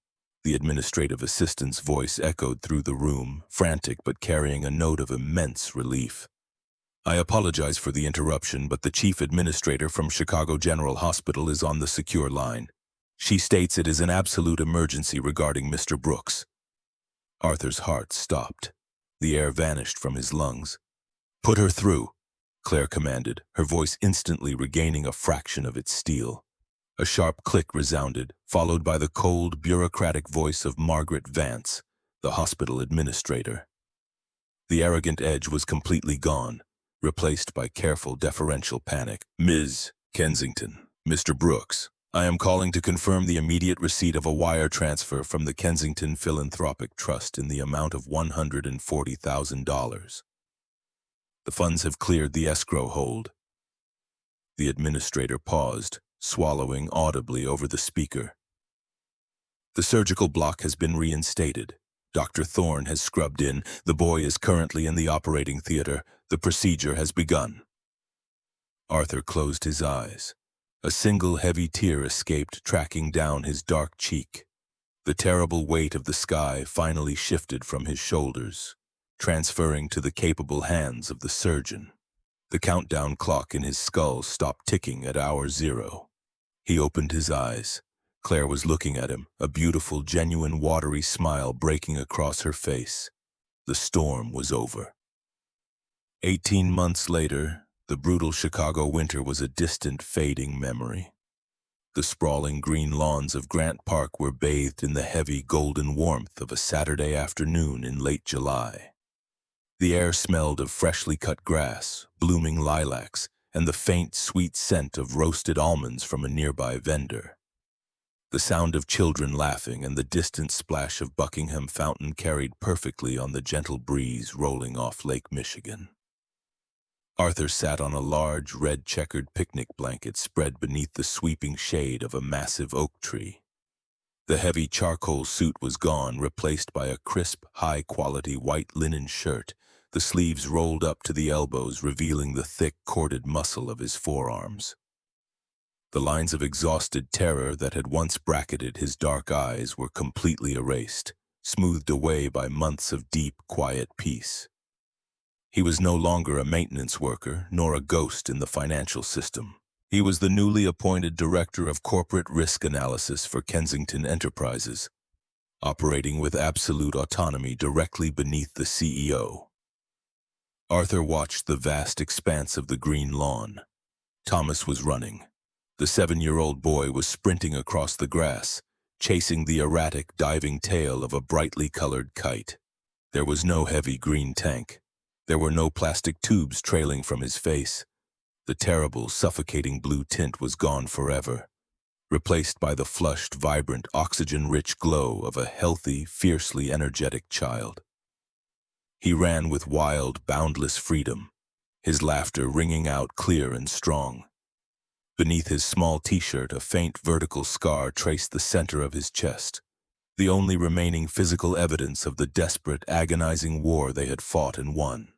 [SPEAKER 1] the administrative assistant's voice echoed through the room, frantic but carrying a note of immense relief. "I apologize for the interruption, but the chief administrator from Chicago General Hospital is on the secure line. She states it is an absolute emergency regarding Mr. Brooks." Arthur's heart stopped. The air vanished from his lungs. "Put her through," Claire commanded, her voice instantly regaining a fraction of its steel. A sharp click resounded, followed by the cold, bureaucratic voice of Margaret Vance, the hospital administrator. The arrogant edge was completely gone, replaced by careful, deferential panic. "Ms. Kensington, Mr. Brooks, I am calling to confirm the immediate receipt of a wire transfer from the Kensington Philanthropic Trust in the amount of $140,000. The funds have cleared the escrow hold." The administrator paused, swallowing audibly over the speaker. "The surgical block has been reinstated. Dr. Thorne has scrubbed in. The boy is currently in the operating theater. The procedure has begun." Arthur closed his eyes. A single heavy tear escaped, tracking down his dark cheek. The terrible weight of the sky finally shifted from his shoulders, transferring to the capable hands of the surgeon. The countdown clock in his skull stopped ticking at hour 0. He opened his eyes. Claire was looking at him, a beautiful, genuine, watery smile breaking across her face. The storm was over. 18 months later, the brutal Chicago winter was a distant, fading memory. The sprawling green lawns of Grant Park were bathed in the heavy, golden warmth of a Saturday afternoon in late July. The air smelled of freshly cut grass, blooming lilacs, and the faint, sweet scent of roasted almonds from a nearby vendor. The sound of children laughing and the distant splash of Buckingham Fountain carried perfectly on the gentle breeze rolling off Lake Michigan. Arthur sat on a large, red-checkered picnic blanket spread beneath the sweeping shade of a massive oak tree. The heavy charcoal suit was gone, replaced by a crisp, high-quality white linen shirt, the sleeves rolled up to the elbows, revealing the thick, corded muscle of his forearms. The lines of exhausted terror that had once bracketed his dark eyes were completely erased, smoothed away by months of deep, quiet peace. He was no longer a maintenance worker, nor a ghost in the financial system. He was the newly appointed Director of Corporate Risk Analysis for Kensington Enterprises, operating with absolute autonomy directly beneath the CEO. Arthur watched the vast expanse of the green lawn. Thomas was running. The 7-year-old boy was sprinting across the grass, chasing the erratic, diving tail of a brightly colored kite. There was no heavy green tank. There were no plastic tubes trailing from his face. The terrible, suffocating blue tint was gone forever, replaced by the flushed, vibrant, oxygen-rich glow of a healthy, fiercely energetic child. He ran with wild, boundless freedom, his laughter ringing out clear and strong. Beneath his small t-shirt, a faint vertical scar traced the center of his chest, the only remaining physical evidence of the desperate, agonizing war they had fought and won.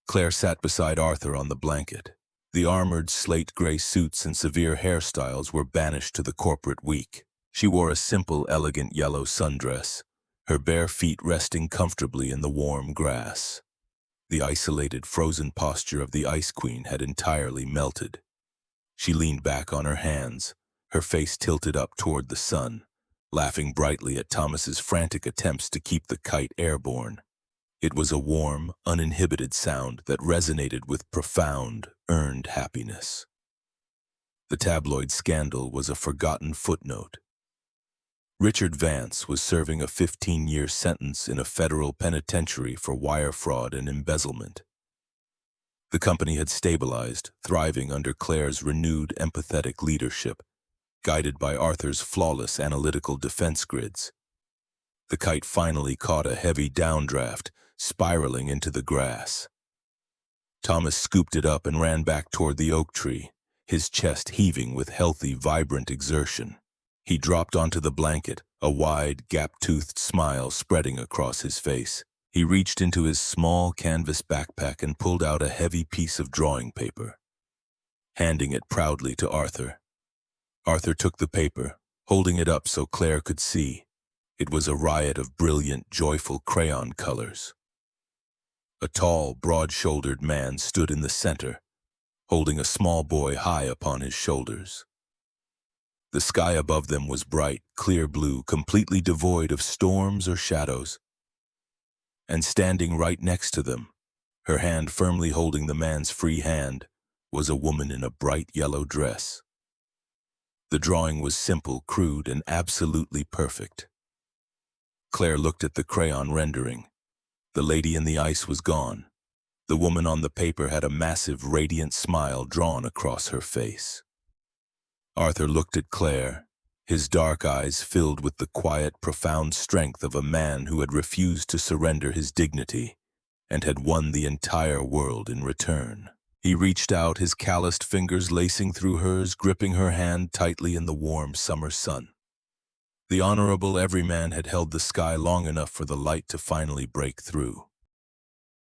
[SPEAKER 1] Claire sat beside Arthur on the blanket. The armored slate-gray suits and severe hairstyles were banished to the corporate week. She wore a simple, elegant yellow sundress, her bare feet resting comfortably in the warm grass. The isolated, frozen posture of the Ice Queen had entirely melted. She leaned back on her hands, her face tilted up toward the sun, laughing brightly at Thomas's frantic attempts to keep the kite airborne. It was a warm, uninhibited sound that resonated with profound, earned happiness. The tabloid scandal was a forgotten footnote. Richard Vance was serving a 15-year sentence in a federal penitentiary for wire fraud and embezzlement. The company had stabilized, thriving under Claire's renewed, empathetic leadership, guided by Arthur's flawless analytical defense grids. The kite finally caught a heavy downdraft, spiraling into the grass. Thomas scooped it up and ran back toward the oak tree, his chest heaving with healthy, vibrant exertion. He dropped onto the blanket, a wide, gap-toothed smile spreading across his face. He reached into his small canvas backpack and pulled out a heavy piece of drawing paper, handing it proudly to Arthur. Arthur took the paper, holding it up so Claire could see. It was a riot of brilliant, joyful crayon colors. A tall, broad-shouldered man stood in the center, holding a small boy high upon his shoulders. The sky above them was bright, clear blue, completely devoid of storms or shadows. And standing right next to them, her hand firmly holding the man's free hand, was a woman in a bright yellow dress. The drawing was simple, crude, and absolutely perfect. Claire looked at the crayon rendering. The lady in the ice was gone. The woman on the paper had a massive, radiant smile drawn across her face. Arthur looked at Claire, his dark eyes filled with the quiet, profound strength of a man who had refused to surrender his dignity and had won the entire world in return. He reached out, his calloused fingers lacing through hers, gripping her hand tightly in the warm summer sun. The honorable everyman had held the sky long enough for the light to finally break through.